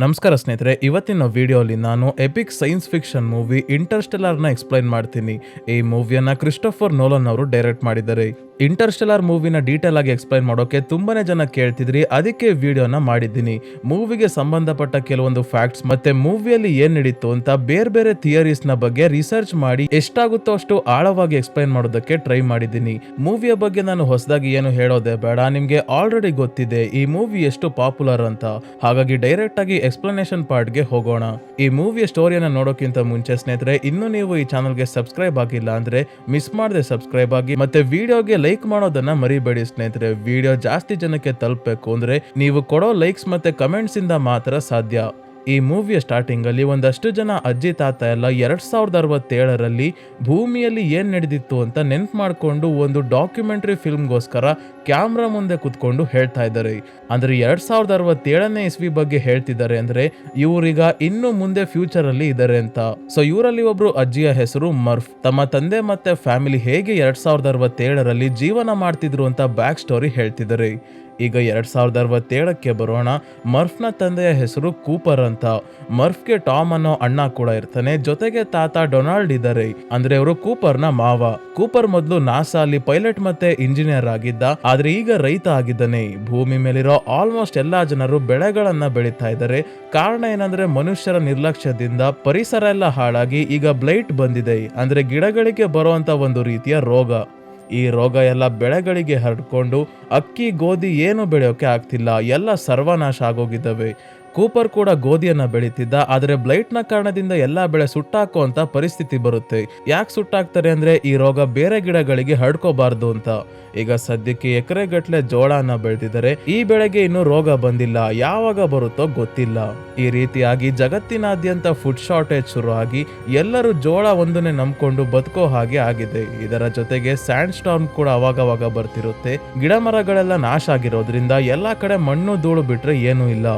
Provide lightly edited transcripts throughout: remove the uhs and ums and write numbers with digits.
ನಮಸ್ಕಾರ ಸ್ನೇಹಿತರೆ, ಇವತ್ತಿನ ವಿಡಿಯೋಲಿ ನಾನು ಎಪಿಕ್ ಸೈನ್ಸ್ ಫಿಕ್ಷನ್ ಮೂವಿ ಇಂಟರ್ಸ್ಟೆಲಾರ್ನ ಎಕ್ಸ್ಪ್ಲೈನ್ ಮಾಡ್ತೀನಿ. ಈ ಮೂವಿಯನ್ನ ಕ್ರಿಸ್ಟೋಫರ್ ನೋಲನ್ ಅವರು ಡೈರೆಕ್ಟ್ ಮಾಡಿದ್ದಾರೆ. ಇಂಟರ್ಸ್ಟೆಲಾರ್ ಮೂವಿನ ಡೀಟೇಲ್ ಆಗಿ ಎಕ್ಸ್ಪ್ಲೈನ್ ಮಾಡೋಕೆ ತುಂಬಾನೇ ಜನ ಕೇಳ್ತಿದ್ರಿ, ಅದಕ್ಕೆ ವಿಡಿಯೋನ ಮಾಡಿದ್ದೀನಿ. ಮೂವಿಗೆ ಸಂಬಂಧಪಟ್ಟ ಕೆಲವೊಂದು ಫ್ಯಾಕ್ಟ್ಸ್ ಮತ್ತೆ ಮೂವಿಯಲ್ಲಿ ಏನ್ ನಡೀತು ಅಂತ ಬೇರೆ ಬೇರೆ ಥಿಯರೀಸ್ ನ ಬಗ್ಗೆ ರಿಸರ್ಚ್ ಮಾಡಿ ಎಷ್ಟಾಗುತ್ತೋ ಅಷ್ಟು ಆಳವಾಗಿ ಎಕ್ಸ್ಪ್ಲೈನ್ ಮಾಡೋದಕ್ಕೆ ಟ್ರೈ ಮಾಡಿದ್ದೀನಿ. ಮೂವಿಯ ಬಗ್ಗೆ ನಾನು ಹೊಸದಾಗಿ ಏನು ಹೇಳೋದೇ ಬೇಡ, ನಿಮ್ಗೆ ಆಲ್ರೆಡಿ ಗೊತ್ತಿದೆ ಈ ಮೂವಿ ಎಷ್ಟು ಪಾಪ್ಯುಲರ್ ಅಂತ. ಹಾಗಾಗಿ ಡೈರೆಕ್ಟ್ ಆಗಿ ಎಕ್ಸ್ಪ್ಲನೇಷನ್ ಪಾರ್ಟ್ ಗೆ ಹೋಗೋಣ. ಈ ಮೂವಿಯ ಸ್ಟೋರಿಯನ್ನ ನೋಡೋಕ್ಕಿಂತ ಮುಂಚೆ ಸ್ನೇಹಿತರೆ, ಇನ್ನು ನೀವು ಈ ಚಾನಲ್ಗೆ ಸಬ್ಸ್ಕ್ರೈಬ್ ಆಗಿಲ್ಲ ಅಂದ್ರೆ ಮಿಸ್ ಮಾಡದೆ ಸಬ್ಸ್ಕ್ರೈಬ್ ಆಗಿ, ಮತ್ತೆ ವಿಡಿಯೋಗೆ ಲೈಕ್ ಮಾಡೋದನ್ನ ಮರಿಬೇಡಿ ಸ್ನೇಹಿತರೆ. ವಿಡಿಯೋ ಜಾಸ್ತಿ ಜನಕ್ಕೆ ತಲುಪಬೇಕು ಅಂದ್ರೆ ನೀವು ಕೊಡೋ ಲೈಕ್ಸ್ ಮತ್ತೆ ಕಮೆಂಟ್ಸ್ ಇಂದ ಮಾತ್ರ ಸಾಧ್ಯ. ಈ ಮೂವಿಯ ಸ್ಟಾರ್ಟಿಂಗ್ ಅಲ್ಲಿ ಒಂದಷ್ಟು ಜನ ಅಜ್ಜಿ ತಾತ ಎಲ್ಲ 2067ರಲ್ಲಿ ಭೂಮಿಯಲ್ಲಿ ಏನ್ ನಡೆದಿತ್ತು ಅಂತ ನೆನ್ಪು ಮಾಡ್ಕೊಂಡು ಒಂದು ಡಾಕ್ಯುಮೆಂಟರಿ ಫಿಲ್ಮ್ಗೋಸ್ಕರ ಕ್ಯಾಮ್ರಾ ಮುಂದೆ ಕುತ್ಕೊಂಡು ಹೇಳ್ತಾ ಇದ್ದಾರೆ. ಅಂದ್ರೆ 2067ನೇ ಇಸ್ವಿ ಬಗ್ಗೆ ಹೇಳ್ತಿದ್ದಾರೆ ಅಂದ್ರೆ ಇವ್ರೀಗ ಇನ್ನು ಮುಂದೆ ಫ್ಯೂಚರ್ ಅಲ್ಲಿ ಇದ್ದಾರೆ ಅಂತ. ಸೊ ಇವರಲ್ಲಿ ಒಬ್ರು ಅಜ್ಜಿಯ ಹೆಸರು ಮರ್ಫ್. ತಮ್ಮ ತಂದೆ ಮತ್ತೆ ಫ್ಯಾಮಿಲಿ ಹೇಗೆ 2067ರಲ್ಲಿ ಜೀವನ ಮಾಡ್ತಿದ್ರು ಅಂತ ಬ್ಯಾಕ್ ಸ್ಟೋರಿ ಹೇಳ್ತಿದ್ದಾರೆ. ಈಗ 2067ಕ್ಕೆ ಬರೋಣ. ಮರ್ಫ್ನ ತಂದೆಯ ಹೆಸರು ಕೂಪರ್ ಅಂತ. ಮರ್ಫ್ಗೆ ಟಾಮ್ ಅನ್ನೋ ಅಣ್ಣ ಕೂಡ ಇರ್ತಾನೆ, ಜೊತೆಗೆ ತಾತ ಡೊನಾಲ್ಡ್ ಇದ್ದಾರೆ. ಅಂದ್ರೆ ಅವರು ಕೂಪರ್ನ ಮಾವ. ಕೂಪರ್ ಮೊದಲು ನಾಸಾ ಅಲ್ಲಿ ಪೈಲಟ್ ಮತ್ತೆ ಇಂಜಿನಿಯರ್ ಆಗಿದ್ದ, ಆದ್ರೆ ಈಗ ರೈತ ಆಗಿದ್ದಾನೆ. ಭೂಮಿ ಮೇಲಿರೋ ಆಲ್ಮೋಸ್ಟ್ ಎಲ್ಲಾ ಜನರು ಬೆಳೆಗಳನ್ನ ಬೆಳೀತಾ ಇದ್ದಾರೆ. ಕಾರಣ ಏನಂದ್ರೆ ಮನುಷ್ಯರ ನಿರ್ಲಕ್ಷ್ಯದಿಂದ ಪರಿಸರ ಎಲ್ಲ ಹಾಳಾಗಿ ಈಗ ಬ್ಲೈಟ್ ಬಂದಿದೆ, ಅಂದ್ರೆ ಗಿಡಗಳಿಗೆ ಬರುವಂತ ಒಂದು ರೀತಿಯ ರೋಗ. ಈ ರೋಗ ಎಲ್ಲ ಬೆಳೆಗಳಿಗೆ ಹರಡ್ಕೊಂಡು ಅಕ್ಕಿ ಗೋಧಿ ಏನು ಬೆಳೆಯೋಕೆ ಆಗ್ತಿಲ್ಲ, ಎಲ್ಲ ಸರ್ವನಾಶ ಆಗೋಗಿದ್ದಾವೆ. ಕೂಪರ್ ಕೂಡ ಗೋಧಿಯನ್ನ ಬೆಳೀತಿದ್ದ, ಆದ್ರೆ ಬ್ಲೈಟ್ ನ ಕಾರಣದಿಂದ ಎಲ್ಲಾ ಬೆಳೆ ಸುಟ್ಟಾಕೋ ಅಂತ ಪರಿಸ್ಥಿತಿ ಬರುತ್ತೆ. ಯಾಕೆ ಸುಟ್ಟಾಕ್ತಾರೆ ಅಂದ್ರೆ ಈ ರೋಗ ಬೇರೆ ಗಿಡಗಳಿಗೆ ಹರಡ್ಕೋಬಾರ್ದು ಅಂತ. ಈಗ ಸದ್ಯಕ್ಕೆ ಎಕರೆಗಟ್ಲೆ ಜೋಳನ ಬೆಳೆದಿದ್ದಾರೆ. ಈ ಬೆಳೆಗೆ ಇನ್ನೂ ರೋಗ ಬಂದಿಲ್ಲ, ಯಾವಾಗ ಬರುತ್ತೋ ಗೊತ್ತಿಲ್ಲ. ಈ ರೀತಿಯಾಗಿ ಜಗತ್ತಿನಾದ್ಯಂತ ಫುಡ್ ಶಾರ್ಟೇಜ್ ಶುರು ಆಗಿ ಎಲ್ಲರೂ ಜೋಳ ಒಂದನ್ನೇ ನಂಬ್ಕೊಂಡು ಬದುಕೋ ಹಾಗೆ ಆಗಿದೆ. ಇದರ ಜೊತೆಗೆ ಸ್ಯಾಂಡ್ ಸ್ಟಾರ್ಮ್ ಕೂಡ ಅವಾಗವಾಗ ಬರ್ತಿರುತ್ತೆ. ಗಿಡ ಮರಗಳೆಲ್ಲ ನಾಶ ಆಗಿರೋದ್ರಿಂದ ಎಲ್ಲಾ ಕಡೆ ಮಣ್ಣು ಧೂಳು ಬಿಟ್ರೆ ಏನೂ ಇಲ್ಲ.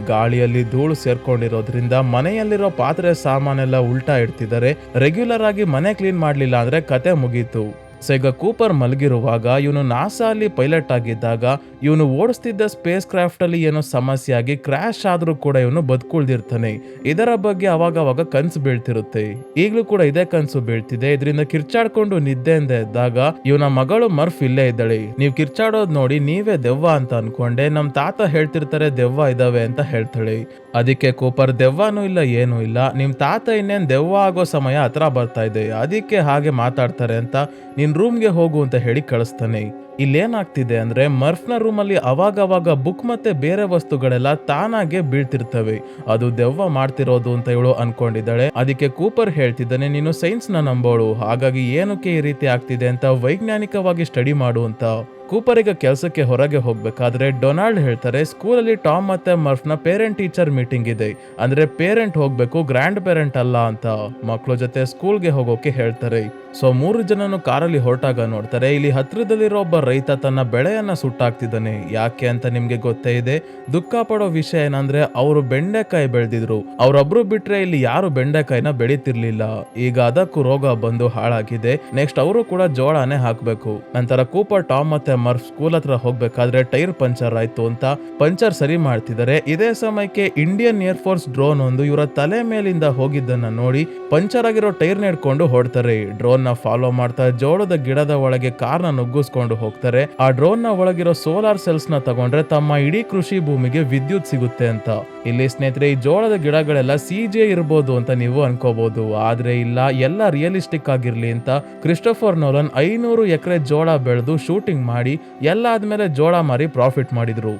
ಗಾಳಿಯಲ್ಲಿ ಧೂಳು ಸೇರ್ಕೊಂಡಿರೋದ್ರಿಂದ ಮನೆಯಲ್ಲಿರೋ ಪಾತ್ರೆ ಸಾಮಾನೆಲ್ಲ ಉಲ್ಟಾ ಇಡ್ತಿದ್ದಾರೆ. ರೆಗ್ಯುಲರ್ ಆಗಿ ಮನೆ ಕ್ಲೀನ್ ಮಾಡ್ಲಿಲ್ಲ ಅಂದ್ರೆ ಕತೆ ಮುಗೀತು. ಸೊ ಈಗ ಕೂಪರ್ ಮಲಗಿರುವಾಗ ಇವನು ನಾಸಾ ಅಲ್ಲಿ ಪೈಲಟ್ ಆಗಿದ್ದಾಗ ಇವನು ಓಡಿಸ್ತಿದ್ದ ಸ್ಪೇಸ್ ಕ್ರಾಫ್ಟ್ ಅಲ್ಲಿ ಏನೋ ಸಮಸ್ಯೆ ಆಗಿ ಕ್ರಾಶ್ ಆದ್ರೂ ಕೂಡ ಇವನು ಬದುಕುಳ್ದಿರ್ತಾನೆ. ಇದರ ಬಗ್ಗೆ ಅವಾಗವಾಗ ಕನ್ಸು ಬೀಳ್ತಿರುತ್ತೆ. ಈಗ್ಲೂ ಕೂಡ ಇದೇ ಕನ್ಸು ಬೀಳ್ತಿದೆ. ಇದರಿಂದ ಕಿರ್ಚಾಡ್ಕೊಂಡು ನಿದ್ದೆಯಿಂದ ಎದ್ದಾಗ ಇವನ ಮಗಳು ಮರ್ಫ್ ಇಲ್ಲೇ ಇದ್ದಾಳೆ. ನೀವ್ ಕಿರ್ಚಾಡೋದ್ ನೋಡಿ ನೀವೇ ದೆವ್ವ ಅಂತ ಅನ್ಕೊಂಡೆ, ನಮ್ ತಾತ ಹೇಳ್ತಿರ್ತಾರೆ ದೆವ್ವ ಇದಾವೆ ಅಂತ ಹೇಳ್ತಾಳೆ. ಅದಕ್ಕೆ ಕೂಪರ್ ದೆವ್ವನೂ ಇಲ್ಲ ಏನೂ ಇಲ್ಲ, ನಿಮ್ ತಾತ ಇನ್ನೇನ್ ದೆವ್ವ ಆಗೋ ಸಮಯ ಹತ್ರ ಬರ್ತಾ ಇದೆ, ಅದಕ್ಕೆ ಹಾಗೆ ಮಾತಾಡ್ತಾರೆ ಅಂತ ನಿನ್ ರೂಮ್ಗೆ ಹೋಗು ಅಂತ ಹೇಳಿ ಕಳಿಸ್ತಾನೆ. ಇಲ್ಲೇನಾಗ್ತಿದೆ ಅಂದ್ರೆ ಮರ್ಫ್ನ ರೂಮ್ ಅಲ್ಲಿ ಅವಾಗವಾಗ ಬುಕ್ ಮತ್ತೆ ಬೇರೆ ವಸ್ತುಗಳೆಲ್ಲ ತಾನಾಗೆ ಬೀಳ್ತಿರ್ತವೆ. ಅದು ದೆವ್ವ ಮಾಡ್ತಿರೋದು ಅಂತ ಇವಳು ಅನ್ಕೊಂಡಿದ್ದಾಳೆ. ಅದಕ್ಕೆ ಕೂಪರ್ ಹೇಳ್ತಿದ್ದಾನೆ, ನೀನು ಸೈನ್ಸ್ ನ ನಂಬೋಳು, ಹಾಗಾಗಿ ಏನಕ್ಕೆ ಈ ರೀತಿ ಆಗ್ತಿದೆ ಅಂತ ವೈಜ್ಞಾನಿಕವಾಗಿ ಸ್ಟಡಿ ಮಾಡು ಅಂತ. ಕೂಪರ್ ಈಗ ಕೆಲಸಕ್ಕೆ ಹೊರಗೆ ಹೋಗ್ಬೇಕಾದ್ರೆ ಡೊನಾಲ್ಡ್ ಹೇಳ್ತಾರೆ, ಸ್ಕೂಲಲ್ಲಿ ಟಾಮ್ ಮತ್ತೆ ಮರ್ಫ್ನ ಪೇರೆಂಟ್ ಟೀಚರ್ ಮೀಟಿಂಗ್ ಇದೆ, ಅಂದ್ರೆ ಪೇರೆಂಟ್ ಹೋಗ್ಬೇಕು, ಗ್ರ್ಯಾಂಡ್ ಪೇರೆಂಟ್ ಅಲ್ಲ ಅಂತ. ಮಕ್ಕಳ ಜೊತೆ ಸ್ಕೂಲ್ಗೆ ಹೋಗೋಕೆ ಹೇಳ್ತಾರೆ. ಸೊ 3 ಜನನು ಕಾರಲ್ಲಿ ಹೊರಟಾಗ ನೋಡ್ತಾರೆ, ಇಲ್ಲಿ ಹತ್ರದಲ್ಲಿರೋ ಒಬ್ಬ ರೈತ ತನ್ನ ಬೆಳೆಯನ್ನ ಸುಟ್ಟಾಕ್ತಿದ್ದಾನೆ. ಯಾಕೆ ಅಂತ ನಿಮ್ಗೆ ಗೊತ್ತೇ ಇದೆ. ದುಃಖ ಪಡೋ ವಿಷಯ ಏನಂದ್ರೆ ಅವರು ಬೆಂಡೆಕಾಯಿ ಬೆಳೆದಿದ್ರು, ಅವ್ರೊಬ್ರು ಬಿಟ್ರೆ ಇಲ್ಲಿ ಯಾರು ಬೆಂಡೆಕಾಯಿನ ಬೆಳೀತಿರ್ಲಿಲ್ಲ. ಈಗ ಅದಕ್ಕೂ ರೋಗ ಬಂದು ಹಾಳಾಗಿದೆ. ನೆಕ್ಸ್ಟ್ ಅವರು ಕೂಡ ಜೋಳನೇ ಹಾಕ್ಬೇಕು. ನಂತರ ಕೂಪರ್ ಟಾಮ್ ಮತ್ತೆ ಮರ್ಫ್ ಸ್ಕೂಲ್ ಹತ್ರ ಹೋಗ್ಬೇಕಾದ್ರೆ ಟೈರ್ ಪಂಚರ್ ಆಯ್ತು ಅಂತ ಪಂಚರ್ ಸರಿ ಮಾಡ್ತಿದ್ದಾರೆ. ಇದೇ ಸಮಯಕ್ಕೆ ಇಂಡಿಯನ್ ಏರ್ ಫೋರ್ಸ್ ಡ್ರೋನ್ ಒಂದು ಇವರ ತಲೆ ಮೇಲಿಂದ ಹೋಗಿದ್ದನ್ನ ನೋಡಿ ಪಂಚರ್ ಆಗಿರೋ ಟೈರ್ ನೆಡ್ಕೊಂಡು ಹೊಡ್ತಾರೆ. ಡ್ರೋನ್ ನ ಫಾಲೋ ಮಾಡ್ತಾ ಜೋಳದ ಗಿಡದ ಒಳಗೆ ಕಾರ್ನ ನುಗ್ಗಿಸ್ಕೊಂಡು ಹೋಗ್ತಾರೆ. ಆ ಡ್ರೋನ್ ನ ಒಳಗಿರೋ ಸೋಲಾರ್ ಸೆಲ್ಸ್ ನ ತಗೊಂಡ್ರೆ ತಮ್ಮ ಇಡೀ ಕೃಷಿ ಭೂಮಿಗೆ ವಿದ್ಯುತ್ ಸಿಗುತ್ತೆ ಅಂತ. ಇಲ್ಲಿ ಸ್ನೇಹಿತರೆ, ಈ ಜೋಳದ ಗಿಡಗಳೆಲ್ಲ CGI ಇರ್ಬೋದು ಅಂತ ನೀವು ಅನ್ಕೋಬಹುದು, ಆದ್ರೆ ಇಲ್ಲ, ಎಲ್ಲ ರಿಯಲಿಸ್ಟಿಕ್ ಆಗಿರ್ಲಿ ಅಂತ ಕ್ರಿಸ್ಟೋಫರ್ ನೋಲನ್ 500 ಎಕರೆ ಜೋಳ ಬೆಳೆದು ಶೂಟಿಂಗ್ ಮಾಡಿ ಎಲ್ಲ ಆದ್ಮೇಲೆ ಜೋಳ ಮಾರಿ ಪ್ರಾಫಿಟ್ ಮಾಡಿದ್ರು.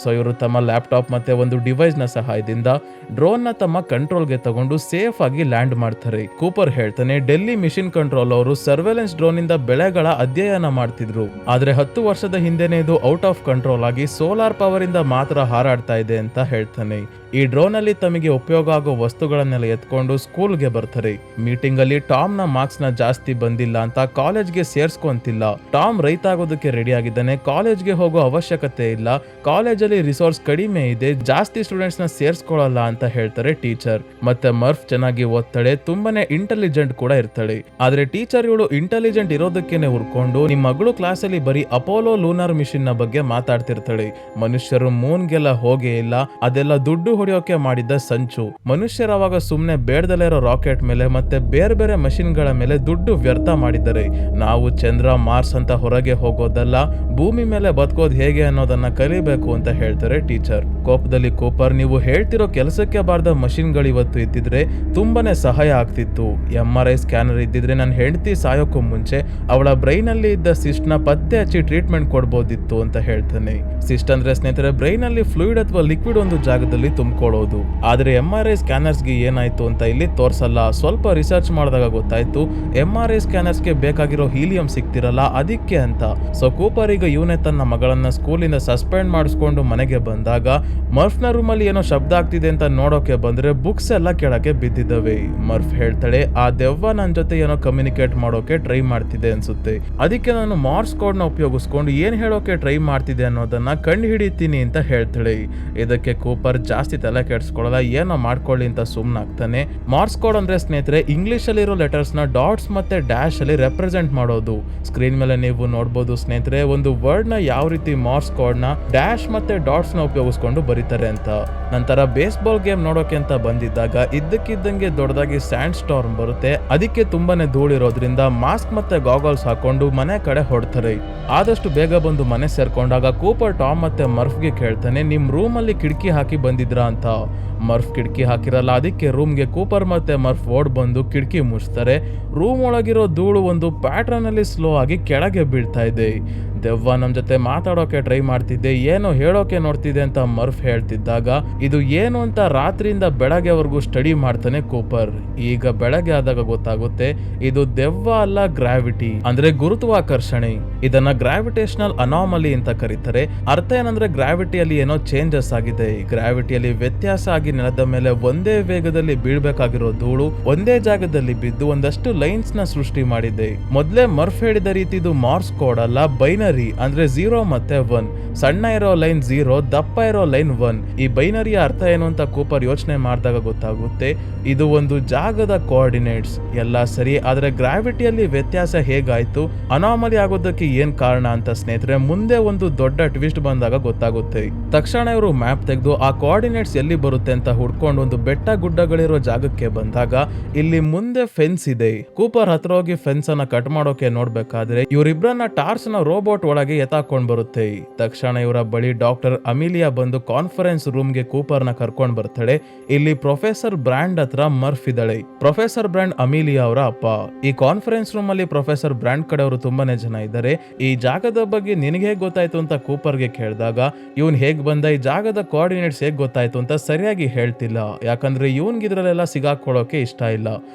ಸೊ ಇವರು ತಮ್ಮ ಲ್ಯಾಪ್ಟಾಪ್ ಮತ್ತೆ ಒಂದು ಡಿವೈಸ್ ನ ಸಹಾಯದಿಂದ ಡ್ರೋನ್ ನ ತಮ್ಮ ಕಂಟ್ರೋಲ್ಗೆ ತಗೊಂಡು ಸೇಫ್ ಆಗಿ ಲ್ಯಾಂಡ್ ಮಾಡ್ತಾರೆ. ಕೂಪರ್ ಹೇಳ್ತಾನೆ, ಡೆಲ್ಲಿ ಮಿಷನ್ ಕಂಟ್ರೋಲ್ ಅವರು ಸರ್ವೆಲೆನ್ಸ್ ಡ್ರೋನ್ ಇಂದ ಬೆಳೆಗಳ ಅಧ್ಯಯನ ಮಾಡ್ತಿದ್ರು, ಆದ್ರೆ 10 ವರ್ಷದ ಹಿಂದೆನೆ ಇದು ಔಟ್ ಆಫ್ ಕಂಟ್ರೋಲ್ ಆಗಿ ಸೋಲಾರ್ ಪವರ್ ಇಂದ ಮಾತ್ರ ಹಾರಾಡ್ತಾ ಇದೆ ಅಂತ ಹೇಳ್ತಾನೆ. ಈ ಡ್ರೋನ್ ಅಲ್ಲಿ ತಮಗೆ ಉಪಯೋಗ ಆಗೋ ವಸ್ತುಗಳನ್ನೆಲ್ಲ ಎತ್ಕೊಂಡು ಸ್ಕೂಲ್ಗೆ ಬರ್ತಾರೆ. ಮೀಟಿಂಗ್ ಅಲ್ಲಿ ಟಾಮ್ ನ ಮಾರ್ಕ್ಸ್ ನ ಜಾಸ್ತಿ ಬಂದಿಲ್ಲ ಅಂತ ಕಾಲೇಜ್ಗೆ ಸೇರ್ಸ್ಕೊಂತಿಲ್ಲ. ಟಾಮ್ ರೈತ ಆಗೋದಕ್ಕೆ ರೆಡಿ ಆಗಿದ್ದಾನೆ, ಕಾಲೇಜ್ಗೆ ಹೋಗೋ ಅವಶ್ಯಕತೆ ಇಲ್ಲ, ಕಾಲೇಜಲ್ಲಿ ರಿಸೋರ್ಸ್ ಕಡಿಮೆ ಇದೆ, ಜಾಸ್ತಿ ಸ್ಟೂಡೆಂಟ್ಸ್ ನ ಸೇರ್ಸ್ಕೊಳ್ಳಲ್ಲ ಅಂತ ಹೇಳ್ತಾರೆ ಟೀಚರ್. ಮತ್ತೆ ಮರ್ಫ್ ಚೆನ್ನಾಗಿ ಓದ್ತಾಳೆ, ತುಂಬಾನೇ ಇಂಟೆಲಿಜೆಂಟ್ ಕೂಡ ಇರ್ತಾಳೆ. ಆದ್ರೆ ಟೀಚರ್ ಇವಳು ಇಂಟೆಲಿಜೆಂಟ್ ಇರೋದಕ್ಕೇನೆ ಹುರ್ಕೊಂಡು ನಿಮ್ ಮಗಳು ಕ್ಲಾಸ್ ಅಲ್ಲಿ ಬರೀ ಅಪೋಲೋ ಲೂನಾರ್ ಮಿಷನ್ ನ ಬಗ್ಗೆ ಮಾತಾಡ್ತಿರ್ತಾಳೆ. ಮನುಷ್ಯರು ಮೂನ್ಗೆಲ್ಲ ಹೋಗೇ ಇಲ್ಲ, ಅದೆಲ್ಲ ದುಡ್ಡು ಹೊಡೆಯೋಕೆ ಮಾಡಿದ್ದ ಸಂಚು. ಮನುಷ್ಯರವಾಗ ಸುಮ್ನೆ ಬೇಡದಲ್ಲೇ ಇರೋ ರಾಕೆಟ್ ಮೇಲೆ ಮತ್ತೆ ಬೇರೆ ಬೇರೆ ಮಷಿನ್ಗಳ ಮೇಲೆ ದುಡ್ಡು ವ್ಯರ್ಥ ಮಾಡಿದ್ದಾರೆ. ನಾವು ಚಂದ್ರ, ಮಾರ್ಸ್ ಅಂತ ಹೊರಗೆ ಹೋಗೋದಲ್ಲ, ಭೂಮಿ ಮೇಲೆ ಬದುಕೋದು ಹೇಗೆ ಅನ್ನೋದನ್ನ ಕಲಿಬೇಕು ಅಂತ ಹೇಳ್ತಾರೆ ಟೀಚರ್. ಕೋಪದಲ್ಲಿ ಕೂಪರ್, ನೀವು ಹೇಳ್ತಿರೋ ಕೆಲಸಕ್ಕೆ ಬಾರ್ದ ಮಷಿನ್ಗಳು ಇವತ್ತು ಇದ್ದಿದ್ರೆ ತುಂಬಾನೇ ಸಹಾಯ ಆಗ್ತಿತ್ತು. MRI ಸ್ಕ್ಯಾನರ್ ಇದ್ದಿದ್ರೆ ನನ್ನ ಹೆಂಡತಿ ಸಾಯೋಕ್ಕೂ ಮುಂಚೆ ಅವಳ ಬ್ರೈನ್ ಅಲ್ಲಿ ಇದ್ದ ಸಿಸ್ಟ್ ನ ಪತ್ತೆ ಹಚ್ಚಿ ಟ್ರೀಟ್ಮೆಂಟ್ ಕೊಡ್ಬೋದಿತ್ತು ಅಂತ ಹೇಳ್ತಾನೆ. ಸಿಸ್ಟ್ ಅಂದ್ರೆ ಸ್ನೇಹಿತರೆ ಬ್ರೈನ್ ಅಲ್ಲಿ ಫ್ಲೂಯಿಡ್ ಅಥವಾ ಲಿಕ್ವಿಡ್ ಒಂದು ಜಾಗದಲ್ಲಿ ತುಂಬಿಕೊಳ್ಳೋದು. ಆದ್ರೆ MRI ಸ್ಕ್ಯಾನರ್ಸ್ ಗೆ ಏನಾಯ್ತು ಅಂತ ಇಲ್ಲಿ ತೋರ್ಸಲ್ಲ. ಸ್ವಲ್ಪ ರಿಸರ್ಚ್ ಮಾಡಿದಾಗ ಗೊತ್ತಾಯ್ತು MRI ಸ್ಕ್ಯಾನರ್ಸ್ ಗೆ ಬೇಕಾಗಿರೋ ಹೀಲಿಯಂ ಸಿಗ್ತಿರಲ್ಲ, ಅದಕ್ಕೆ ಅಂತ. ಸೊ ಕೂಪರ್ ಈಗ ಇವನೇ ತನ್ನ ಮಗಳನ್ನ ಸ್ಕೂಲಿಂದ ಸಸ್ಪೆಂಡ್ ಮಾಡಿಸ್ಕೊಂಡು ಮನೆಗೆ ಬಂದಾಗ ಮರ್ಫ್ನ ರೂಮ್ ಅಲ್ಲಿ ಏನೋ ಶಬ್ದ ಆಗ್ತಿದೆ ಅಂತ ನೋಡೋಕೆ ಬಂದ್ರೆ ಬುಕ್ಸ್ ಎಲ್ಲ ಕೆಳಗೆ ಬಿದ್ದಿದ್ದವೆ. ಮರ್ಫ್ ಹೇಳ್ತಾಳೆ, ಆ ದೆವ್ವ ನನ್ನ ಜೊತೆ ಏನೋ ಕಮ್ಯುನಿಕೇಟ್ ಮಾಡೋಕೆ ಟ್ರೈ ಮಾಡ್ತಿದೆ ಅನ್ಸುತ್ತೆ, ಅದಕ್ಕೆ ನಾನು ಮಾರ್ಸ್ ಕೋಡ್ ನ ಉಪಯೋಗಿಸ್ಕೊಂಡು ಏನ್ ಹೇಳೋಕೆ ಟ್ರೈ ಮಾಡ್ತಿದೆ ಅನ್ನೋದನ್ನ ಕಂಡು ಹಿಡಿತೀನಿ ಅಂತ ಹೇಳ್ತಾಳೆ. ಇದಕ್ಕೆ ಕೂಪರ್ ಜಾಸ್ತಿ ತಲೆ ಕೆಡ್ಸ್ಕೊಳ್ಳಲ್ಲ, ಏನೋ ಮಾಡ್ಕೊಳ್ಳಿ ಅಂತ ಸುಮ್ನಾಗ್ತಾನೆ. ಮಾರ್ಸ್ ಕೋಡ್ ಅಂದ್ರೆ ಸ್ನೇಹಿತರೆ ಇಂಗ್ಲಿಷ್ ಅಲ್ಲಿ ಇರೋ ಲೆಟರ್ಸ್ ನ ಡಾಟ್ಸ್ ಮತ್ತೆ ಡ್ಯಾಶ್ ಅಲ್ಲಿ ರೆಪ್ರೆಸೆಂಟ್ ಮಾಡೋದು. ಸ್ಕ್ರೀನ್ ಮೇಲೆ ನೀವು ನೋಡಬಹುದು ಸ್ನೇಹಿತರೆ ಒಂದು ವರ್ಡ್ ನ ಯಾವ ರೀತಿ ಮಾರ್ಸ್ ಕೋಡ್ ನ ಡ್ಯಾಶ್ ಮತ್ತೆ ಡಾಟ್ಸ್ ನ ಉಪಯೋಗಿಸ್ಕೊಂಡು ಬರೀತಾರೆ ಅಂತ. ನಂತರ ಬೇಸ್ಬಾಲ್ ಗೇಮ್ ನೋಡೋಕೆ ಅಂತ ಬಂದಿದ್ದಾಗ ಇದ್ದಕ್ಕಿದ್ದಂಗೆ ದೊಡ್ಡದಾಗಿ ಸ್ಯಾಂಡ್ ಸ್ಟಾರ್ಮ್ ಬರುತ್ತೆ. ಅದಕ್ಕೆ ತುಂಬಾನೇ ಧೂಳಿರೋದ್ರಿಂದ ಮಾಸ್ಕ್ ಮತ್ತೆ ಗಾಗಲ್ಸ್ ಹಾಕೊಂಡು ಮನೆ ಕಡೆ ಹೊಡ್ತಾರೆ. ಆದಷ್ಟು ಬೇಗ ಬಂದು ಮನೆ ಸೇರ್ಕೊಂಡಾಗ ಕೂಪರ್ ಟಾಮ್ ಮತ್ತೆ ಮರ್ಫ್ಗೆ ಕೇಳ್ತಾನೆ, ನಿಮ್ ರೂಮ್ ಅಲ್ಲಿ ಕಿಟಕಿ ಹಾಕಿ ಬಂದಿದ್ರಾ ಅಂತ. ಮರ್ಫ್ ಕಿಟಕಿ ಹಾಕಿರಲ್ಲ, ಅದಕ್ಕೆ ರೂಮ್ಗೆ ಕೂಪರ್ ಮತ್ತೆ ಮರ್ಫ್ ಓಡ್ ಬಂದು ಕಿಟಕಿ ಮುಚ್ತಾರೆ. ರೂಮ್ ಒಳಗಿರೋ ಧೂಳು ಒಂದು ಪ್ಯಾಟ್ರನ್ ಅಲ್ಲಿ ಸ್ಲೋ ಆಗಿ ಕೆಳಗೆ ಬೀಳ್ತಾ ಇದೆ. ದೆವ್ವ ನಮ್ ಜೊತೆ ಮಾತಾಡೋಕೆ ಟ್ರೈ ಮಾಡ್ತಿದ್ದೆ, ಏನೋ ಹೇಳೋಕೆ ನೋಡ್ತಿದೆ ಅಂತ ಮರ್ಫ್ ಹೇಳ್ತಿದ್ದಾಗ ಇದು ಏನು ಅಂತ ರಾತ್ರಿಯಿಂದ ಬೆಳಗ್ಗೆವರೆಗೂ ಸ್ಟಡಿ ಮಾಡ್ತಾನೆ ಕೂಪರ್. ಈಗ ಬೆಳಗ್ಗೆ ಆದಾಗ ಗೊತ್ತಾಗುತ್ತೆ ಇದು ದೆವ್ವ ಅಲ್ಲ, ಗ್ರಾವಿಟಿ ಅಂದ್ರೆ ಗುರುತ್ವಾಕರ್ಷಣೆ. ಇದನ್ನ ಗ್ರಾವಿಟೇಷನಲ್ ಅನಾಮಲಿ ಅಂತ ಕರೀತಾರೆ. ಅರ್ಥ ಏನಂದ್ರೆ ಗ್ರಾವಿಟಿಯಲ್ಲಿ ಏನೋ ಚೇಂಜಸ್ ಆಗಿದೆ. ಗ್ರಾವಿಟಿಯಲ್ಲಿ ವ್ಯತ್ಯಾಸ ಆಗಿ ನೆಲದ ಮೇಲೆ ಒಂದೇ ವೇಗದಲ್ಲಿ ಬೀಳ್ಬೇಕಾಗಿರೋ ಧೂಳು ಒಂದೇ ಜಾಗದಲ್ಲಿ ಬಿದ್ದು ಒಂದಷ್ಟು ಲೈನ್ಸ್ ನ ಸೃಷ್ಟಿ ಮಾಡಿದೆ. ಮೊದ್ಲೇ ಮರ್ಫ್ ಹೇಳಿದ ರೀತಿ ಇದು ಮಾರ್ಸ್ ಕೋಡ್ ಅಲ್ಲ, ಬೈನರಿ ಅಂದ್ರೆ 0 ಮತ್ತೆ 1. ಸಣ್ಣ ಇರೋ ಲೈನ್ 0, ದಪ್ಪ ಇರೋ ಲೈನ್ 1. ಈ ಬೈನರಿಯ ಅರ್ಥ ಏನು ಅಂತ ಕೂಪರ್ ಯೋಚನೆ ಮಾಡಿದಾಗ ಗೊತ್ತಾಗುತ್ತೆ ಇದು ಒಂದು ಜಾಗದ ಕೋಆರ್ಡಿನೇಟ್ಸ್. ಎಲ್ಲ ಸರಿ, ಆದ್ರೆ ಗ್ರಾವಿಟಿಯಲ್ಲಿ ವ್ಯತ್ಯಾಸ ಹೇಗಾಯ್ತು, ಅನಾಮಲಿ ಆಗೋದಕ್ಕೆ ಏನ್ ಕಾರಣ ಅಂತ ಸ್ನೇಹಿತರೆ ಮುಂದೆ ಒಂದು ದೊಡ್ಡ ಟ್ವಿಸ್ಟ್ ಬಂದಾಗ ಗೊತ್ತಾಗುತ್ತೆ. ತಕ್ಷಣ ಇವರು ಮ್ಯಾಪ್ ತೆಗೆದು ಆ ಕೋಆರ್ಡಿನೇಟ್ಸ್ ಎಲ್ಲಿ ಬರುತ್ತೆ ಅಂತ ಹುಡ್ಕೊಂಡು ಒಂದು ಬೆಟ್ಟ ಗುಡ್ಡಗಳಿರೋ ಜಾಗಕ್ಕೆ ಬಂದಾಗ ಇಲ್ಲಿ ಮುಂದೆ ಫೆನ್ಸ್ ಇದೆ. ಕೂಪರ್ ಹತ್ರ ಹೋಗಿ ಫೆನ್ಸ್ ಅನ್ನ ಕಟ್ ಮಾಡೋಕೆ ನೋಡ್ಬೇಕಾದ್ರೆ ಇವರಿಬ್ರನ್ನ ಟಾರ್ಚ್ ನ ರೋಬೋಟ್ ಒಳಗೆ ಎತ್ತಾಕೊಂಡ್ ಬರುತ್ತೆ. ತಕ್ಷಣ ಇವರ ಬಳಿ ಡಾಕ್ಟರ್ ಅಮಿಲಿಯಾ ಬಂದು ಕಾನ್ಫರೆನ್ಸ್ ರೂಮ್ ಗೆ ಕೂಪರ್ ನ ಕರ್ಕೊಂಡ್ ಬರ್ತಾಳೆ. ಇಲ್ಲಿ ಪ್ರೊಫೆಸರ್ ಬ್ರ್ಯಾಂಡ್ ಹತ್ರ ಮರ್ಫ್ ಇದ್ದಾಳೆ. ಪ್ರೊಫೆಸರ್ ಬ್ರ್ಯಾಂಡ್ ಅಮಿಲಿಯಾ ಅವರ ಅಪ್ಪ. ಈ ಕಾನ್ಫರೆನ್ಸ್ ರೂಮ್ ಅಲ್ಲಿ ಪ್ರೊಫೆಸರ್ ಬ್ರ್ಯಾಂಡ್ ಕಡೆಯವರು ತುಂಬಾನೇ ಜನ ಇದ್ದಾರೆ. ಈ ಜಾಗದ ಬಗ್ಗೆ ನಿನಗೆ ಹೇಗ್ ಗೊತ್ತಾಯ್ತು ಅಂತ ಕೂಪರ್ಗೆ ಕೇಳಿದಾಗ ಇವನ್ ಹೇಗ್ ಬಂದ, ಈ ಜಾಗದ ಕೋಆರ್ಡಿನೇಟ್ಸ್ ಹೇಗ್ ಗೊತ್ತಾಯ್ತು ಅಂತ ಸರಿಯಾಗಿ ಹೇಳ್ತಿಲ್ಲ. ಯಾಕಂದ್ರೆ ಇವನ್ಗೆ ಇದ್ರಲ್ಲೆಲ್ಲ ಸಿಗಾಕೊಳ್ಳೋಕೆ ಇಷ್ಟ ಇಲ್ಲ.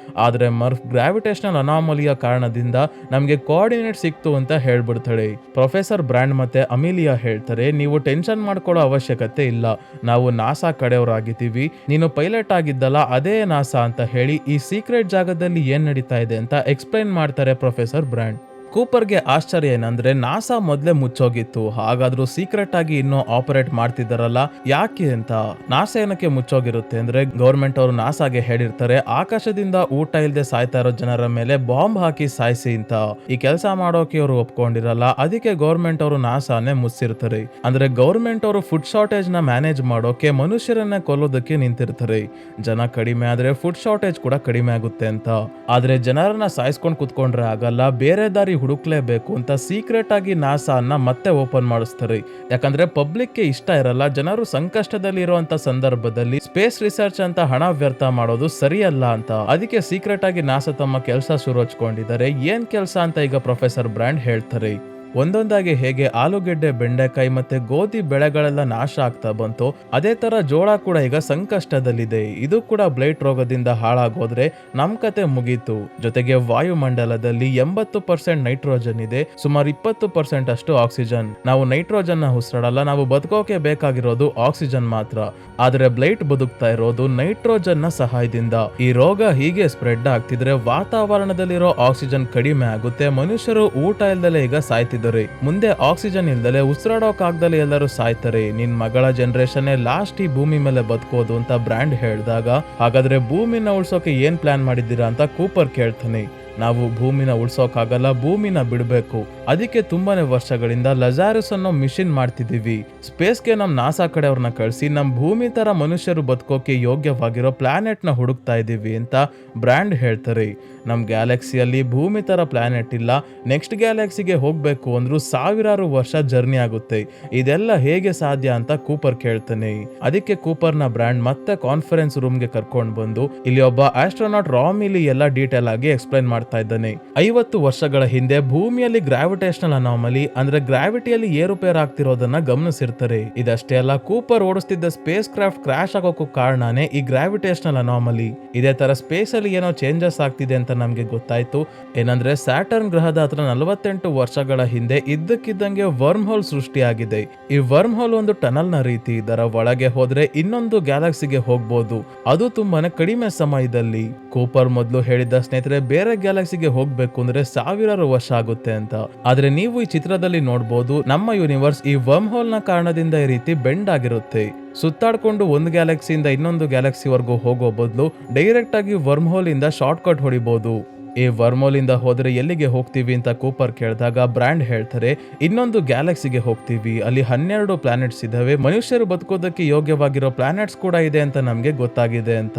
ಆದ್ರೆ ಮರ್ಫ್ ಗ್ರಾವಿಟೇಷನಲ್ ಅನಾಮಲಿಯ ಕಾರಣದಿಂದ ನಮ್ಗೆ ಕೋಆರ್ಡಿನೇಟ್ ಸಿಕ್ತು ಅಂತ ಹೇಳ್ಬಿಡ್ತಾಳೆ. ಪ್ರೊಫೆಸರ್ ಬ್ರ್ಯಾಂಡ್ ಮತ್ತೆ ಅಮಿಲಿಯಾ ಹೇಳ್ತಾರೆ, ನೀವು ಟೆನ್ಷನ್ ಮಾಡ್ಕೊಳ್ಳೋ ಅವಶ್ಯಕತೆ ಇಲ್ಲ, ನಾವು ನಾಸಾ ಕಡೆಯವರಾಗಿದ್ದೀವಿ, ನೀನು ಪೈಲಟ್ ಆಗಿದ್ದಲ್ಲ ಅದೇ ನಾಸಾ ಅಂತ ಹೇಳಿ ಈ ಸೀಕ್ರೆಟ್ ಜಾಗದಲ್ಲಿ ಏನ್ ನಡೀತಾ ಇದೆ ಅಂತ ಎಕ್ಸ್ಪ್ಲೈನ್ ಮಾಡ್ತಾರೆ ಪ್ರೊಫೆಸರ್ ಬ್ರ್ಯಾಂಡ್. ಕೂಪರ್ಗೆ ಆಶ್ಚರ್ಯ ಏನಂದ್ರೆ ನಾಸಾ ಮೊದ್ಲೇ ಮುಚ್ಚೋಗಿತ್ತು, ಹಾಗಾದ್ರೂ ಸೀಕ್ರೆಟ್ ಆಗಿ ಇನ್ನೂ ಆಪರೇಟ್ ಮಾಡ್ತಿದ್ದಾರಲ್ಲ ಯಾಕೆ ಅಂತ. ನಾಸಾ ಏನಕ್ಕೆ ಮುಚ್ಚೋಗಿರುತ್ತೆ ಅಂದ್ರೆ ಗೌರ್ಮೆಂಟ್ ಅವರು ನಾಸಾಗೆ ಹೇಳಿರ್ತಾರೆ ಆಕಾಶದಿಂದ ಊಟ ಇಲ್ಲದೆ ಸಾಯ್ತಾ ಇರೋ ಜನರ ಮೇಲೆ ಬಾಂಬ್ ಹಾಕಿ ಸಾಯಿಸಿ ಅಂತ. ಈ ಕೆಲಸ ಮಾಡೋಕೆ ಅವರು ಒಪ್ಕೊಂಡಿರಲ್ಲ, ಅದಕ್ಕೆ ಗೌರ್ಮೆಂಟ್ ಅವರು ನಾಸಾನೇ ಮುಚ್ಚಿರ್ತಾರೆ. ಅಂದ್ರೆ ಗೌರ್ಮೆಂಟ್ ಅವರು ಫುಡ್ ಶಾರ್ಟೇಜ್ ನ ಮ್ಯಾನೇಜ್ ಮಾಡೋಕೆ ಮನುಷ್ಯರನ್ನ ಕೊಲ್ಲೋದಕ್ಕೆ ನಿಂತಿರ್ತಾರೆ. ಜನ ಕಡಿಮೆ ಆದ್ರೆ ಫುಡ್ ಶಾರ್ಟೇಜ್ ಕೂಡ ಕಡಿಮೆ ಆಗುತ್ತೆ ಅಂತ. ಆದ್ರೆ ಜನರನ್ನ ಸಾಯಿಸ್ಕೊಂಡು ಕುತ್ಕೊಂಡ್ರೆ ಆಗಲ್ಲ, ಬೇರೆ ದಾರಿ ಹುಡುಕ್ಲೇಬೇಕು ಅಂತ ಸೀಕ್ರೆಟ್ ಆಗಿ ನಾಸಾ ಅನ್ನ ಮತ್ತೆ ಓಪನ್ ಮಾಡಿಸ್ತಾರೆ. ಯಾಕಂದ್ರೆ ಪಬ್ಲಿಕ್ ಗೆ ಇಷ್ಟ ಇರಲ್ಲ ಜನರು ಸಂಕಷ್ಟದಲ್ಲಿ ಇರುವಂತ ಸಂದರ್ಭದಲ್ಲಿ ಸ್ಪೇಸ್ ರಿಸರ್ಚ್ ಅಂತ ಹಣ ವ್ಯರ್ಥ ಮಾಡೋದು ಸರಿಯಲ್ಲ ಅಂತ. ಅದಕ್ಕೆ ಸೀಕ್ರೆಟ್ ಆಗಿ ನಾಸಾ ತಮ್ಮ ಕೆಲಸ ಶುರು ಹಚ್ಕೊಂಡಿದ್ದಾರೆ. ಏನ್ ಕೆಲಸ ಅಂತ ಈಗ ಪ್ರೊಫೆಸರ್ ಬ್ರ್ಯಾಂಡ್ ಹೇಳ್ತಾರೆ. ಒಂದೊಂದಾಗಿ ಹೇಗೆ ಆಲೂಗೆಡ್ಡೆ, ಬೆಂಡೆಕಾಯಿ ಮತ್ತೆ ಗೋಧಿ ಬೆಳೆಗಳೆಲ್ಲ ನಾಶ ಆಗ್ತಾ ಬಂತು, ಅದೇ ತರ ಜೋಳ ಕೂಡ ಈಗ ಸಂಕಷ್ಟದಲ್ಲಿದೆ. ಇದು ಕೂಡ ಬ್ಲೈಟ್ ರೋಗದಿಂದ ಹಾಳಾಗೋದ್ರೆ ನಮ್ ಕತೆ ಮುಗೀತು. ಜೊತೆಗೆ ವಾಯುಮಂಡಲದಲ್ಲಿ 80% ನೈಟ್ರೋಜನ್ ಇದೆ, ಸುಮಾರು 20% ಅಷ್ಟು ಆಕ್ಸಿಜನ್. ನಾವು ನೈಟ್ರೋಜನ್ ನ ಉಸಿರಾಡಲ್ಲ, ನಾವು ಬದುಕೋಕೆ ಬೇಕಾಗಿರೋದು ಆಕ್ಸಿಜನ್ ಮಾತ್ರ. ಆದ್ರೆ ಬ್ಲೈಟ್ ಬದುಕ್ತಾ ಇರೋದು ನೈಟ್ರೋಜನ್ ನ ಸಹಾಯದಿಂದ. ಈ ರೋಗ ಹೀಗೆ ಸ್ಪ್ರೆಡ್ ಆಗ್ತಿದ್ರೆ ವಾತಾವರಣದಲ್ಲಿರೋ ಆಕ್ಸಿಜನ್ ಕಡಿಮೆ ಆಗುತ್ತೆ, ಮನುಷ್ಯರು ಊಟ ಇಲ್ದಲೆ ಈಗ ಸಾಯ್ತಿದ್ದಾರೆ. ಮುಂದೆ ಆಕ್ಸಿಜನ್ ಇಲ್ದಲೆ ಉಸಿರಾಡೋಕಾಗ್ದಲೆ ಎಲ್ಲರೂ ಸಾಯ್ತಾರೆ. ನಿನ್ ಮಗಳ ಜನರೇಷನ್ ಲಾಸ್ಟ್ ಈ ಭೂಮಿ ಮೇಲೆ ಬದುಕೋದು ಅಂತ ಬ್ರ್ಯಾಂಡ್ ಹೇಳಿದಾಗ ಹಾಗಾದ್ರೆ ಭೂಮಿನ ಉಳ್ಸೋಕೆ ಏನ್ ಪ್ಲಾನ್ ಮಾಡಿದ್ದೀರಾ ಅಂತ ಕೂಪರ್ ಕೇಳ್ತಾನೆ. ನಾವು ಭೂಮಿನ ಉಳ್ಸೋಕಾಗಲ್ಲ, ಭೂಮಿನ ಬಿಡಬೇಕು. ಅದಕ್ಕೆ ತುಂಬಾನೇ ವರ್ಷಗಳಿಂದ ಲಜಾರಸ್ ಅನ್ನೋ ಮಿಷನ್ ಮಾಡ್ತಿದೀವಿ. ಸ್ಪೇಸ್ಗೆ ನಮ್ ನಾಸಾ ಕಡೆ ಅವ್ರನ್ನ ಕಳಿಸಿ ನಮ್ ಭೂಮಿ ತರ ಮನುಷ್ಯರು ಬದುಕೋಕೆ ಯೋಗ್ಯವಾಗಿರೋ ಪ್ಲಾನೆಟ್ ನ ಹುಡುಕ್ತಾ ಇದೀವಿ ಅಂತ ಬ್ರ್ಯಾಂಡ್ ಹೇಳ್ತಾರೆ. ನಮ್ ಗ್ಯಾಲಕ್ಸಿಯಲ್ಲಿ ಭೂಮಿ ತರ ಪ್ಲಾನೆಟ್ ಇಲ್ಲ. ನೆಕ್ಸ್ಟ್ ಗ್ಯಾಲಕ್ಸಿಗೆ ಹೋಗ್ಬೇಕು ಅಂದ್ರೂ ಸಾವಿರಾರು ವರ್ಷ ಜರ್ನಿ ಆಗುತ್ತೆ. ಇದೆಲ್ಲ ಹೇಗೆ ಸಾಧ್ಯ ಅಂತ ಕೂಪರ್ ಕೇಳ್ತಾನೆ. ಅದಕ್ಕೆ ಕೂಪರ್ನ ಬ್ರ್ಯಾಂಡ್ ಮತ್ತೆ ಕಾನ್ಫರೆನ್ಸ್ ರೂಮ್ಗೆ ಕರ್ಕೊಂಡು ಬಂದು ಇಲ್ಲಿ ಒಬ್ಬ ಆಸ್ಟ್ರೋನಾಟ್ ರಾಮಿಲಿ ಎಲ್ಲ ಡೀಟೇಲ್ ಆಗಿ ಎಕ್ಸ್ಪ್ಲೈನ್ ಮಾಡ್ತಾ ಇದ್ದಾನೆ. 50 ವರ್ಷಗಳ ಹಿಂದೆ ಭೂಮಿಯಲ್ಲಿ ಗ್ರಾವಿಟೇಷನಲ್ ಅನಾಮಲಿ ಅಂದ್ರೆ ಗ್ರಾವಿಟಿಯಲ್ಲಿ ಏರುಪೇರು ಆಗ್ತಿರೋದನ್ನ ಗಮನಿಸಿರ್ತಾರೆ. ಇದಷ್ಟೇ ಅಲ್ಲ, ಕೂಪರ್ ಓಡಿಸ್ತಿದ್ದ ಸ್ಪೇಸ್ ಕ್ರಾಫ್ಟ್ ಕ್ರಾಶ್ ಆಗೋಕ್ಕೂ ಕಾರಣನೇ ಈ ಗ್ರಾವಿಟೇಷನಲ್ ಅನಾಮಲಿ. ಇದೇ ತರ ಸ್ಪೇಸ್ ಅಲ್ಲಿ ಏನೋ ಚೇಂಜಸ್ ಆಗ್ತಿದೆ ಅಂತ ನಮ್ಗೆ ಗೊತ್ತಾಯ್ತು. ಏನಂದ್ರೆ ಸ್ಯಾಟರ್ನ್ ಗ್ರಹದ ಹತ್ರ 48 ವರ್ಷಗಳ ಹಿಂದೆ ಇದ್ದಕ್ಕಿದ್ದಂಗೆ ವರ್ಮ್ ಹೋಲ್ ಸೃಷ್ಟಿಯಾಗಿದೆ. ಈ ವರ್ಮ್ ಹೋಲ್ ಒಂದು ಟನಲ್ ನ ರೀತಿ. ಇದರ ಒಳಗೆ ಹೋದ್ರೆ ಇನ್ನೊಂದು ಗ್ಯಾಲಕ್ಸಿಗೆ ಹೋಗ್ಬೋದು, ಅದು ತುಂಬಾನೇ ಕಡಿಮೆ ಸಮಯದಲ್ಲಿ. ಕೂಪರ್ ಮೊದಲು ಹೇಳಿದ್ದ ಸ್ನೇಹಿತರೆ, ಬೇರೆ ಗ್ಯಾಲಕ್ಸಿಗೆ ಹೋಗ್ಬೇಕು ಅಂದ್ರೆ ಸಾವಿರಾರು ವರ್ಷ ಆಗುತ್ತೆ ಅಂತ. ಆದ್ರೆ ನೀವು ಈ ಚಿತ್ರದಲ್ಲಿ ನೋಡ್ಬೋದು, ನಮ್ಮ ಯೂನಿವರ್ಸ್ ಈ ವರ್ಮ್ ಹೋಲ್ ನ ಕಾರಣದಿಂದ ಈ ರೀತಿ ಬೆಂಡ್ ಆಗಿರುತ್ತೆ. ಸುತ್ತಾಡ್ಕೊಂಡು ಒಂದು ಗ್ಯಾಲಕ್ಸಿಯಿಂದ ಇನ್ನೊಂದು ಗ್ಯಾಲಕ್ಸಿವರೆಗೂ ಹೋಗೋ ಬದಲು ಡೈರೆಕ್ಟ್ ಆಗಿ ವರ್ಮ್ ಹೋಲ್ ಇಂದ ಶಾರ್ಟ್ ಕಟ್ ಹೊಡಿಬಹುದು. ಈ ವರ್ಮೋಲ್ ಇಂದ ಹೋದ್ರೆ ಎಲ್ಲಿಗೆ ಹೋಗ್ತೀವಿ ಅಂತ ಕೂಪರ್ ಕೇಳಿದಾಗ ಬ್ರ್ಯಾಂಡ್ ಹೇಳ್ತಾರೆ, ಇನ್ನೊಂದು ಗ್ಯಾಲಕ್ಸಿಗೆ ಹೋಗ್ತೀವಿ, ಅಲ್ಲಿ 12 ಪ್ಲಾನೆಟ್ಸ್ ಇದಾವೆ, ಮನುಷ್ಯರು ಬದುಕೋದಕ್ಕೆ ಯೋಗ್ಯವಾಗಿರೋ ಪ್ಲಾನೆಟ್ಸ್ ಕೂಡ ಇದೆ ಅಂತ ನಮ್ಗೆ ಗೊತ್ತಾಗಿದೆ ಅಂತ.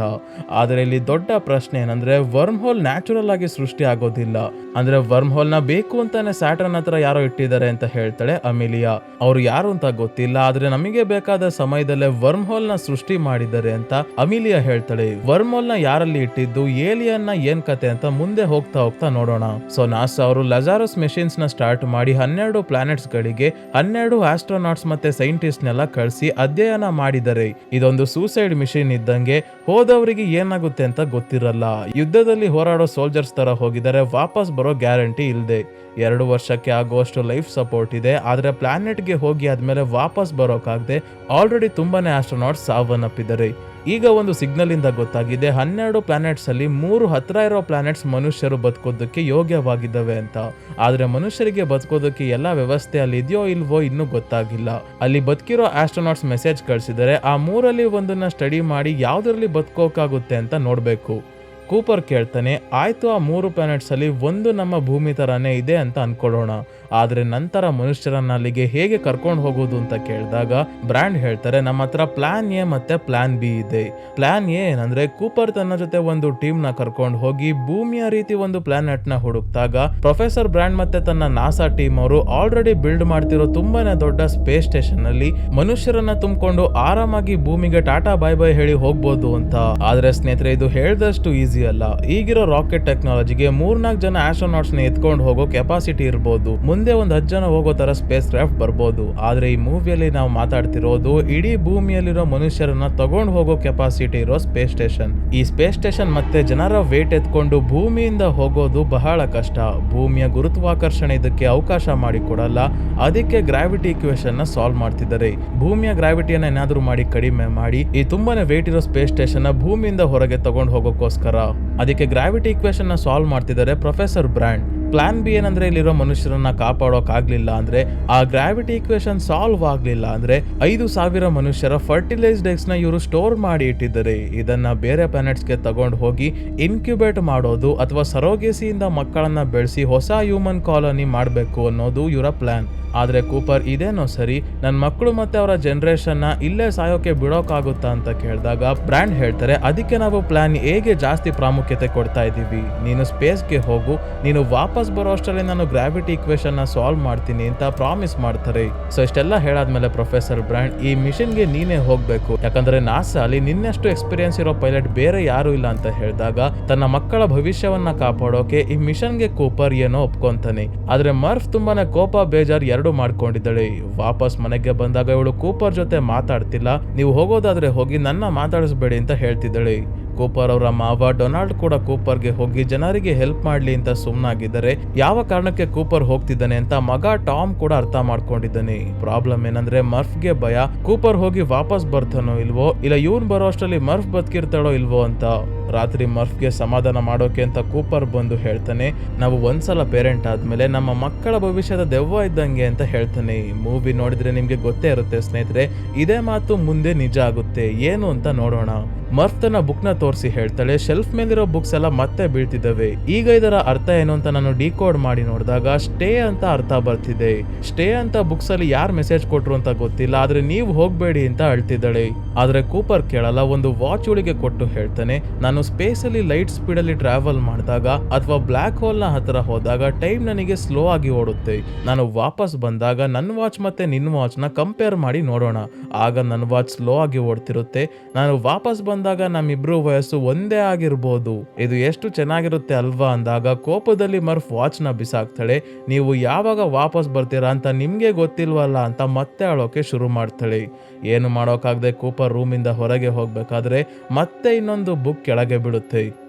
ಆದ್ರೆ ಇಲ್ಲಿ ದೊಡ್ಡ ಪ್ರಶ್ನೆ ಏನಂದ್ರೆ, ವರ್ಮ್ ಹೋಲ್ ನ್ಯಾಚುರಲ್ ಆಗಿ ಸೃಷ್ಟಿ ಆಗೋದಿಲ್ಲ. ಅಂದ್ರೆ ವರ್ಮ್ ಹೋಲ್ ನ ಬೇಕು ಅಂತಾನೆ ಸ್ಯಾಟರ್ನ್ ಹತ್ರ ಯಾರೋ ಇಟ್ಟಿದ್ದಾರೆ ಅಂತ ಹೇಳ್ತಾಳೆ ಅಮಿಲಿಯಾ. ಅವ್ರು ಯಾರು ಅಂತ ಗೊತ್ತಿಲ್ಲ, ಆದ್ರೆ ನಮಗೆ ಬೇಕಾದ ಸಮಯದಲ್ಲೇ ವರ್ಮ್ ಹೋಲ್ ನ ಸೃಷ್ಟಿ ಮಾಡಿದ್ದಾರೆ ಅಂತ ಅಮಿಲಿಯಾ ಹೇಳ್ತಾಳೆ. ವರ್ಮ್ ಹೋಲ್ ನ ಯಾರಲ್ಲಿ ಇಟ್ಟಿದ್ದು, ಏಲಿಯನ್ ನ ಏನ್ ಕತೆ ಅಂತ ಮುಂದೆ ಹೋಗ್ತಾ ಹೋಗ್ತಾ ನೋಡೋಣ. ಸೊ ನಾಸಾ ಅವರು ಲಜಾರಸ್ ಮೆಷಿನ್ಸ್ ನ ಸ್ಟಾರ್ಟ್ ಮಾಡಿ 12 ಪ್ಲಾನೆಟ್ಸ್ ಗಳಿಗೆ 12 ಆಸ್ಟ್ರೋನಾಟ್ಸ್ ಮತ್ತೆ ಸೈಂಟಿಸ್ಟ್ ನೆಲ್ಲ ಕಳಿಸಿ ಅಧ್ಯಯನ ಮಾಡಿದರೆ. ಇದೊಂದು ಸೂಸೈಡ್ ಮಿಷನ್ ಇದ್ದಂಗೆ, ಹೋದವರಿಗೆ ಏನಾಗುತ್ತೆ ಅಂತ ಗೊತ್ತಿರಲ್ಲ. ಯುದ್ಧದಲ್ಲಿ ಹೋರಾಡೋ ಸೋಲ್ಜರ್ಸ್ ತರ ಹೋಗಿದ್ದಾರೆ, ವಾಪಸ್ ಬರೋ ಗ್ಯಾರಂಟಿ ಇಲ್ಲದೆ. 2 ವರ್ಷಕ್ಕೆ ಆಗುವಷ್ಟು ಲೈಫ್ ಸಪೋರ್ಟ್ ಇದೆ, ಆದ್ರೆ ಪ್ಲಾನೆಟ್ ಗೆ ಹೋಗಿ ಆದ್ಮೇಲೆ ವಾಪಸ್ ಬರೋಕಾಗದೆ ಆಲ್ರೆಡಿ ತುಂಬಾನೇ ಆಸ್ಟ್ರೋನಾಟ್ಸ್ ಸಾವನ್ನಪ್ಪಿದ್ದಾರೆ. ಈಗ ಒಂದು ಸಿಗ್ನಲ್ ಇಂದ ಗೊತ್ತಾಗಿದೆ 12 ಪ್ಲಾನೆಟ್ಸ್ ಅಲ್ಲಿ 3 ಹತ್ರ ಇರೋ ಪ್ಲಾನೆಟ್ಸ್ ಮನುಷ್ಯರು ಬದುಕೋದಕ್ಕೆ ಯೋಗ್ಯವಾಗಿದ್ದಾವೆ ಅಂತ. ಆದ್ರೆ ಮನುಷ್ಯರಿಗೆ ಬದುಕೋದಕ್ಕೆ ಎಲ್ಲಾ ವ್ಯವಸ್ಥೆ ಅಲ್ಲಿ ಇದೆಯೋ ಇಲ್ವೋ ಇನ್ನೂ ಗೊತ್ತಾಗಿಲ್ಲ. ಅಲ್ಲಿ ಬದುಕಿರೋ ಆಸ್ಟ್ರೋನಾಟ್ಸ್ ಮೆಸೇಜ್ ಕಳಿಸಿದರೆ ಆ 3ರಲ್ಲಿ ಒಂದನ್ನ ಸ್ಟಡಿ ಮಾಡಿ ಯಾವ್ದ್ರಲ್ಲಿ ಬದುಕೋಕಾಗುತ್ತೆ ಅಂತ ನೋಡ್ಬೇಕು. ಕೂಪರ್ ಕೇಳ್ತಾನೆ, ಆಯ್ತು, ಆ 3 ಪ್ಲಾನೆಟ್ಸ್ ಅಲ್ಲಿ ಒಂದು ನಮ್ಮ ಭೂಮಿ ತರಾನೇ ಇದೆ ಅಂತ ಅನ್ಕೊಳ್ಳೋಣ, ಆದ್ರೆ ನಂತರ ಮನುಷ್ಯರನ್ನ ಅಲ್ಲಿಗೆ ಹೇಗೆ ಕರ್ಕೊಂಡು ಹೋಗೋದು ಅಂತ ಕೇಳಿದಾಗ ಬ್ರ್ಯಾಂಡ್ ಹೇಳ್ತಾರೆ, ನಮ್ಮ ಹತ್ರ ಪ್ಲಾನ್ ಎ ಮತ್ತೆ ಪ್ಲಾನ್ ಬಿ ಇದೆ. ಪ್ಲಾನ್ ಎ ಏನಂದ್ರೆ, ಕೂಪರ್ ತನ್ನ ಜೊತೆ ಒಂದು ಟೀಮ್ ನ ಕರ್ಕೊಂಡು ಹೋಗಿ ಭೂಮಿಯ ರೀತಿ ಒಂದು ಪ್ಲಾನೆಟ್ ನ ಹುಡುಕ್ತಾಗ ಪ್ರೊಫೆಸರ್ ಬ್ರ್ಯಾಂಡ್ ಮತ್ತೆ ತನ್ನ ನಾಸಾ ಟೀಮ್ ಅವರು ಆಲ್ರೆಡಿ ಬಿಲ್ಡ್ ಮಾಡ್ತಿರೋ ತುಂಬಾನೇ ದೊಡ್ಡ ಸ್ಪೇಸ್ ಸ್ಟೇಷನ್ ಅಲ್ಲಿ ಮನುಷ್ಯರನ್ನ ತುಂಬಿಕೊಂಡು ಆರಾಮಾಗಿ ಭೂಮಿಗೆ ಟಾಟಾ ಬೈ ಬೈ ಹೇಳಿ ಹೋಗ್ಬೋದು ಅಂತ. ಆದ್ರೆ ಸ್ನೇಹಿತರೆ, ಇದು ಹೇಳ್ದಷ್ಟು ಈಸಿ ಅಲ್ಲ. ಈಗಿರೋ ರಾಕೆಟ್ ಟೆಕ್ನಾಲಜಿಗೆ 3-4 ಜನ ಆಸ್ಟ್ರೋನಾಟ್ಸ್ ನ ಎತ್ಕೊಂಡು ಹೋಗೋ ಕೆಪಾಸಿಟಿ ಇರ್ಬೋದು, ಮುಂದೆ ಒಂದು 10 ಜನ ಹೋಗೋ ತರ ಸ್ಪೇಸ್ ಕ್ರಾಫ್ಟ್ ಬರ್ಬೋದು. ಆದ್ರೆ ಈ ಮೂವಿಯಲ್ಲಿ ನಾವು ಮಾತಾಡ್ತಿರೋದು ಇಡೀ ಭೂಮಿಯಲ್ಲಿರೋ ಮನುಷ್ಯರನ್ನ ತಗೊಂಡು ಹೋಗೋ ಕೆಪಾಸಿಟಿ ಇರೋ ಸ್ಪೇಸ್ ಸ್ಟೇಷನ್. ಈ ಸ್ಪೇಸ್ ಸ್ಟೇಷನ್ ಮತ್ತೆ ಜನರ ವೇಟ್ ಎತ್ಕೊಂಡು ಭೂಮಿಯಿಂದ ಹೋಗೋದು ಬಹಳ ಕಷ್ಟ. ಭೂಮಿಯ ಗುರುತ್ವಾಕರ್ಷಣೆ ಇದಕ್ಕೆ ಅವಕಾಶ ಮಾಡಿಕೊಡಲ್ಲ. ಅದಕ್ಕೆ ಗ್ರಾವಿಟಿ ಇಕ್ವೇಶನ್ ನ ಸಾಲ್ವ್ ಮಾಡ್ತಿದ್ದಾರೆ. ಭೂಮಿಯ ಗ್ರಾವಿಟಿಯನ್ನ ಏನಾದ್ರೂ ಮಾಡಿ ಕಡಿಮೆ ಮಾಡಿ ಈ ತುಂಬಾನೇ ವೇಟ್ ಇರೋ ಸ್ಪೇಸ್ ಸ್ಟೇಷನ್ ನ ಭೂಮಿಯಿಂದ ಹೊರಗೆ ತಗೊಂಡು ಹೋಗೋಕೋಸ್ಕರ ಅದಕ್ಕೆ ಗ್ರಾವಿಟಿ ಇಕ್ವೇಶನ್ ನ ಸಾಲ್ವ್ ಮಾಡ್ತಿದ್ದಾರೆ ಪ್ರೊಫೆಸರ್ ಬ್ರ್ಯಾಂಡ್. ಪ್ಲಾನ್ ಬಿ ಏನಂದ್ರೆ, ಇಲ್ಲಿರೋ ಮನುಷ್ಯರನ್ನ ಕಾಪಾಡೋಕ್ ಆಗ್ಲಿಲ್ಲ ಅಂದ್ರೆ, ಆ ಗ್ರಾವಿಟಿ ಇಕ್ವೇಶನ್ ಸಾಲ್ವ್ ಆಗ್ಲಿಲ್ಲ ಅಂದ್ರೆ 5,000 ಮನುಷ್ಯರ ಫರ್ಟಿಲೈಸ್ಡ್ ಎಗ್ಸ್ ನ ಇವರು ಸ್ಟೋರ್ ಮಾಡಿ ಇಟ್ಟಿದ್ದಾರೆ. ಇದನ್ನ ಬೇರೆ ಪ್ಲಾನೆಟ್ಸ್ ಗೆ ತಗೊಂಡು ಹೋಗಿ ಇನ್ಕ್ಯುಬೇಟ್ ಮಾಡೋದು ಅಥವಾ ಸರೋಗೇಸಿಯಿಂದ ಮಕ್ಕಳನ್ನ ಬೆಳೆಸಿ ಹೊಸ ಹ್ಯೂಮನ್ ಕಾಲೋನಿ ಮಾಡ್ಬೇಕು ಅನ್ನೋದು ಇವರ ಪ್ಲಾನ್. ಆದ್ರೆ ಕೂಪರ್ ಇದೇನೋ ಸರಿ, ನನ್ನ ಮಕ್ಕಳು ಮತ್ತೆ ಅವರ ಜನರೇಷನ್ ನ ಇಲ್ಲೇ ಸಾಯೋಕೆ ಬಿಡೋಕಾಗುತ್ತಾ ಅಂತ ಕೇಳಿದಾಗ ಬ್ರ್ಯಾಂಡ್ ಹೇಳ್ತಾರೆ, ಅದಕ್ಕೆ ನಾವು ಪ್ಲಾನ್ ಎಗೆ ಜಾಸ್ತಿ ಪ್ರಾಮುಖ್ಯತೆ ಕೊಡ್ತಾ ಇದೀವಿ. ನೀನು ಸ್ಪೇಸ್ಗೆ ಹೋಗು, ನೀನು ವಾಪಸ್ ಬರೋ ಅಷ್ಟರಲ್ಲಿ ನಾನು ಗ್ರಾವಿಟಿ ಇಕ್ವೇಶನ್ ನ ಸಾಲ್ವ್ ಮಾಡ್ತೀನಿ ಅಂತ ಪ್ರಾಮಿಸ್ ಮಾಡ್ತಾರೆ. ಸೊ ಇಷ್ಟೆಲ್ಲ ಹೇಳಾದ್ಮೇಲೆ ಪ್ರೊಫೆಸರ್ ಬ್ರ್ಯಾಂಡ್, ಈ ಮಿಷನ್ ಗೆ ನೀನೇ ಹೋಗ್ಬೇಕು, ಯಾಕಂದ್ರೆ ನಾಸಾ ಅಲ್ಲಿ ನಿನ್ನಷ್ಟು ಎಕ್ಸ್ಪೀರಿಯನ್ಸ್ ಇರೋ ಪೈಲಟ್ ಬೇರೆ ಯಾರು ಇಲ್ಲ ಅಂತ ಹೇಳಿದಾಗ ತನ್ನ ಮಕ್ಕಳ ಭವಿಷ್ಯವನ್ನ ಕಾಪಾಡೋಕೆ ಈ ಮಿಷನ್ ಗೆ ಕೂಪರ್ ಏನೋ ಒಪ್ಕೊಂತಾನೆ. ಆದ್ರೆ ಮರ್ಫ್ ತುಂಬಾನೇ ಕೋಪ ಬೇಜಾರ್ ಎರಡು ಮಾಡ್ಕೊಂಡಿದ್ದಾಳೆ. ವಾಪಸ್ ಮನೆಗೆ ಬಂದಾಗ ಇವಳು ಕೂಪರ್ ಜೊತೆ ಮಾತಾಡ್ತಿಲ್ಲ, ನೀವು ಹೋಗೋದಾದ್ರೆ ಹೋಗಿ, ನನ್ನ ಮಾತಾಡಿಸ್ಬೇಡಿ ಅಂತ ಹೇಳ್ತಿದ್ದಾಳೆ. ಕೂಪರ್ ಅವರ ಮಾವ ಡೊನಾಲ್ಡ್ ಕೂಡ ಕೂಪರ್ಗೆ ಹೋಗಿ ಜನರಿಗೆ ಹೆಲ್ಪ್ ಮಾಡ್ಲಿ ಅಂತ ಸುಮ್ಮನಾಗಿದ್ದಾರೆ. ಯಾವ ಕಾರಣಕ್ಕೆ ಕೂಪರ್ ಹೋಗ್ತಿದ್ದಾನೆ ಅಂತ ಮಗ ಟಾಮ್ ಕೂಡ ಅರ್ಥ ಮಾಡ್ಕೊಂಡಿದ್ದಾನೆ. ಪ್ರಾಬ್ಲಮ್ ಏನಂದ್ರೆ, ಮರ್ಫ್ಗೆ ಭಯ, ಕೂಪರ್ ಹೋಗಿ ವಾಪಸ್ ಬರ್ತಾನೋ ಇಲ್ವೋ, ಇಲ್ಲ ಇವ್ನ್ ಬರೋ ಅಷ್ಟರಲ್ಲಿ ಮರ್ಫ್ ಬದುಕಿರ್ತಾಳೋ ಇಲ್ವೋ ಅಂತ. ರಾತ್ರಿ ಮರ್ಫ್ಗೆ ಸಮಾಧಾನ ಮಾಡೋಕೆ ಅಂತ ಕೂಪರ್ ಬಂದು ಹೇಳ್ತಾನೆ, ನಾವು ಒಂದ್ಸಲ ಪೇರೆಂಟ್ ಆದ್ಮೇಲೆ ನಮ್ಮ ಮಕ್ಕಳ ಭವಿಷ್ಯದ ದೆವ್ವ ಇದ್ದಂಗೆ ಅಂತ ಹೇಳ್ತಾನೆ. ಮೂವಿ ನೋಡಿದ್ರೆ ನಿಮ್ಗೆ ಗೊತ್ತೇ ಇರುತ್ತೆ ಸ್ನೇಹಿತರೆ, ಇದೇ ಮಾತು ಮುಂದೆ ನಿಜ ಆಗುತ್ತೆ, ಏನು ಅಂತ ನೋಡೋಣ. ಮರ್ಫ್ ತನ್ನ ಬುಕ್ ನ ತೋರಿಸಿ ಹೇಳ್ತಾಳೆ, ಶೆಲ್ಫ್ ಮೇಲಿರೋ ಬುಕ್ಸ್ ಎಲ್ಲ ಮತ್ತೆ ಬೀಳ್ತಿದ್ದಾವೆ. ಈಗ ಇದರ ಅರ್ಥ ಏನು ಅಂತ ನಾನು ಡಿಕೋಡ್ ಮಾಡಿ ನೋಡಿದಾಗ ಸ್ಟೇ ಅಂತ ಅರ್ಥ ಬರ್ತಿದೆ. ಸ್ಟೇ ಅಂತ ಬುಕ್ಸ್ ಅಲ್ಲಿ ಯಾರು ಮೆಸೇಜ್ ಕೊಟ್ರು ಅಂತ ಗೊತ್ತಿಲ್ಲ, ಆದ್ರೆ ನೀವು ಹೋಗ್ಬೇಡಿ ಅಂತ ಅಳ್ತಿದ್ದಾಳೆ. ಆದ್ರೆ ಕೂಪರ್ ಕೇಳಲ್ಲ, ಒಂದು ವಾಚ್ ಇವಳಿಗೆ ಕೊಟ್ಟು ಹೇಳ್ತಾನೆ, ನಾನು ಸ್ಪೇಸ್ ಅಲ್ಲಿ ಲೈಟ್ ಸ್ಪೀಡ್ ಅಲ್ಲಿ ಟ್ರಾವೆಲ್ ಮಾಡಿದಾಗ ಅಥವಾ ಬ್ಲಾಕ್ ಹೋಲ್ ನ ಹತ್ರ ಹೋದಾಗ ಟೈಮ್ ನನಗೆ ಸ್ಲೋ ಆಗಿ ಓಡುತ್ತೆ. ನಾನು ವಾಪಸ್ ಬಂದಾಗ ನನ್ನ ವಾಚ್ ಮತ್ತೆ ನಿನ್ನ ವಾಚ್ ನ ಕಂಪೇರ್ ಮಾಡಿ ನೋಡೋಣ. ಆಗ ನನ್ನ ವಾಚ್ ಸ್ಲೋ ಆಗಿ ಓಡ್ತಿರುತ್ತೆ. ನಾನು ವಾಪಸ್ ಬಂದಾಗ ನಮ್ಮಿಬ್ರು ವಯಸ್ಸು ಒಂದೇ ಆಗಿರ್ಬೋದು. ಇದು ಎಷ್ಟು ಚೆನ್ನಾಗಿರುತ್ತೆ ಅಲ್ವಾ ಅಂದಾಗ ಕೋಪದಲ್ಲಿ ಮರ್ಫ್ ವಾಚ್ ನ ಬಿಸಾಕ್ತಾಳೆ. ನೀವು ಯಾವಾಗ ವಾಪಸ್ ಬರ್ತೀರಾ ಅಂತ ನಿಮ್ಗೆ ಗೊತ್ತಿಲ್ವಲ್ಲ ಅಂತ ಮತ್ತೆ ಅಳೋಕೆ ಶುರು ಮಾಡ್ತಾಳೆ. ಏನು ಮಾಡೋಕ್ಕಾಗದೆ ಕೂಪರ್ ರೂಮಿಂದ ಹೊರಗೆ ಹೋಗ್ಬೇಕಾದ್ರೆ ಮತ್ತೆ ಇನ್ನೊಂದು ಬುಕ್ ಕೆಳಗೆ ಬಿಡುತ್ತೆ.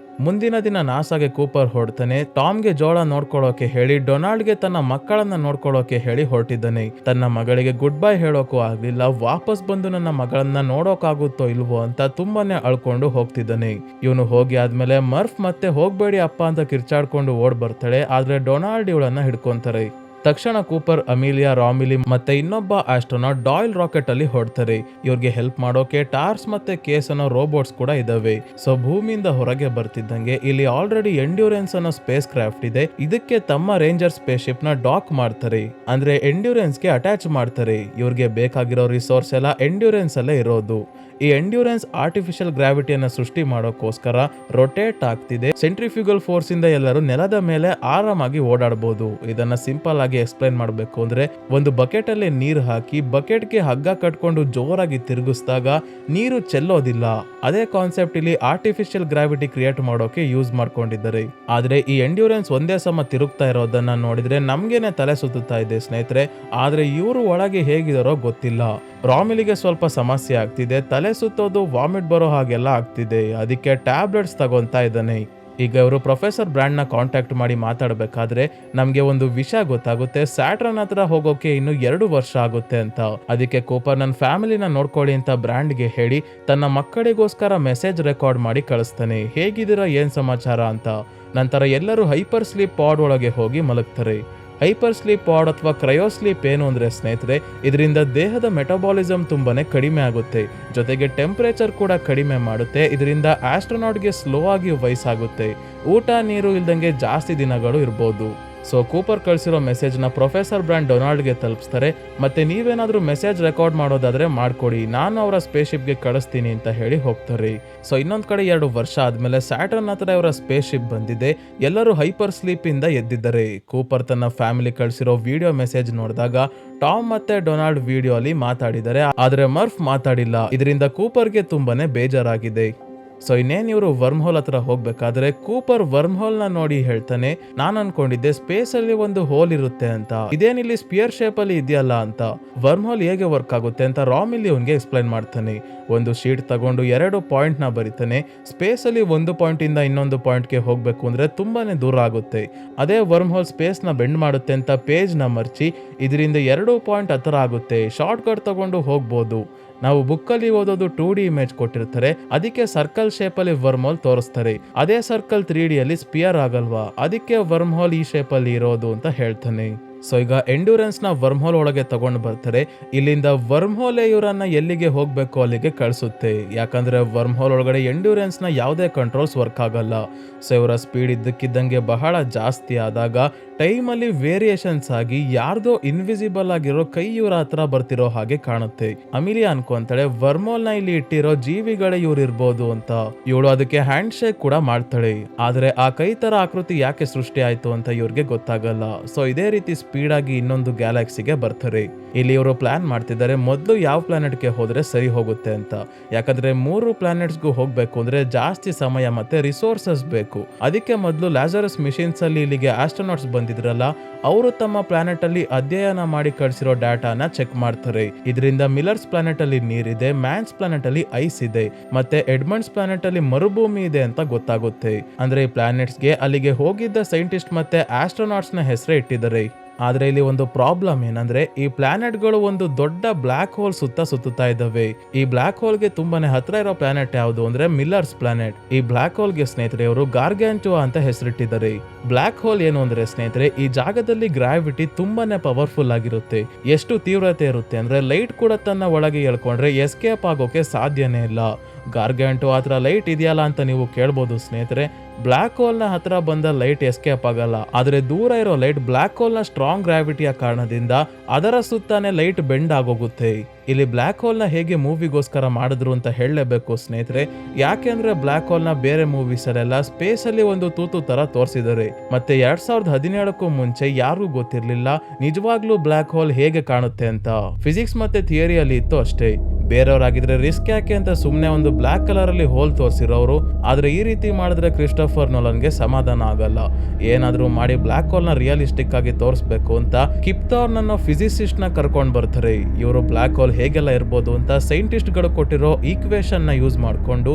ಮುಂದಿನ ದಿನ ನಾಸಾಗೆ ಕೂಪರ್ ಹೊರಡ್ತಾನೆ. ಟಾಮ್ಗೆ ಜೋಳ ನೋಡ್ಕೊಳ್ಳೋಕೆ ಹೇಳಿ ಡೊನಾಲ್ಡ್ಗೆ ತನ್ನ ಮಕ್ಕಳನ್ನ ನೋಡ್ಕೊಳ್ಳೋಕೆ ಹೇಳಿ ಹೊರಟಿದ್ದಾನೆ. ತನ್ನ ಮಗಳಿಗೆ ಗುಡ್ ಬೈ ಹೇಳೋಕು ಆಗ್ಲಿಲ್ಲ. ವಾಪಸ್ ಬಂದು ನನ್ನ ಮಗಳನ್ನ ನೋಡೋಕಾಗುತ್ತೋ ಇಲ್ವೋ ಅಂತ ತುಂಬಾನೇ ಅಳ್ಕೊಂಡು ಹೋಗ್ತಿದ್ದಾನೆ. ಇವನು ಹೋಗಿ ಆದ್ಮೇಲೆ ಮರ್ಫ್ ಮತ್ತೆ ಹೋಗ್ಬೇಡಿ ಅಪ್ಪ ಅಂತ ಕಿರ್ಚಾಡ್ಕೊಂಡು ಓಡ್ ಬರ್ತಾಳೆ. ಆದ್ರೆ ಡೊನಾಲ್ಡ್ ಇವಳನ್ನ ಹಿಡ್ಕೊಂತಾರೆ. ತಕ್ಷಣ ಕೂಪರ್, ಅಮಿಲಿಯಾ, ರಾಮಿಲಿ ಮತ್ತೆ ಇನ್ನೊಬ್ಬ ಆಸ್ಟ್ರೋನಾಟ್ ಡಾಯ್ಲ್ ರಾಕೆಟ್ ಅಲ್ಲಿ ಹೊರಡ್ತಾರೆ. ಇವ್ರಿಗೆ ಹೆಲ್ಪ್ ಮಾಡೋಕೆ ಟಾರ್ಸ್ ಮತ್ತೆ ಕೇಸ್ ಅನ್ನೋ ರೋಬೋಟ್ಸ್ ಕೂಡ ಇದಾವೆ. ಸೊ ಭೂಮಿಯಿಂದ ಹೊರಗೆ ಬರ್ತಿದ್ದಂಗೆ ಇಲ್ಲಿ ಆಲ್ರೆಡಿ ಎಂಡ್ಯೂರೆನ್ಸ್ ಅನ್ನೋ ಸ್ಪೇಸ್ ಕ್ರಾಫ್ಟ್ ಇದೆ. ಇದಕ್ಕೆ ತಮ್ಮ ರೇಂಜರ್ ಸ್ಪೇಸ್ ಶಿಪ್ ನ ಡಾಕ್ ಮಾಡ್ತಾರೆ, ಅಂದ್ರೆ ಎಂಡ್ಯೂರೆನ್ಸ್ ಗೆ ಅಟ್ಯಾಚ್ ಮಾಡ್ತಾರೆ. ಇವ್ರಿಗೆ ಬೇಕಾಗಿರೋ ರಿಸೋರ್ಸ್ ಎಲ್ಲ ಎಂಡ್ಯೂರೆನ್ಸ್ ಅಲ್ಲೇ ಇರೋದು. ಈ ಎಂಡ್ಯೂರೆನ್ಸ್ ಆರ್ಟಿಫಿಷಿಯಲ್ ಗ್ರಾವಿಟಿಯನ್ನ ಸೃಷ್ಟಿ ಮಾಡೋಕ್ಕೋಸ್ಕರ ರೊಟೇಟ್ ಆಗ್ತಿದೆ. ಸೆಂಟ್ರಿಫ್ಯೂಗಲ್ ಫೋರ್ಸ್ ಇಂದ ಎಲ್ಲರೂ ನೆಲದ ಮೇಲೆ ಆರಾಮಾಗಿ ಓಡಾಡಬಹುದು. ಇದನ್ನ ಸಿಂಪಲ್ ಆಗಿ ಎಕ್ಸ್ಪ್ಲೈನ್ ಮಾಡಬೇಕು ಅಂದ್ರೆ, ಒಂದು ಬಕೆಟ್ ಅಲ್ಲಿ ನೀರು ಹಾಕಿ ಬಕೆಟ್ಗೆ ಹಗ್ಗ ಕಟ್ಕೊಂಡು ಜೋರಾಗಿ ತಿರುಗಿಸಿದಾಗ ನೀರು ಚೆಲ್ಲೋದಿಲ್ಲ. ಅದೇ ಕಾನ್ಸೆಪ್ಟ್ ಇಲ್ಲಿ ಆರ್ಟಿಫಿಷಿಯಲ್ ಗ್ರಾವಿಟಿ ಕ್ರಿಯೇಟ್ ಮಾಡೋಕೆ ಯೂಸ್ ಮಾಡ್ಕೊಂಡಿದ್ದಾರೆ. ಆದ್ರೆ ಈ ಎಂಡ್ಯೂರೆನ್ಸ್ ಒಂದೇ ಸಮ ತಿರುಗ್ತಾ ಇರೋದನ್ನ ನೋಡಿದ್ರೆ ನಮ್ಗೇನೆ ತಲೆ ಸುತ್ತುತ್ತಾ ಇದೆ ಸ್ನೇಹಿತರೆ. ಆದ್ರೆ ಇವರು ಒಳಗೆ ಹೇಗಿದಾರೋ ಗೊತ್ತಿಲ್ಲ. ರಾಮಿಲಿಗೆ ಸ್ವಲ್ಪ ಸಮಸ್ಯೆ ಆಗ್ತಿದೆ, ತಲೆ ಸುತ್ತೋದು, ವಾಮಿಟ್ ಬರೋ ಹಾಗೆಲ್ಲ ಆಗ್ತಿದೆ. ಅದಕ್ಕೆ ಟ್ಯಾಬ್ಲೆಟ್ಸ್ ತಗೊಂತಾ ಇದ್ದಾನೆ. ಈಗ ಇವರು ಪ್ರೊಫೆಸರ್ ಬ್ರ್ಯಾಂಡ್ ನ ಕಾಂಟ್ಯಾಕ್ಟ್ ಮಾಡಿ ಮಾತಾಡಬೇಕಾದ್ರೆ ನಮ್ಗೆ ಒಂದು ವಿಷಯ ಗೊತ್ತಾಗುತ್ತೆ, ಸ್ಯಾಟ್ರನ್ ಹತ್ರ ಹೋಗೋಕೆ ಇನ್ನು 2 ವರ್ಷ ಆಗುತ್ತೆ ಅಂತ. ಅದಕ್ಕೆ ಕೂಪರ್ ನನ್ನ ಫ್ಯಾಮಿಲಿನ ನೋಡ್ಕೊಳ್ಳಿ ಅಂತ ಬ್ರ್ಯಾಂಡ್ಗೆ ಹೇಳಿ ತನ್ನ ಮಕ್ಕಳಿಗೋಸ್ಕರ ಮೆಸೇಜ್ ರೆಕಾರ್ಡ್ ಮಾಡಿ ಕಳಿಸ್ತಾನೆ, ಹೇಗಿದ್ದೀರಾ, ಏನ್ ಸಮಾಚಾರ ಅಂತ. ನಂತರ ಎಲ್ಲರೂ ಹೈಪರ್ ಸ್ಲೀಪ್ ಪಾಡ್ ಒಳಗೆ ಹೋಗಿ ಮಲಗ್ತಾರೆ. ಹೈಪರ್ ಸ್ಲೀಪ್ ಪಾಡ್ ಅಥವಾ ಕ್ರಯೋ ಸ್ಲೀಪ್ ಏನು ಅಂದ್ರೆ ಸ್ನೇಹಿತರೆ, ಇದರಿಂದ ದೇಹದ ಮೆಟಬಾಲಿಸಮ್ ತುಂಬಾನೇ ಕಡಿಮೆ ಆಗುತ್ತೆ, ಜೊತೆಗೆ ಟೆಂಪರೇಚರ್ ಕೂಡ ಕಡಿಮೆ ಮಾಡುತ್ತೆ. ಇದರಿಂದ ಆಸ್ಟ್ರೋನಾಟ್ಗೆ ಸ್ಲೋ ಆಗಿ ವಯಸ್ಸಾಗುತ್ತೆ, ಊಟ ನೀರು ಇಲ್ದಂಗೆ ಜಾಸ್ತಿ ದಿನಗಳು ಇರ್ಬೋದು. ಸೊ ಕೂಪರ್ ಕಳಿಸಿರೋ ಮೆಸೇಜ್ನ ಪ್ರೊಫೆಸರ್ ಬ್ರ್ಯಾಂಡ್ ಡೊನಾಲ್ಡ್ಗೆ ತಲುಪಿಸ್ತಾರೆ. ಮತ್ತೆ ನೀವೇನಾದ್ರೂ ಮೆಸೇಜ್ ರೆಕಾರ್ಡ್ ಮಾಡೋದಾದ್ರೆ ಮಾಡ್ಕೊಡಿ, ನಾನು ಅವರ ಸ್ಪೇಸ್ಶಿಪ್ಗೆ ಕಳಿಸ್ತೀನಿ ಅಂತ ಹೇಳಿ ಹೋಗ್ತಾರೆ. ಸೊ ಇನ್ನೊಂದ್ ಕಡೆ 2 ವರ್ಷ ಆದ್ಮೇಲೆ ಸ್ಯಾಟರ್ನ್ ಹತ್ರ ಇವರ ಸ್ಪೇಸ್ಶಿಪ್ ಬಂದಿದೆ. ಎಲ್ಲರೂ ಹೈಪರ್ ಸ್ಲೀಪ್ ಇಂದ ಎದ್ದಿದ್ದಾರೆ. ಕೂಪರ್ ತನ್ನ ಫ್ಯಾಮಿಲಿ ಕಳಿಸಿರೋ ವಿಡಿಯೋ ಮೆಸೇಜ್ ನೋಡಿದಾಗ ಟಾಮ್ ಮತ್ತೆ ಡೊನಾಲ್ಡ್ ವಿಡಿಯೋ ಅಲ್ಲಿ ಮಾತಾಡಿದ್ದಾರೆ, ಆದ್ರೆ ಮರ್ಫ್ ಮಾತಾಡಿಲ್ಲ. ಇದರಿಂದ ಕೂಪರ್ಗೆ ತುಂಬಾನೇ ಬೇಜಾರಾಗಿದೆ. ಸೊ ಇನ್ನೇನು ಇವರು ವರ್ಮ್ ಹೋಲ್ ಹತ್ರ ಹೋಗ್ಬೇಕಾದ್ರೆ ಕೂಪರ್ ವರ್ಮ್ ಹೋಲ್ ನ ನೋಡಿ ಹೇಳ್ತಾನೆ, ನಾನು ಅನ್ಕೊಂಡಿದ್ದೆ ಸ್ಪೇಸ್ ಅಲ್ಲಿ ಒಂದು ಹೋಲ್ ಇರುತ್ತೆ ಅಂತ, ಇದೇನಿಲ್ಲಿ ಸ್ಪಿಯರ್ ಶೇಪ್ ಅಲ್ಲಿ ಇದೆಯಲ್ಲ ಅಂತ. ವರ್ಮ್ ಹೋಲ್ ಹೇಗೆ ವರ್ಕ್ ಆಗುತ್ತೆ ಅಂತ ರಾಮಿಲಿ ಅವನ್ಗೆ ಎಕ್ಸ್ಪ್ಲೈನ್ ಮಾಡ್ತಾನೆ. ಒಂದು ಶೀಟ್ ತಗೊಂಡು 2 ಪಾಯಿಂಟ್ ನ ಬರೀತಾನೆ. ಸ್ಪೇಸ್ ಅಲ್ಲಿ ಒಂದು ಪಾಯಿಂಟ್ ಇಂದ ಇನ್ನೊಂದು ಪಾಯಿಂಟ್ ಗೆ ಹೋಗ್ಬೇಕು ಅಂದ್ರೆ ತುಂಬಾನೇ ದೂರ ಆಗುತ್ತೆ. ಅದೇ ವರ್ಮ್ ಹೋಲ್ ಸ್ಪೇಸ್ ನ ಬೆಂಡ್ ಮಾಡುತ್ತೆ ಅಂತ ಪೇಜ್ ನ ಮರ್ಚಿ ಇದರಿಂದ 2 ಪಾಯಿಂಟ್ ಹತ್ರ ಆಗುತ್ತೆ, ಶಾರ್ಟ್ ಕಟ್ ತಗೊಂಡು ಹೋಗ್ಬೋದು. ನಾವು ಬುಕ್ಕಲ್ಲಿ ಓದೋದು 2D ಇಮೇಜ್ ಕೊಟ್ಟಿರ್ತಾರೆ, ಅದಕ್ಕೆ ಸರ್ಕಲ್ ಶೇಪ್ ಅಲ್ಲಿ ವರ್ಮ್ ಹೋಲ್ ತೋರಿಸ್ತಾರೆ. ಅದೇ ಸರ್ಕಲ್ 3D ಅಲ್ಲಿ ಸ್ಪಿಯರ್ ಆಗಲ್ವಾ, ಅದಕ್ಕೆ ವರ್ಮ್ ಹೋಲ್ ಈ ಶೇಪ್ ಅಲ್ಲಿ ಇರೋದು ಅಂತ ಹೇಳ್ತಾನೆ. ಸೊ ಈಗ ಎಂಡ್ಯೂರೆನ್ಸ್ ನ ವರ್ಮ್ ಹೋಲ್ ಒಳಗೆ ತಗೊಂಡು ಬರ್ತಾರೆ. ಇಲ್ಲಿಂದ ವರ್ಮ್ ಹೋಲೇ ಇವರನ್ನ ಎಲ್ಲಿಗೆ ಹೋಗ್ಬೇಕು ಅಲ್ಲಿಗೆ ಕಳಿಸುತ್ತೆ. ಯಾಕಂದ್ರೆ ವರ್ಮ್ ಹೋಲ್ ಒಳಗಡೆ ಎಂಡ್ಯೂರೆನ್ಸ್ ನ ಯಾವುದೇ ಕಂಟ್ರೋಲ್ಸ್ ವರ್ಕ್ ಆಗಲ್ಲ. ಸೊ ಇವರ ಸ್ಪೀಡ್ ಇದ್ದಕ್ಕಿದ್ದಂಗೆ ಬಹಳ ಜಾಸ್ತಿ ಆದಾಗ ಟೈಮ್ ಅಲ್ಲಿ ವೇರಿಯೇಷನ್ಸ್ ಆಗಿ ಯಾರ್ದೋ ಇನ್ವಿಸಿಬಲ್ ಆಗಿರೋ ಕೈ ಇವರ ಹತ್ರ ಬರ್ತಿರೋ ಹಾಗೆ ಕಾಣುತ್ತೆ. ಅಮಿಲಿಯಾ ಅನ್ಕೊಂತಾಳೆ ವರ್ಮ್ ಹೋಲ್ ನ ಇಲ್ಲಿ ಇಟ್ಟಿರೋ ಜೀವಿಗಳೇ ಇವ್ರು ಇರ್ಬೋದು ಅಂತ. ಇವಳು ಅದಕ್ಕೆ ಹ್ಯಾಂಡ್ ಶೇಕ್ ಕೂಡ ಮಾಡ್ತಾಳೆ. ಆದ್ರೆ ಆ ಕೈ ತರ ಆಕೃತಿ ಯಾಕೆ ಸೃಷ್ಟಿ ಆಯ್ತು ಅಂತ ಇವ್ರಿಗೆ ಗೊತ್ತಾಗಲ್ಲ. ಸೊ ಇದೇ ರೀತಿ ಸ್ಪೀಡ್ ಆಗಿ ಇನ್ನೊಂದು ಗ್ಯಾಲಕ್ಸಿಗೆ ಬರ್ತಾರೆ. ಇಲ್ಲಿ ಇವರು ಪ್ಲಾನ್ ಮಾಡ್ತಿದ್ದಾರೆ, ಮೊದಲು ಯಾವ ಪ್ಲಾನೆಟ್ಗೆ ಹೋದ್ರೆ ಸರಿ ಹೋಗುತ್ತೆ ಅಂತ. ಯಾಕಂದ್ರೆ 3 ಪ್ಲಾನೆಟ್ಸ್ಗೂ ಹೋಗ್ಬೇಕು ಅಂದ್ರೆ ಜಾಸ್ತಿ ಸಮಯ ಮತ್ತೆ ರಿಸೋರ್ಸಸ್ ಬೇಕು. ಅದಕ್ಕೆ ಮೊದಲು ಲ್ಯಾಜರಸ್ ಮಿಷಿನ್ಸ್ ಅಲ್ಲಿ ಇಲ್ಲಿಗೆ ಆಸ್ಟ್ರೋನಾಟ್ಸ್ ಬಂದಿದ್ರಲ್ಲ, ಅವರು ತಮ್ಮ ಪ್ಲಾನೆಟ್ ಅಲ್ಲಿ ಅಧ್ಯಯನ ಮಾಡಿ ಕಳಿಸಿರೋ ಡಾಟಾನ ಚೆಕ್ ಮಾಡ್ತಾರೆ. ಇದರಿಂದ ಮಿಲ್ಲರ್ಸ್ ಪ್ಲಾನೆಟ್ ಅಲ್ಲಿ ನೀರಿದೆ, ಮ್ಯಾನ್ಸ್ ಪ್ಲಾನೆಟ್ ಅಲ್ಲಿ ಐಸ್ ಇದೆ, ಮತ್ತೆ ಎಡ್ಮಂಡ್ಸ್ ಪ್ಲಾನೆಟ್ ಅಲ್ಲಿ ಮರುಭೂಮಿ ಇದೆ ಅಂತ ಗೊತ್ತಾಗುತ್ತೆ. ಅಂದ್ರೆ ಈ ಪ್ಲಾನೆಟ್ಸ್ಗೆ ಅಲ್ಲಿಗೆ ಹೋಗಿದ್ದ ಸೈಂಟಿಸ್ಟ್ ಮತ್ತೆ ಆಸ್ಟ್ರೋನಾಟ್ಸ್ ನ ಹೆಸರೇ ಇಟ್ಟಿದ್ದಾರೆ. ಆದ್ರೆ ಇಲ್ಲಿ ಒಂದು ಪ್ರಾಬ್ಲಮ್ ಏನಂದ್ರೆ ಈ ಪ್ಲಾನೆಟ್ಗಳು ಒಂದು ದೊಡ್ಡ ಬ್ಲಾಕ್ ಹೋಲ್ ಸುತ್ತುತ್ತಾ ಇದ್ದಾವೆ. ಈ ಬ್ಲಾಕ್ ಹೋಲ್ಗೆ ತುಂಬಾನೇ ಹತ್ರ ಇರೋ ಪ್ಲಾನೆಟ್ ಯಾವುದು ಅಂದ್ರೆ ಮಿಲ್ಲರ್ಸ್ ಪ್ಲಾನೆಟ್. ಈ ಬ್ಲಾಕ್ ಹೋಲ್ಗೆ ಸ್ನೇಹಿತರೆ ಅವರು ಗಾರ್ಗ್ಯಾಂಚುವಾ ಅಂತ ಹೆಸರಿಟ್ಟಿದ್ದಾರೆ. ಬ್ಲಾಕ್ ಹೋಲ್ ಏನು ಅಂದ್ರೆ ಸ್ನೇಹಿತರೆ, ಈ ಜಾಗದಲ್ಲಿ ಗ್ರಾವಿಟಿ ತುಂಬಾನೇ ಪವರ್ಫುಲ್ ಆಗಿರುತ್ತೆ. ಎಷ್ಟು ತೀವ್ರತೆ ಇರುತ್ತೆ ಅಂದ್ರೆ ಲೈಟ್ ಕೂಡ ತನ್ನ ಒಳಗೆ ಎಳ್ಕೊಂಡ್ರೆ ಎಸ್ಕೇಪ್ ಆಗೋಕೆ ಸಾಧ್ಯನೇ ಇಲ್ಲ. ಗಾರ್ಗ್ಯಾಂಟು ಹತ್ರ ಲೈಟ್ ಇದೆಯಲ್ಲ ಅಂತ ನೀವು ಕೇಳ್ಬೋದು ಸ್ನೇಹಿತರೆ. ಬ್ಲ್ಯಾಕ್ ಹೋಲ್ನ ಹತ್ರ ಬಂದ ಲೈಟ್ ಎಸ್ಕೇಪ್ ಆಗಲ್ಲ, ಆದ್ರೆ ದೂರ ಇರೋ ಲೈಟ್ ಬ್ಲ್ಯಾಕ್ ಹೋಲ್ನ ಸ್ಟ್ರಾಂಗ್ ಗ್ರಾವಿಟಿಯ ಕಾರಣದಿಂದ ಅದರ ಸುತ್ತಾನೆ ಲೈಟ್ ಬೆಂಡ್ ಆಗೋಗುತ್ತೆ. ಇಲ್ಲಿ ಬ್ಲ್ಯಾಕ್ ಹೋಲ್ನ ಹೇಗೆ ಮೂವಿಗೋಸ್ಕರ ಮಾಡಿದ್ರು ಅಂತ ಹೇಳಲೇಬೇಕು ಸ್ನೇಹಿತರೆ. ಯಾಕೆಂದ್ರೆ ಬ್ಲ್ಯಾಕ್ ಹೋಲ್ನ ಬೇರೆ ಮೂವೀಸ್ ಅಲ್ಲೆಲ್ಲ ಸ್ಪೇಸ್ ಅಲ್ಲಿ ಒಂದು ತೂತು ತರ ತೋರಿಸಿದ್ದಾರೆ. ಮತ್ತೆ 2017ಕ್ಕೂ ಮುಂಚೆ ಯಾರಿಗೂ ಗೊತ್ತಿರ್ಲಿಲ್ಲ ನಿಜವಾಗ್ಲೂ ಬ್ಲ್ಯಾಕ್ ಹೋಲ್ ಹೇಗೆ ಕಾಣುತ್ತೆ ಅಂತ. ಫಿಸಿಕ್ಸ್ ಮತ್ತೆ ಥಿಯರಿಯಲ್ಲಿ ಇತ್ತು ಅಷ್ಟೇ. ಬೇರೆಯವರಾಗಿದ್ರೆ ರಿಸ್ಕ್ ಯಾಕೆ ಅಂತ ಸುಮ್ನೆ ಒಂದು ಬ್ಲ್ಯಾಕ್ ಕಲರ್ ಅಲ್ಲಿ ಹೋಲ್ ತೋರಿಸಿರೋರು. ಆದ್ರೆ ಈ ರೀತಿ ಮಾಡಿದ್ರೆ ಕ್ರಿಸ್ಟೋಫರ್ ನೋಲನ್ಗೆ ಸಮಾಧಾನ ಆಗಲ್ಲ. ಏನಾದ್ರೂ ಮಾಡಿ ಬ್ಲ್ಯಾಕ್ ಹೋಲ್ ನ ರಿಯಲಿಸ್ಟಿಕ್ ಆಗಿ ತೋರಿಸ್ಬೇಕು ಅಂತ ಕಿಪ್ ಥಾರ್ನ್ ಅನ್ನೋ ಫಿಸಿಸಿಸ್ಟ್ ನ ಕರ್ಕೊಂಡ್ ಬರ್ತಾರೆ. ಇವರು ಬ್ಲ್ಯಾಕ್ ಹೋಲ್ ಹೇಗೆಲ್ಲ ಇರ್ಬೋದು ಅಂತ ಸೈಂಟಿಸ್ಟ್ ಗಳು ಕೊಟ್ಟಿರೋ ಈಕ್ವೇಶನ್ ನ ಯೂಸ್ ಮಾಡ್ಕೊಂಡು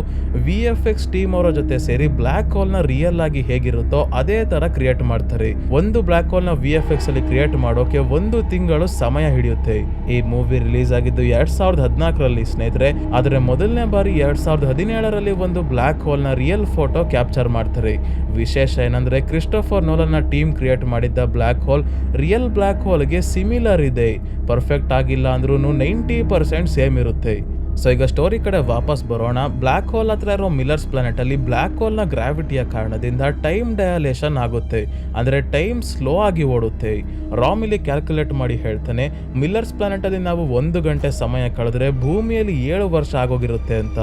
VFX ಟೀಮ್ ಅವರ ಜೊತೆ ಸೇರಿ ಬ್ಲ್ಯಾಕ್ ಹೋಲ್ ನ ರಿಯಲ್ ಆಗಿ ಹೇಗಿರುತ್ತೋ ಅದೇ ತರ ಕ್ರಿಯೇಟ್ ಮಾಡ್ತಾರೆ. ಒಂದು ಬ್ಲ್ಯಾಕ್ ಹೋಲ್ ನ VFX ಅಲ್ಲಿ ಕ್ರಿಯೇಟ್ ಮಾಡೋಕೆ 1 ತಿಂಗಳು ಸಮಯ ಹಿಡಿಯುತ್ತೆ. ಈ ಮೂವಿ ರಿಲೀಸ್ ಆಗಿದ್ದು 2014ರಲ್ಲಿ ಸ್ನೇಹಿತರೆ. ಆದ್ರೆ ಮೊದಲನೇ ಬಾರಿ 2017ರಲ್ಲಿ ಒಂದು ಬ್ಲ್ಯಾಕ್ ಹೋಲ್ ನ ರಿಯಲ್ ಫೋಟೋ ಕ್ಯಾಪ್ಚರ್ ಮಾಡ್ತಾರೆ. ವಿಶೇಷ ಏನಂದ್ರೆ ಕ್ರಿಸ್ಟೋಫರ್ ನೋಲನ್ ನ ಟೀಮ್ ಕ್ರಿಯೇಟ್ ಮಾಡಿದ್ದ ಬ್ಲ್ಯಾಕ್ ಹೋಲ್ ರಿಯಲ್ ಬ್ಲ್ಯಾಕ್ ಹೋಲ್ಗೆ ಸಿಮಿಲರ್ ಇದೆ. ಪರ್ಫೆಕ್ಟ್ ಆಗಿಲ್ಲ ಅಂದ್ರೂ 90% ಸೇಮ್ ಇರುತ್ತೆ. ಸೊ ಈಗ ಸ್ಟೋರಿ ಕಡೆ ವಾಪಸ್ ಬರೋಣ. ಬ್ಲ್ಯಾಕ್ ಹೋಲ್ ಹತ್ರ ಇರೋ ಮಿಲ್ಲರ್ಸ್ ಪ್ಲಾನೆಟ್ ಅಲ್ಲಿ ಬ್ಲ್ಯಾಕ್ ಹೋಲ್ ನ ಗ್ರಾವಿಟಿಯ ಕಾರಣದಿಂದ ಟೈಮ್ ಡಯಾಲೇಷನ್ ಆಗುತ್ತೆ. ಅಂದ್ರೆ ಟೈಮ್ ಸ್ಲೋ ಆಗಿ ಓಡುತ್ತೆ. ರಾಮ್ ಇಲ್ಲಿ ಕ್ಯಾಲ್ಕುಲೇಟ್ ಮಾಡಿ ಹೇಳ್ತಾನೆ, ಮಿಲ್ಲರ್ಸ್ ಪ್ಲಾನೆಟ್ ಅಲ್ಲಿ ನಾವು 1 ಗಂಟೆ ಸಮಯ ಕಳೆದ್ರೆ ಭೂಮಿಯಲ್ಲಿ 7 ವರ್ಷ ಆಗೋಗಿರುತ್ತೆ ಅಂತ.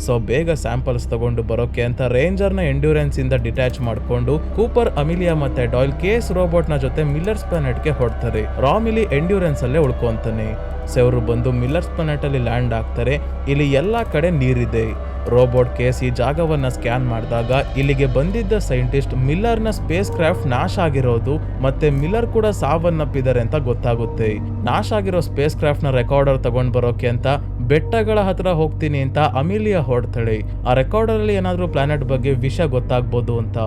ಸೊ ಬೇಗ ಸ್ಯಾಂಪಲ್ಸ್ ತಗೊಂಡು ಬರೋಕೆ ಅಂತ ರೇಂಜರ್ನ ಎಂಡ್ಯೂರೆನ್ಸ್ ಇಂದ ಡಿಟ್ಯಾಚ್ ಮಾಡ್ಕೊಂಡು ಕೂಪರ್, ಅಮಿಲಿಯಾ ಮತ್ತೆ ಡಾಯ್ಲ್ ಕೇಸ್ ರೋಬೋಟ್ ನ ಜೊತೆ ಮಿಲ್ಲರ್ಸ್ ಪ್ಲಾನೆಟ್ಗೆ ಹೊಡ್ತಾರೆ. ರಾಮ್ ಇಲ್ಲಿ ಎಂಡ್ಯೂರೆನ್ಸ್ ಅಲ್ಲೇ ಉಳ್ಕೊಂತಾನೆ. ಸೊ ಅವರು ಬಂದು ಮಿಲ್ಲರ್ಸ್ ಪ್ಲಾನೆಟ್ ಅಲ್ಲಿ ಲ್ಯಾಂಡ್ ಆಗ್ತಾರೆ. ಇಲ್ಲಿ ಎಲ್ಲಾ ಕಡೆ ನೀರಿದೆ. ರೋಬೋಟ್ ಕೇಸ್ ಈ ಜಾಗವನ್ನ ಸ್ಕ್ಯಾನ್ ಮಾಡಿದಾಗ ಇಲ್ಲಿಗೆ ಬಂದಿದ್ದ ಸೈಂಟಿಸ್ಟ್ ಮಿಲ್ಲರ್ನ ಸ್ಪೇಸ್ ಕ್ರಾಫ್ಟ್ ನಾಶ ಆಗಿರೋದು ಮತ್ತೆ ಮಿಲ್ಲರ್ ಕೂಡ ಸಾವನ್ನಪ್ಪಿದ್ದಾರೆ ಅಂತ ಗೊತ್ತಾಗುತ್ತೆ. ನಾಶ ಆಗಿರೋ ಸ್ಪೇಸ್ ಕ್ರಾಫ್ಟ್ ನ ರೆಕಾರ್ಡರ್ ತಗೊಂಡ್ ಬರೋಕೆ ಅಂತ ಬೆಟ್ಟಗಳ ಹತ್ರ ಹೋಗ್ತೀನಿ ಅಂತ ಅಮಿಲಿಯಾ ಹೊಡ್ತಾಳೆ. ಆ ರೆಕಾರ್ಡರ್ ಅಲ್ಲಿ ಏನಾದ್ರೂ ಪ್ಲಾನೆಟ್ ಬಗ್ಗೆ ವಿಷಯ ಗೊತ್ತಾಗ್ಬೋದು ಅಂತ.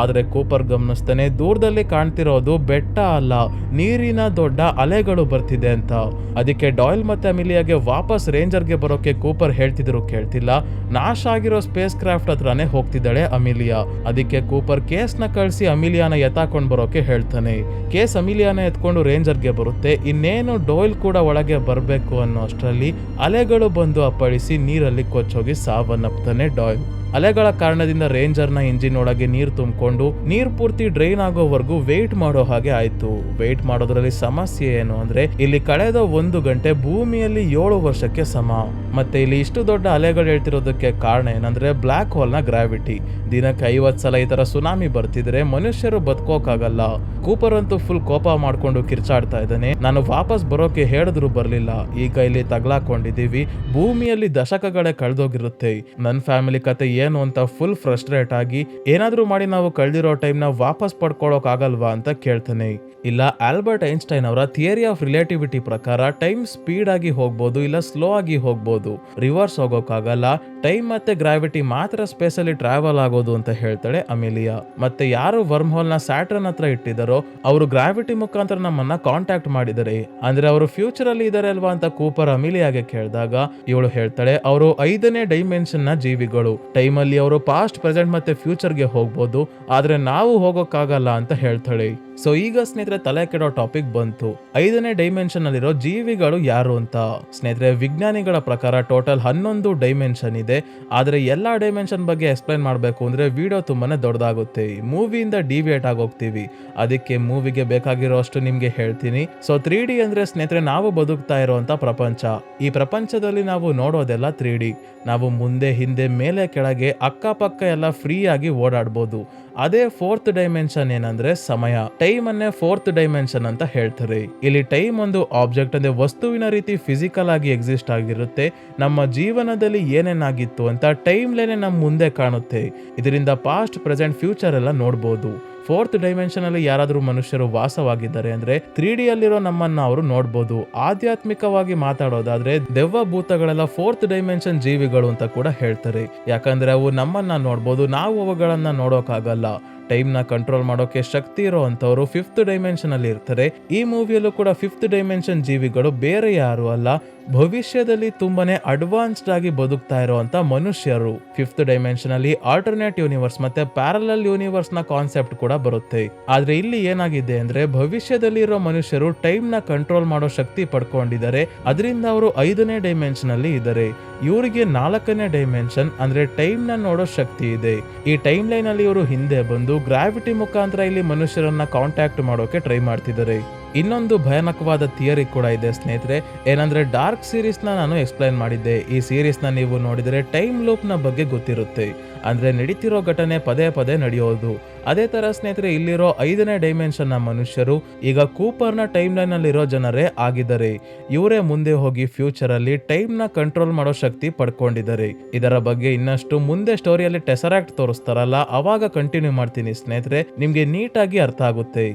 ಆದ್ರೆ ಕೂಪರ್ ಗಮನಿಸ್ತಾನೆ, ದೂರದಲ್ಲಿ ಕಾಣ್ತಿರೋದು ಬೆಟ್ಟ ಅಲ್ಲ, ನೀರಿನ ದೊಡ್ಡ ಅಲೆಗಳು ಬರ್ತಿದೆ ಅಂತ. ಅದಕ್ಕೆ ಡಾಯ್ಲ್ ಮತ್ತೆ ಅಮಿಲಿಯಾಗೆ ವಾಪಸ್ ರೇಂಜರ್ಗೆ ಬರೋಕೆ ಕೂಪರ್ ಹೇಳ್ತಿದ್ರು ಕೇಳ್ತಿಲ್ಲ. ನಾಶ ಆಗಿರೋ ಸ್ಪೇಸ್ ಕ್ರಾಫ್ಟ್ ಹತ್ರನೇ ಹೋಗ್ತಿದ್ದಾಳೆ ಅಮಿಲಿಯಾ. ಅದಕ್ಕೆ ಕೂಪರ್ ಕೇಸ್ ನ ಕಳಿಸಿ ಅಮಿಲಿಯಾನ ಎತ್ತಾಕೊಂಡ್ ಬರೋಕೆ ಹೇಳ್ತಾನೆ. ಕೇಸ್ ಅಮಿಲಿಯಾನ ಎತ್ಕೊಂಡು ರೇಂಜರ್ಗೆ ಬರುತ್ತೆ. ಇನ್ನೇನು ಡಾಯ್ಲ್ ಕೂಡ ಒಳಗೆ ಬರ್ಬೇಕು ಅನ್ನೋ ಅಷ್ಟರಲ್ಲಿ ಅಲೆಗಳು ಬಂದು ಅಪ್ಪಳಿಸಿ ನೀರಲ್ಲಿ ಕೊಚ್ಚೋಗಿ ಸಾವನ್ನಪ್ತಾನೆ ಡಾಯ್ಲ್. ಅಲೆಗಳ ಕಾರಣದಿಂದ ರೇಂಜರ್ನ ಇಂಜಿನ್ ಒಳಗೆ ನೀರು ತುಂಬಿಕೊಂಡು ನೀರ್ ಪೂರ್ತಿ ಡ್ರೈನ್ ಆಗೋವರೆಗೂ ವೇಟ್ ಮಾಡೋ ಹಾಗೆ ಆಯ್ತು. ವೇಟ್ ಮಾಡೋದ್ರಲ್ಲಿ ಸಮಸ್ಯೆ ಏನು ಅಂದ್ರೆ ಇಲ್ಲಿ ಕಳೆದ 1 ಗಂಟೆ ಭೂಮಿಯಲ್ಲಿ 7 ವರ್ಷಕ್ಕೆ ಸಮ. ಮತ್ತೆ ಇಲ್ಲಿ ಇಷ್ಟು ದೊಡ್ಡ ಅಲೆಗಳು ಹೇಳ್ತಿರೋದಕ್ಕೆ ಕಾರಣ ಏನಂದ್ರೆ ಬ್ಲ್ಯಾಕ್ ಹೋಲ್ ನ ಗ್ರಾವಿಟಿ. ದಿನಕ್ಕೆ 50 ಸಲ ಈ ತರ ಸುನಾಮಿ ಬರ್ತಿದ್ರೆ ಮನುಷ್ಯರು ಬದುಕೋಕಾಗಲ್ಲ. ಕೂಪರ್ ಅಂತೂ ಫುಲ್ ಕೋಪ ಮಾಡ್ಕೊಂಡು ಕಿರ್ಚಾಡ್ತಾ ಇದ್ದಾನೆ. ನಾನು ವಾಪಸ್ ಬರೋಕೆ ಹೇಳಿದ್ರು ಬರ್ಲಿಲ್ಲ, ಈಗ ಇಲ್ಲಿ ತಗ್ಲಾಕೊಂಡಿದೀವಿ, ಭೂಮಿಯಲ್ಲಿ ದಶಕಗಳೇ ಕಳೆದೋಗಿರುತ್ತೆ, ನನ್ನ ಫ್ಯಾಮಿಲಿ ಕತೆ ಏನು ಅಂತ ಫುಲ್ ಫ್ರಸ್ಟ್ರೇಟ್ ಆಗಿ ಏನಾದ್ರೂ ಮಾಡಿ ನಾವು ಕಳೆದಿರೋ ಟೈಮ್ ನ ವಾಪಸ್ ಪಡ್ಕೊಳ್ಳೋಕ್ ಆಗಲ್ವಾ ಅಂತ ಕೇಳ್ತಾನೆ. ಇಲ್ಲ, ಆಲ್ಬರ್ಟ್ ಐನ್ಸ್ಟೈನ್ ಅವರ ಥಿಯರಿ ಆಫ್ ರಿಲೇಟಿವಿಟಿ ಪ್ರಕಾರ ಟೈಮ್ ಸ್ಪೀಡ್ ಆಗಿ ಹೋಗ್ಬೋದು, ಇಲ್ಲ ಸ್ಲೋ ಆಗಿ ಹೋಗ್ಬೋದು, ರಿವರ್ಸ್ ಹೋಗೋಕ್ಕಾಗಲ್ಲ. ಟೈಮ್ ಮತ್ತೆ ಗ್ರಾವಿಟಿ ಮಾತ್ರ ಸ್ಪೇಸ್ ಅಲ್ಲಿ ಟ್ರಾವೆಲ್ ಆಗೋದು ಅಂತ ಹೇಳ್ತಾಳೆ ಅಮಿಲಿಯಾ. ಮತ್ತೆ ಯಾರು ವರ್ಮ್ ಹೋಲ್ ನ ಸ್ಯಾಟರ್ನ್ ಹತ್ರ ಇಟ್ಟಿದಾರೋ ಅವರು ಗ್ರಾವಿಟಿ ಮುಖಾಂತರ ನಮ್ಮನ್ನ ಕಾಂಟ್ಯಾಕ್ಟ್ ಮಾಡಿದರೆ, ಅಂದ್ರೆ ಅವರು ಫ್ಯೂಚರ್ ಅಲ್ಲಿ ಇದಾರೆ ಅಲ್ವಾ ಅಂತ ಕೂಪರ್ ಅಮಿಲಿಯಾಗೆ ಕೇಳಿದಾಗ ಇವಳು ಹೇಳ್ತಾಳೆ ಅವರು 5ನೇ ಡೈಮೆನ್ಷನ್ ನ ಜೀವಿಗಳು. ಟೈಮ್ ಅಲ್ಲಿ ಅವರು ಪಾಸ್ಟ್, ಪ್ರೆಸೆಂಟ್ ಮತ್ತೆ ಫ್ಯೂಚರ್ಗೆ ಹೋಗ್ಬೋದು, ಆದ್ರೆ ನಾವು ಹೋಗೋಕ್ಕಾಗಲ್ಲ ಅಂತ ಹೇಳ್ತಾಳೆ. ಸೊ ಈಗ ಸ್ನೇಹಿತರೆ ತಲೆ ಕೆಡೋ ಟಾಪಿಕ್ ಬಂತು. 5ನೇ ಡೈಮೆನ್ಷನ್ ಅಲ್ಲಿರೋ ಜೀವಿಗಳು ಯಾರು ಅಂತ. ಸ್ನೇಹಿತರೆ ವಿಜ್ಞಾನಿಗಳ ಪ್ರಕಾರ ಟೋಟಲ್ 11 ಡೈಮೆನ್ಷನ್ ಇದೆ. ಆದ್ರೆ ಎಲ್ಲಾ ಡೈಮೆನ್ಷನ್ ಬಗ್ಗೆ ಎಕ್ಸ್ಪ್ಲೈನ್ ಮಾಡ್ಬೇಕು ಅಂದ್ರೆ ವಿಡಿಯೋ ತುಂಬಾನೇ ದೊಡ್ಡದಾಗುತ್ತೆ, ಮೂವಿಯಿಂದ ಡಿವಿಯೇಟ್ ಆಗೋಗ್ತೀವಿ. ಅದಕ್ಕೆ ಮೂವಿಗೆ ಬೇಕಾಗಿರೋ ಅಷ್ಟು ನಿಮ್ಗೆ ಹೇಳ್ತೀನಿ. ಸೊ 3D ಅಂದ್ರೆ ಸ್ನೇಹಿತರೆ ನಾವು ಬದುಕ್ತಾ ಇರೋಂತ ಪ್ರಪಂಚ. ಈ ಪ್ರಪಂಚದಲ್ಲಿ ನಾವು ನೋಡೋದೆಲ್ಲ 3D. ನಾವು ಮುಂದೆ ಹಿಂದೆ ಮೇಲೆ ಕೆಳಗೆ ಅಕ್ಕಪಕ್ಕ ಎಲ್ಲ ಫ್ರೀ ಆಗಿ ಓಡಾಡ್ಬೋದು. ಅದೇ 4th ಡೈಮೆನ್ಷನ್ ಏನಂದ್ರೆ ಸಮಯ. ಟೈಮ್ ಅನ್ನೇ 4th ಡೈಮೆನ್ಷನ್ ಅಂತ ಹೇಳ್ತಾರೆ. ಇಲ್ಲಿ ಟೈಮ್ ಒಂದು ಆಬ್ಜೆಕ್ಟ್ ಅಂದ್ರೆ ವಸ್ತುವಿನ ರೀತಿ ಫಿಸಿಕಲ್ ಆಗಿ ಎಕ್ಸಿಸ್ಟ್ ಆಗಿರುತ್ತೆ. ನಮ್ಮ ಜೀವನದಲ್ಲಿ ಏನೇನಾಗಿತ್ತು ಅಂತ ಟೈಮ್ ಲೇನೆ ನಮ್ಮ ಮುಂದೆ ಕಾಣುತ್ತೆ. ಇದರಿಂದ ಪಾಸ್ಟ್, ಪ್ರೆಸೆಂಟ್, ಫ್ಯೂಚರ್ ಎಲ್ಲ ನೋಡ್ಬೋದು. 4th ಡೈಮೆನ್ಷನ್ ಅಲ್ಲಿ ಯಾರಾದ್ರೂ ಮನುಷ್ಯರು ವಾಸವಾಗಿದ್ದಾರೆ ಅಂದ್ರೆ 3D ಅಲ್ಲಿರೋ ನಮ್ಮನ್ನ ಅವರು ನೋಡ್ಬೋದು. ಆಧ್ಯಾತ್ಮಿಕವಾಗಿ ಮಾತಾಡೋದಾದ್ರೆ ದೆವ್ವ ಭೂತಗಳೆಲ್ಲ 4th ಡೈಮೆನ್ಷನ್ ಜೀವಿಗಳು ಅಂತ ಕೂಡ ಹೇಳ್ತಾರೆ. ಯಾಕಂದ್ರೆ ಅವು ನಮ್ಮನ್ನ ನೋಡ್ಬೋದು, ನಾವು ಅವುಗಳನ್ನ ನೋಡೋಕ್ಕಾಗಲ್ಲ. ಟೈಮ್ ನ ಕಂಟ್ರೋಲ್ ಮಾಡೋಕೆ ಶಕ್ತಿ ಇರೋ ಅಂತವ್ರು 5th ಡೈಮೆನ್ಷನ್ ಅಲ್ಲಿ ಇರ್ತಾರೆ. ಈ ಮೂವಿಯಲ್ಲೂ ಕೂಡ 5th ಡೈಮೆನ್ಷನ್ ಜೀವಿಗಳು ಬೇರೆ ಯಾರು ಅಲ್ಲ, ಭವಿಷ್ಯದಲ್ಲಿ ತುಂಬಾನೇ ಅಡ್ವಾನ್ಸ್ಡ್ ಆಗಿ ಬದುಕ್ತಾ ಇರುವಂತ ಮನುಷ್ಯರು. 5th ಡೈಮೆನ್ಷನ್ ಅಲ್ಲಿ ಆಲ್ಟರ್ನೇಟ್ ಯೂನಿವರ್ಸ್ ಮತ್ತೆ ಪ್ಯಾರಲಲ್ ಯೂನಿವರ್ಸ್ ನ ಕಾನ್ಸೆಪ್ಟ್ ಕೂಡ ಬರುತ್ತೆ. ಆದ್ರೆ ಇಲ್ಲಿ ಏನಾಗಿದೆ ಅಂದ್ರೆ ಭವಿಷ್ಯದಲ್ಲಿರೋ ಮನುಷ್ಯರು ಟೈಮ್ ನ ಕಂಟ್ರೋಲ್ ಮಾಡೋ ಶಕ್ತಿ ಪಡ್ಕೊಂಡಿದ್ದಾರೆ. ಅದರಿಂದ ಅವರು 5ನೇ ಡೈಮೆನ್ಷನ್ ಅಲ್ಲಿ ಇದ್ದಾರೆ. ಇವರಿಗೆ 4ನೇ ಡೈಮೆನ್ಷನ್ ಅಂದ್ರೆ ಟೈಮ್ ನ ನೋಡೋ ಶಕ್ತಿ ಇದೆ. ಈ ಟೈಮ್ ಲೈನ್ ಅಲ್ಲಿ ಇವರು ಹಿಂದೆ ಬಂದು ಗ್ರಾವಿಟಿ ಮುಖಾಂತರ ಇಲ್ಲಿ ಮನುಷ್ಯರನ್ನ ಕಾಂಟ್ಯಾಕ್ಟ್ ಮಾಡೋಕೆ ಟ್ರೈ ಮಾಡ್ತಿದ್ದಾರೆ. ಇನ್ನೊಂದು ಭಯಾನಕವಾದ ಥಿಯರಿ ಕೂಡ ಇದೆ ಸ್ನೇಹಿತರೆ. ಏನಂದ್ರೆ ಡಾರ್ಕ್ ಸೀರೀಸ್ ನ ನಾನು ಎಕ್ಸ್ಪ್ಲೈನ್ ಮಾಡಿದ್ದೆ. ಈ ಸೀರೀಸ್ ನ ನೀವು ನೋಡಿದ್ರೆ ಟೈಮ್ ಲೂಪ್ ನ ಬಗ್ಗೆ ಗೊತ್ತಿರುತ್ತೆ. ಅಂದ್ರೆ ನಡೀತಿರೋ ಘಟನೆ ಪದೇ ಪದೇ ನಡೆಯೋದು. ಅದೇ ತರ ಸ್ನೇಹಿತರೆ ಇಲ್ಲಿರೋ 5ನೇ ಡೈಮೆನ್ಷನ್ ನ ಮನುಷ್ಯರು ಈಗ ಕೂಪರ್ ನ ಟೈಮ್ ಲೈನ್ ಅಲ್ಲಿರೋ ಜನರೇ ಆಗಿದ್ದಾರೆ. ಇವರೇ ಮುಂದೆ ಹೋಗಿ ಫ್ಯೂಚರ್ ಅಲ್ಲಿ ಟೈಮ್ ನ ಕಂಟ್ರೋಲ್ ಮಾಡೋ ಶಕ್ತಿ ಪಡ್ಕೊಂಡಿದ್ದಾರೆ. ಇದರ ಬಗ್ಗೆ ಇನ್ನಷ್ಟು ಮುಂದೆ ಸ್ಟೋರಿಯಲ್ಲಿ ಟೆಸರಾಕ್ಟ್ ತೋರಿಸ್ತಾರಲ್ಲ ಅವಾಗ ಕಂಟಿನ್ಯೂ ಮಾಡ್ತೀನಿ ಸ್ನೇಹಿತರೆ, ನಿಮ್ಗೆ ನೀಟಾಗಿ ಅರ್ಥ ಆಗುತ್ತೆ.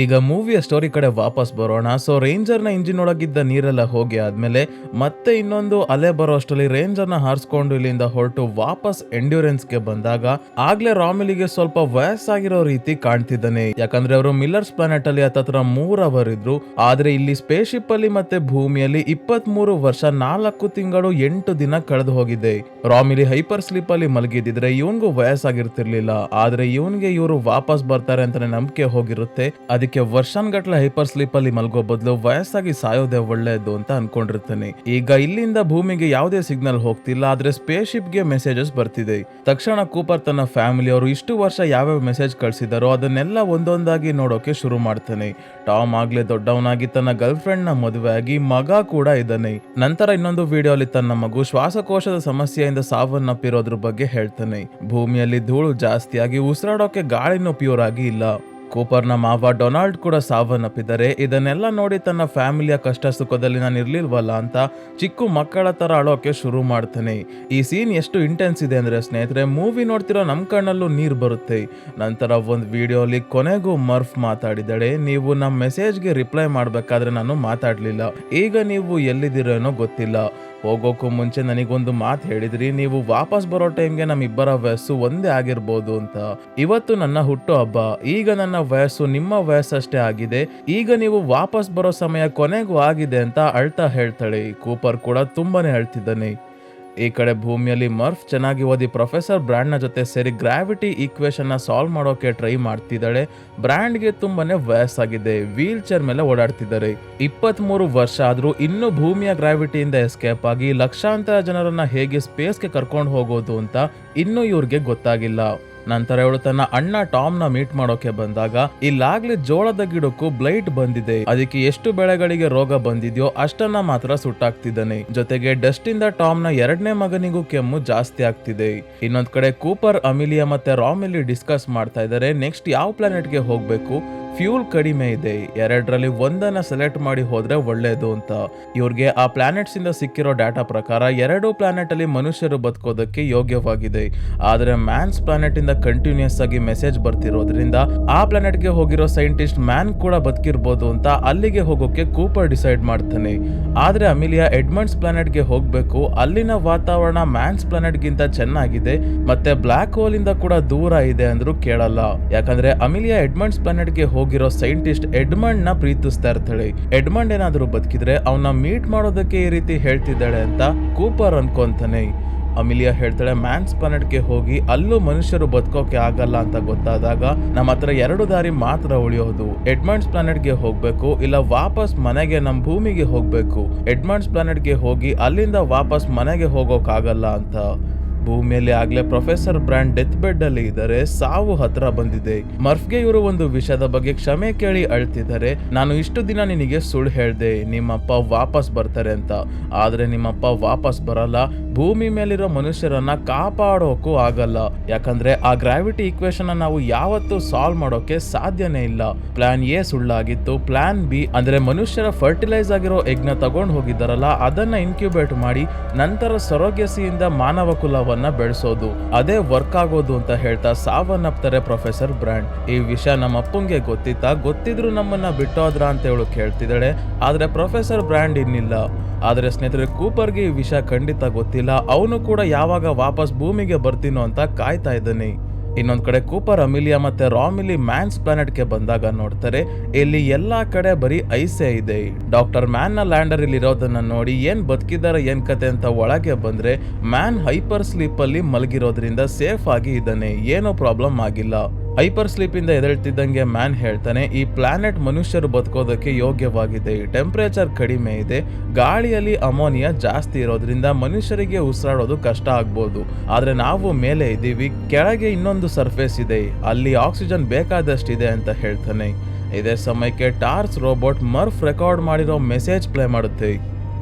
ಈಗ ಮೂವಿಯ ಸ್ಟೋರಿ ಕಡೆ ವಾಪಸ್ ಬರೋಣ. ಸೊ ರೇಂಜರ್ ನ ಇಂಜಿನ್ ಒಳಗಿದ್ದ ನೀರೆಲ್ಲ ಹೋಗಿ ಆದ್ಮೇಲೆ ಮತ್ತೆ ಇನ್ನೊಂದು ಅಲೆ ಬರೋ ಅಷ್ಟರಲ್ಲಿ ರೇಂಜರ್ ನ ಹಾರಿಸ್ಕೊಂಡು ಇಲ್ಲಿಂದ ಹೊರಟು ವಾಪಸ್ ಎಂಡ್ಯೂರೆನ್ಸ್ ಗೆ ಬಂದಾಗ ಆಗ್ಲೇ ರಾಮಿಲಿಗೆ ಸ್ವಲ್ಪ ವಯಸ್ಸಾಗಿರೋ ರೀತಿ ಕಾಣ್ತಿದ್ದಾನೆ. ಯಾಕಂದ್ರೆ ಅವರು ಮಿಲ್ಲರ್ಸ್ ಪ್ಲಾನೆಟ್ ಅಲ್ಲಿ ಹತ್ತತ್ರ 3 ಅವರ್ ಇದ್ರು. ಆದ್ರೆ ಇಲ್ಲಿ ಸ್ಪೇಸ್ ಶಿಪ್ ಅಲ್ಲಿ ಮತ್ತೆ ಭೂಮಿಯಲ್ಲಿ 23 ವರ್ಷ 4 ತಿಂಗಳು 8 ದಿನ ಕಳೆದು ಹೋಗಿದೆ. ರಾಮಿಲಿ ಹೈಪರ್ ಸ್ಲೀಪ್ ಅಲ್ಲಿ ಮಲಗಿದ್ರೆ ಇವನ್ಗೂ ವಯಸ್ಸಾಗಿರ್ತಿರ್ಲಿಲ್ಲ. ಆದ್ರೆ ಇವನ್ಗೆ ಇವರು ವಾಪಸ್ ಬರ್ತಾರೆ ಅಂತಾನೆ ನಂಬಿಕೆ ಹೋಗಿರುತ್ತೆ. ಅದಕ್ಕೆ ವರ್ಷಾನ್ಗಟ್ಲೆ ಹೈಪರ್ ಸ್ಲೀಪ್ ಅಲ್ಲಿ ಮಲ್ಗೋ ಬದಲು ವಯಸ್ಸಾಗಿ ಸಾಯೋದೇ ಒಳ್ಳೆಯದು ಅಂತ ಅನ್ಕೊಂಡಿರ್ತಾನೆ. ಈಗ ಇಲ್ಲಿಂದ ಭೂಮಿಗೆ ಯಾವುದೇ ಸಿಗ್ನಲ್ ಹೋಗ್ತಿಲ್ಲ. ಆದ್ರೆ ಸ್ಪೇಸ್ ಶಿಪ್ ಗೆ ಮೆಸೇಜಸ್ ಬರ್ತಿದೆ. ತಕ್ಷಣ ಕೂಪರ್ ತನ್ನ ಫ್ಯಾಮಿಲಿ ಅವರು ಇಷ್ಟು ವರ್ಷ ಯಾವ್ಯಾವ ಮೆಸೇಜ್ ಕಳ್ಸಿದಾರೋ ಅದನ್ನೆಲ್ಲ ಒಂದೊಂದಾಗಿ ನೋಡೋಕೆ ಶುರು ಮಾಡ್ತಾನೆ. ಟಾಮ್ ಆಗ್ಲೇ ದೊಡ್ಡವನಾಗಿ ತನ್ನ ಗರ್ಲ್ ಫ್ರೆಂಡ್ ನ ಮದುವೆ ಆಗಿ ಮಗ ಕೂಡ ಇದ್ದಾನೆ. ನಂತರ ಇನ್ನೊಂದು ವಿಡಿಯೋ ಅಲ್ಲಿ ತನ್ನ ಮಗು ಶ್ವಾಸಕೋಶದ ಸಮಸ್ಯೆಯಿಂದ ಸಾವನ್ನಪ್ಪಿರೋದ್ರ ಬಗ್ಗೆ ಹೇಳ್ತಾನೆ. ಭೂಮಿಯಲ್ಲಿ ಧೂಳು ಜಾಸ್ತಿಯಾಗಿ ಉಸಿರಾಡೋಕೆ ಗಾಳಿನೂ ಪ್ಯೂರ್ ಆಗಿ ಇಲ್ಲ. ಕೂಪರ್ನ ಮಾವ ಡೊನಾಲ್ಡ್ ಕೂಡ ಸಾವನ್ನಪ್ಪಿದ್ದಾರೆ. ಇದನ್ನೆಲ್ಲ ನೋಡಿ ತನ್ನ ಫ್ಯಾಮಿಲಿಯ ಕಷ್ಟ ಸುಖದಲ್ಲಿ ನಾನು ಇರ್ಲಿಲ್ವಲ್ಲ ಅಂತ ಚಿಕ್ಕ ಮಕ್ಕಳ ತರ ಅಳೋಕೆ ಶುರು ಮಾಡ್ತಾನೆ. ಈ ಸೀನ್ ಎಷ್ಟು ಇಂಟೆನ್ಸ್ ಇದೆ ಅಂದ್ರೆ ಸ್ನೇಹಿತರೆ, ಮೂವಿ ನೋಡ್ತಿರೋ ನಮ್ ಕಣ್ಣಲ್ಲೂ ನೀರ್ ಬರುತ್ತೆ. ನಂತರ ಒಂದು ವಿಡಿಯೋಲಿ ಕೊನೆಗೂ ಮರ್ಫ್ ಮಾತಾಡಿದಳೆ, ನೀವು ನಮ್ಮ ಮೆಸೇಜ್ಗೆ ರಿಪ್ಲೈ ಮಾಡ್ಬೇಕಾದ್ರೆ ನಾನು ಮಾತಾಡ್ಲಿಲ್ಲ. ಈಗ ನೀವು ಎಲ್ಲಿದ್ದೀರೇನೋ ಗೊತ್ತಿಲ್ಲ. ಹೋಗೋಕ್ಕೂ ಮುಂಚೆ ನನಗೊಂದು ಮಾತು ಹೇಳಿದ್ರಿ, ನೀವು ವಾಪಸ್ ಬರೋ ಟೈಮ್ಗೆ ನಮ್ಮಿಬ್ಬರ ವಯಸ್ಸು ಒಂದೇ ಆಗಿರ್ಬೋದು ಅಂತ. ಇವತ್ತು ನನ್ನ ಹುಟ್ಟು ಹಬ್ಬ. ಈಗ ನನ್ನ ವಯಸ್ಸು ನಿಮ್ಮ ವಯಸ್ಸಷ್ಟೇ ಆಗಿದೆ. ಈಗ ನೀವು ವಾಪಸ್ ಬರೋ ಸಮಯ ಕೊನೆಗೂ ಆಗಿದೆ ಅಂತ ಅಳ್ತಾ ಹೇಳ್ತಾಳೆ. ಕೂಪರ್ ಕೂಡ ತುಂಬಾನೇ ಅಳ್ತಿದ್ದಾನೆ. ಈ ಕಡೆ ಭೂಮಿಯಲ್ಲಿ ಮರ್ಫ್ ಚೆನ್ನಾಗಿ ಓದಿ ಪ್ರೊಫೆಸರ್ ಬ್ರ್ಯಾಂಡ್ ನ ಜೊತೆ ಸೇರಿ ಗ್ರಾವಿಟಿ ಈಕ್ವೇಶನ್ ನ ಸಾಲ್ವ್ ಮಾಡೋಕೆ ಟ್ರೈ ಮಾಡ್ತಿದ್ದಾಳೆ. ಬ್ರ್ಯಾಂಡ್ಗೆ ತುಂಬಾನೇ ವಯಸ್ಸಾಗಿದೆ. ವೀಲ್ ಚೇರ್ ಮೇಲೆ ಓಡಾಡ್ತಿದ್ದಾರೆ. 23 ವರ್ಷ ಆದ್ರೂ ಇನ್ನೂ ಭೂಮಿಯ ಗ್ರಾವಿಟಿಯಿಂದ ಎಸ್ಕೇಪ್ ಆಗಿ ಲಕ್ಷಾಂತರ ಜನರನ್ನ ಹೇಗೆ ಸ್ಪೇಸ್ಗೆ ಕರ್ಕೊಂಡು ಹೋಗೋದು ಅಂತ ಇನ್ನೂ ಇವ್ರಿಗೆ ಗೊತ್ತಾಗಿಲ್ಲ. ನಂತರ ಇವಳು ತನ್ನ ಅಣ್ಣ ಟಾಮ್ ನ ಮೀಟ್ ಮಾಡೋಕೆ ಬಂದಾಗ ಇಲ್ಲಾಗ್ಲೇ ಜೋಳದ ಗಿಡಕ್ಕೂ ಬ್ಲೈಟ್ ಬಂದಿದೆ. ಅದಕ್ಕೆ ಎಷ್ಟು ಬೆಳೆಗಳಿಗೆ ರೋಗ ಬಂದಿದ್ಯೋ ಅಷ್ಟನ್ನ ಮಾತ್ರ ಸುಟ್ಟಾಗ್ತಿದ್ದಾನೆ. ಜೊತೆಗೆ ಡಸ್ಟ್ ಇಂದ ಟಾಮ್ ನ 2ನೇ ಮಗನಿಗೂ ಕೆಮ್ಮು ಜಾಸ್ತಿ ಆಗ್ತಿದೆ. ಇನ್ನೊಂದ್ ಕಡೆ ಕೂಪರ್, ಅಮಿಲಿಯಾ ಮತ್ತೆ ರಾಮಿಲಿ ಡಿಸ್ಕಸ್ ಮಾಡ್ತಾ ಇದ್ದಾರೆ ನೆಕ್ಸ್ಟ್ ಯಾವ ಪ್ಲಾನೆಟ್ ಗೆ ಹೋಗ್ಬೇಕು. ಫ್ಯೂಲ್ ಕಡಿಮೆ ಇದೆ, 2ರಲ್ಲಿ ಒಂದನ್ನ ಸೆಲೆಕ್ಟ್ ಮಾಡಿ ಹೋದ್ರೆ ಒಳ್ಳೇದು ಅಂತ. ಇವ್ರಿಗೆ ಆ ಪ್ಲಾನೆಟ್ಸ್ ಇಂದ ಸಿಕ್ಕಿರೋ ಡಾಟಾ ಪ್ರಕಾರ 2 ಪ್ಲಾನೆಟ್ ಅಲ್ಲಿ ಮನುಷ್ಯರು ಬದುಕೋದಕ್ಕೆ ಯೋಗ್ಯವಾಗಿದೆ. ಆದ್ರೆ ಮ್ಯಾನ್ಸ್ ಪ್ಲಾನೆಟ್ ಇಂದ ಕಂಟಿನ್ಯೂಸ್ ಆಗಿ ಮೆಸೇಜ್ ಬರ್ತಿರೋದ್ರಿಂದ ಆ ಪ್ಲಾನೆಟ್ ಗೆ ಹೋಗಿರೋ ಸೈಂಟಿಸ್ಟ್ ಮ್ಯಾನ್ ಕೂಡ ಬದುಕಿರ್ಬೋದು ಅಂತ ಅಲ್ಲಿಗೆ ಹೋಗೋಕೆ ಕೂಪರ್ ಡಿಸೈಡ್ ಮಾಡ್ತಾನೆ. ಆದ್ರೆ ಅಮಿಲಿಯಾ ಎಡ್ಮಂಡ್ಸ್ ಪ್ಲಾನೆಟ್ ಗೆ ಹೋಗ್ಬೇಕು, ಅಲ್ಲಿನ ವಾತಾವರಣ ಮ್ಯಾನ್ಸ್ ಪ್ಲಾನೆಟ್ ಗಿಂತ ಚೆನ್ನಾಗಿದೆ ಮತ್ತೆ ಬ್ಲಾಕ್ ಹೋಲ್ ಇಂದ ಕೂಡ ದೂರ ಇದೆ ಅಂದ್ರೂ ಕೇಳಲ್ಲ. ಯಾಕಂದ್ರೆ ಅಮಿಲಿಯಾ ಎಡ್ಮಂಡ್ಸ್ ಪ್ಲಾನೆಟ್ ಗೆ ಹೋಗಿರೋ ಸೈಂಟಿಸ್ಟ್ ಎಡ್ಮಂಡ್ ನ ಪ್ರೀತಿಸ್ತಾ ಇರ್ತಾಳೆ. ಎಡ್ಮಂಡ್ ಏನಾದ್ರು ಬದುಕಿದ್ರೆ ಅವನ್ನ ಮೀಟ್ ಮಾಡೋದಕ್ಕೆ ಈ ರೀತಿ ಹೇಳ್ತಿದ್ದಾಳೆ ಅಂತ ಕೂಪರ್ ಅನ್ಕೊಂತಾನೆ. ಅಮಿಲಿಯಾ ಹೇಳ್ತಾಳೆ ಮ್ಯಾನ್ಸ್ ಪ್ಲಾನೆಟ್ಗೆ ಹೋಗಿ ಅಲ್ಲೂ ಮನುಷ್ಯರು ಬದುಕೋಕೆ ಆಗಲ್ಲ ಅಂತ ಗೊತ್ತಾದಾಗ ನಮ್ಮ ಹತ್ರ 2 ದಾರಿ ಮಾತ್ರ ಉಳಿಯೋದು. ಎಡ್ಮಂಡ್ಸ್ ಪ್ಲಾನೆಟ್ಗೆ ಹೋಗ್ಬೇಕು, ಇಲ್ಲ ವಾಪಸ್ ಮನೆಗೆ ನಮ್ಮ ಭೂಮಿಗೆ ಹೋಗ್ಬೇಕು. ಎಡ್ಮಂಡ್ಸ್ ಪ್ಲಾನೆಟ್ಗೆ ಹೋಗಿ ಅಲ್ಲಿಂದ ವಾಪಸ್ ಮನೆಗೆ ಹೋಗೋಕಾಗಲ್ಲ ಅಂತ. ಭೂಮಿಯಲ್ಲಿ ಆಗ್ಲೇ ಪ್ರೊಫೆಸರ್ ಬ್ರ್ಯಾಂಡ್ ಡೆತ್ ಬೆಡ್ ಅಲ್ಲಿ ಇದ್ದಾರೆ. ಸಾವು ಹತ್ರ ಬಂದಿದೆ. ಮರ್ಫ್ಗೆ ಇವರು ಒಂದು ವಿಷಯದ ಬಗ್ಗೆ ಕ್ಷಮೆ ಕೇಳಿ ಅಳ್ತಿದ್ದಾರೆ. ನಾನು ಇಷ್ಟು ದಿನ ನಿನಗೆ ಸುಳ್ಳು ಹೇಳ್ದೆ, ನಿಮ್ಮಪ್ಪ ವಾಪಸ್ ಬರ್ತಾರೆ ಅಂತ. ಆದ್ರೆ ನಿಮ್ಮಪ್ಪ ವಾಪಸ್ ಬರಲ್ಲ. ಭೂಮಿ ಮೇಲಿರೋ ಮನುಷ್ಯರನ್ನ ಕಾಪಾಡೋಕು ಆಗಲ್ಲ. ಯಾಕಂದ್ರೆ ಆ ಗ್ರಾವಿಟಿ ಈಕ್ವೇಶನ್ ನಾವು ಯಾವತ್ತೂ ಸಾಲ್ವ್ ಮಾಡೋಕೆ ಸಾಧ್ಯನೇ ಇಲ್ಲ. ಪ್ಲಾನ್ ಎ ಸುಳ್ಳಾಗಿತ್ತು. ಪ್ಲಾನ್ ಬಿ ಅಂದ್ರೆ ಮನುಷ್ಯರ ಫರ್ಟಿಲೈಸ್ ಆಗಿರೋ ಎಗ್ನ ತಗೊಂಡು ಹೋಗಿದ್ದಾರಲ್ಲ ಅದನ್ನ ಇನ್ಕ್ಯುಬೇಟ್ ಮಾಡಿ ನಂತರ ಸರೋಗೆಸಿಯಿಂದ ಮಾನವ ಕುಲವನ್ನ ಬೆಳೆಸೋದು, ಅದೇ ವರ್ಕ್ ಆಗೋದು ಅಂತ ಹೇಳ್ತಾ ಸಾವನ್ನಪ್ತಾರೆ ಪ್ರೊಫೆಸರ್ ಬ್ರ್ಯಾಂಡ್. ಈ ವಿಷಯ ನಮ್ಮ ಅಪ್ಪಂಗೆ ಗೊತ್ತಿದ್ರು ನಮ್ಮನ್ನ ಬಿಟ್ಟೋದ್ರ ಅಂತ ಹೇಳು ಕೇಳ್ತಿದ್ದಾಳೆ. ಆದ್ರೆ ಪ್ರೊಫೆಸರ್ ಬ್ರ್ಯಾಂಡ್ ಇನ್ನಿಲ್ಲ. ಆದ್ರೆ ಸ್ನೇಹಿತರೆ ಕೂಪರ್ಗೆ ಈ ವಿಷಯ ಖಂಡಿತ ಗೊತ್ತಿಲ್ಲ. ಅವನು ಕೂಡ ಯಾವಾಗ ವಾಪಸ್ ಭೂಮಿಗೆ ಬರ್ತೀನೋ ಅಂತ ಕಾಯ್ತಾ ಇದ್ದಾನೆ. ಇನ್ನೊಂದ್ ಕಡೆ ಕೂಪರ್, ಅಮಿಲಿಯಾ ಮತ್ತೆ ರಾಮಿಲಿ ಮ್ಯಾನ್ಸ್ ಪ್ಲಾನೆಟ್ ಗೆ ಬಂದಾಗ ನೋಡ್ತಾರೆ ಇಲ್ಲಿ ಎಲ್ಲಾ ಕಡೆ ಬರೀ ಐಸೇ ಇದೆ. ಡಾಕ್ಟರ್ ಮ್ಯಾನ್ ನ ಲ್ಯಾಂಡರ್ ಇಲ್ಲಿ ಇರೋದನ್ನ ನೋಡಿ ಏನ್ ಬದುಕಿದಾರ ಏನ್ ಕತೆ ಅಂತ ಒಳಗೆ ಬಂದ್ರೆ ಮ್ಯಾನ್ ಹೈಪರ್ ಸ್ಲೀಪ್ ಅಲ್ಲಿ ಮಲಗಿರೋದ್ರಿಂದ ಸೇಫ್ ಆಗಿ ಇದ್ದಾನೆ, ಏನೋ ಪ್ರಾಬ್ಲಮ್ ಆಗಿಲ್ಲ. ಹೈಪರ್ ಸ್ಲೀಪ್ ಇಂದ ಎದ್ದೇಳ್ತಿದ್ದಂಗೆ ಮ್ಯಾನ್ ಹೇಳ್ತಾನೆ, ಈ ಪ್ಲಾನೆಟ್ ಮನುಷ್ಯರು ಬದುಕೋದಕ್ಕೆ ಯೋಗ್ಯವಾಗಿದೆ, ಟೆಂಪರೇಚರ್ ಕಡಿಮೆ ಇದೆ, ಗಾಳಿಯಲ್ಲಿ ಅಮೋನಿಯಾ ಜಾಸ್ತಿ ಇರೋದ್ರಿಂದ ಮನುಷ್ಯರಿಗೆ ಉಸಿರಾಡೋದು ಕಷ್ಟ ಆಗ್ಬೋದು. ಆದ್ರೆ ನಾವು ಮೇಲೆ ಇದ್ದೀವಿ, ಕೆಳಗೆ ಇನ್ನೊಂದು ಸರ್ಫೇಸ್ ಇದೆ, ಅಲ್ಲಿ ಆಕ್ಸಿಜನ್ ಬೇಕಾದಷ್ಟಿದೆ ಅಂತ ಹೇಳ್ತಾನೆ. ಇದೇ ಸಮಯಕ್ಕೆ ಟಾರ್ಸ್ ರೋಬೋಟ್ ಮರ್ಫ್ ರೆಕಾರ್ಡ್ ಮಾಡಿರೋ ಮೆಸೇಜ್ ಪ್ಲೇ ಮಾಡುತ್ತೆ.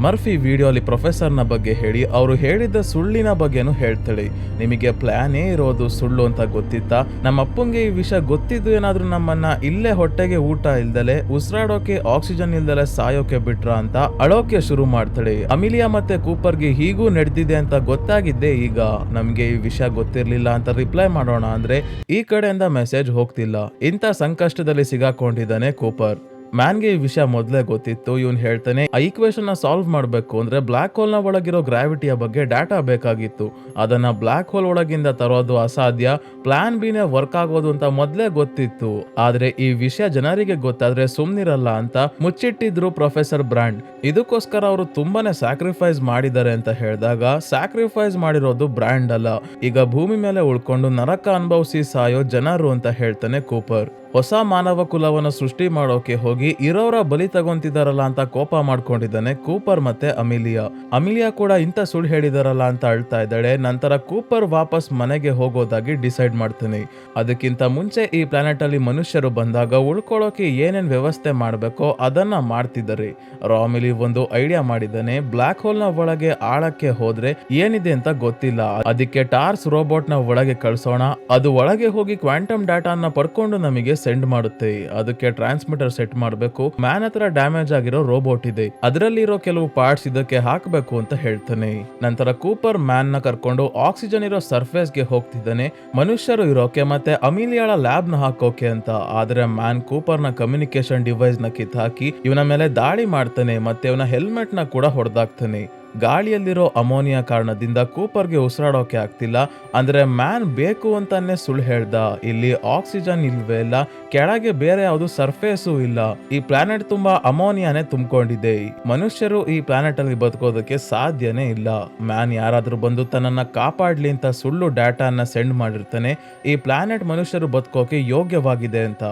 ಮರ್ಫಿ ವಿಡಿಯೋಲಿ ಪ್ರೊಫೆಸರ್ನ ಬಗ್ಗೆ ಹೇಳಿ ಅವರು ಹೇಳಿದ್ದ ಸುಳ್ಳಿನ ಬಗ್ಗೆನೂ ಹೇಳ್ತಾಳೆ. ನಿಮಗೆ ಪ್ಲಾನೇ ಇರೋದು ಸುಳ್ಳು ಅಂತ ಗೊತ್ತಿತ್ತಾ? ನಮ್ಮ ಅಪ್ಪಂಗೆ ಈ ವಿಷಯ ಗೊತ್ತಿದ್ದು ಏನಾದ್ರೂ ನಮ್ಮನ್ನ ಇಲ್ಲೇ ಹೊಟ್ಟೆಗೆ ಊಟ ಇಲ್ದಲೆ ಉಸಿರಾಡೋಕೆ ಆಕ್ಸಿಜನ್ ಇಲ್ದಲೆ ಸಾಯೋಕೆ ಬಿಟ್ರ ಅಂತ ಅಳೋಕೆ ಶುರು ಮಾಡ್ತಾಳೆ. ಅಮಿಲಿಯಾ ಮತ್ತೆ ಕೂಪರ್ಗೆ ಹೀಗೂ ನಡೆದಿದೆ ಅಂತ ಗೊತ್ತಾಗಿದ್ದೆ ಈಗ, ನಮ್ಗೆ ಈ ವಿಷಯ ಗೊತ್ತಿರ್ಲಿಲ್ಲ ಅಂತ ರಿಪ್ಲೈ ಮಾಡೋಣ ಅಂದ್ರೆ ಈ ಕಡೆಯಿಂದ ಮೆಸೇಜ್ ಹೋಗ್ತಿಲ್ಲ. ಇಂಥ ಸಂಕಷ್ಟದಲ್ಲಿ ಸಿಗಾಕೊಂಡಿದ್ದಾನೆ ಕೂಪರ್. ಮ್ಯಾನ್ಗೆ ಈ ವಿಷಯ ಮೊದಲೇ ಗೊತ್ತಿತ್ತು. ಇವನ್ ಹೇಳ್ತಾನೆ, ಆ ಈಕ್ವೇಶನ್ ನ ಸಾಲ್ವ್ ಮಾಡಬೇಕು ಅಂದ್ರೆ ಬ್ಲಾಕ್ ಹೋಲ್ ನ ಒಳಗಿರೋ ಗ್ರಾವಿಟಿಯ ಬಗ್ಗೆ ಡಾಟಾ ಬೇಕಾಗಿತ್ತು, ಅದನ್ನ ಬ್ಲಾಕ್ ಹೋಲ್ ಒಳಗಿಂದ ತರೋದು ಅಸಾಧ್ಯ, ಪ್ಲಾನ್ ಬಿನೇ ವರ್ಕ್ ಆಗೋದು ಅಂತ ಮೊದಲೇ ಗೊತ್ತಿತ್ತು. ಆದ್ರೆ ಈ ವಿಷಯ ಜನರಿಗೆ ಗೊತ್ತಾದ್ರೆ ಸುಮ್ನಿರಲ್ಲ ಅಂತ ಮುಚ್ಚಿಟ್ಟಿದ್ರು ಪ್ರೊಫೆಸರ್ ಬ್ರಾಂಡ್. ಇದಕ್ಕೋಸ್ಕರ ಅವರು ತುಂಬಾನೇ ಸ್ಯಾಕ್ರಿಫೈಸ್ ಮಾಡಿದ್ದಾರೆ ಅಂತ ಹೇಳಿದಾಗ, ಸ್ಯಾಕ್ರಿಫೈಸ್ ಮಾಡಿರೋದು ಬ್ರಾಂಡ್ ಅಲ್ಲ, ಈಗ ಭೂಮಿ ಮೇಲೆ ಉಳ್ಕೊಂಡು ನರಕ ಅನುಭವಿಸಿ ಸಾಯೋ ಜನರು ಅಂತ ಹೇಳ್ತಾನೆ ಕೂಪರ್. ಹೊಸ ಮಾನವ ಕುಲವನ್ನು ಸೃಷ್ಟಿ ಮಾಡೋಕೆ ಹೋಗಿ ಇರೋರ ಬಲಿ ತಗೊಂತಿದಾರಲ್ಲ ಅಂತ ಕೋಪ ಮಾಡ್ಕೊಂಡಿದ್ದಾನೆ ಕೂಪರ್ ಮತ್ತೆ ಅಮಿಲಿಯಾ. ಅಮಿಲಿಯಾ ಕೂಡ ಇಂಥ ಸುಳ್ಳು ಹೇಳಿದಾರಲ್ಲ ಅಂತ ಅಳ್ತಾ ಇದ್ದಾಳೆ. ನಂತರ ಕೂಪರ್ ವಾಪಸ್ ಮನೆಗೆ ಹೋಗೋದಾಗಿ ಡಿಸೈಡ್ ಮಾಡ್ತಾನೆ. ಅದಕ್ಕಿಂತ ಮುಂಚೆ ಈ ಪ್ಲಾನೆಟ್ ಅಲ್ಲಿ ಮನುಷ್ಯರು ಬಂದಾಗ ಉಳ್ಕೊಳ್ಳೋಕೆ ಏನೇನ್ ವ್ಯವಸ್ಥೆ ಮಾಡ್ಬೇಕೋ ಅದನ್ನ ಮಾಡ್ತಿದ್ದಾರೆ. ರಾಮಿಲಿ ಒಂದು ಐಡಿಯಾ ಮಾಡಿದ್ದಾನೆ, ಬ್ಲಾಕ್ ಹೋಲ್ ನ ಒಳಗೆ ಆಳಕ್ಕೆ ಹೋದ್ರೆ ಏನಿದೆ ಅಂತ ಗೊತ್ತಿಲ್ಲ, ಅದಕ್ಕೆ ಟಾರ್ಸ್ ರೋಬೋಟ್ ನ ಒಳಗೆ ಕಳ್ಸೋಣ, ಅದು ಒಳಗೆ ಹೋಗಿ ಕ್ವಾಂಟಮ್ ಡಾಟಾನ ಪಡ್ಕೊಂಡು ನಮಗೆ ಸೆಂಡ್ ಮಾಡುತ್ತೆ, ಅದಕ್ಕೆ ಟ್ರಾನ್ಸ್ಮಿಟರ್ ಸೆಟ್ ಮಾಡಬೇಕು, ಮ್ಯಾನ್ ಹತ್ರ ಡ್ಯಾಮೇಜ್ ಆಗಿರೋ ರೋಬೋಟ್ ಇದೆ, ಅದರಲ್ಲಿರೋ ಕೆಲವು ಪಾರ್ಟ್ಸ್ ಇದಕ್ಕೆ ಹಾಕಬೇಕು ಅಂತ ಹೇಳ್ತಾನೆ. ನಂತರ ಕೂಪರ್ ಮ್ಯಾನ್ ನ ಕರ್ಕೊಂಡು ಆಕ್ಸಿಜನ್ ಇರೋ ಸರ್ಫೇಸ್ ಗೆ ಹೋಗ್ತಿದ್ದಾನೆ, ಮನುಷ್ಯರು ಇರೋಕೆ ಮತ್ತೆ ಅಮಿಲಿಯಾಳ ಲ್ಯಾಬ್ ನ ಹಾಕೋಕೆ ಅಂತ. ಆದ್ರೆ ಮ್ಯಾನ್ ಕೂಪರ್ ನ ಕಮ್ಯುನಿಕೇಶನ್ ಡಿವೈಸ್ ನ ಕಿತ್ ಹಾಕಿ ಇವನ ಮೇಲೆ ದಾಳಿ ಮಾಡ್ತಾನೆ ಮತ್ತೆ ಇವನ ಹೆಲ್ಮೆಟ್ ನ ಕೂಡ ಹೊಡೆದಾಕ್ತಾನೆ. ಗಾಳಿಯಲ್ಲಿರೋ ಅಮೋನಿಯಾ ಕಾರಣದಿಂದ ಕೂಪರ್ಗೆ ಉಸಿರಾಡೋಕೆ ಆಗ್ತಿಲ್ಲ, ಅಂದ್ರೆ ಮ್ಯಾನ್ ಬೇಕು ಅಂತಾನೆ ಸುಳ್ಳು ಹೇಳ್ದ, ಇಲ್ಲಿ ಆಕ್ಸಿಜನ್ ಇಲ್ವೇ ಇಲ್ಲ, ಕೆಳಗೆ ಬೇರೆ ಯಾವುದು ಸರ್ಫೇಸು ಇಲ್ಲ, ಈ ಪ್ಲಾನೆಟ್ ತುಂಬಾ ಅಮೋನಿಯಾನೇ ತುಂಬಿಕೊಂಡಿದೆ, ಮನುಷ್ಯರು ಈ ಪ್ಲಾನೆಟ್ ಅಲ್ಲಿ ಬದುಕೋದಕ್ಕೆ ಸಾಧ್ಯನೇ ಇಲ್ಲ. ಮ್ಯಾನ್ ಯಾರಾದ್ರೂ ಬಂದು ತನ್ನನ್ನ ಕಾಪಾಡ್ಲಿ ಅಂತ ಸುಳ್ಳು ಡಾಟಾನ ಸೆಂಡ್ ಮಾಡಿರ್ತಾನೆ, ಈ ಪ್ಲಾನೆಟ್ ಮನುಷ್ಯರು ಬದುಕೋಕೆ ಯೋಗ್ಯವಾಗಿದೆ ಅಂತ.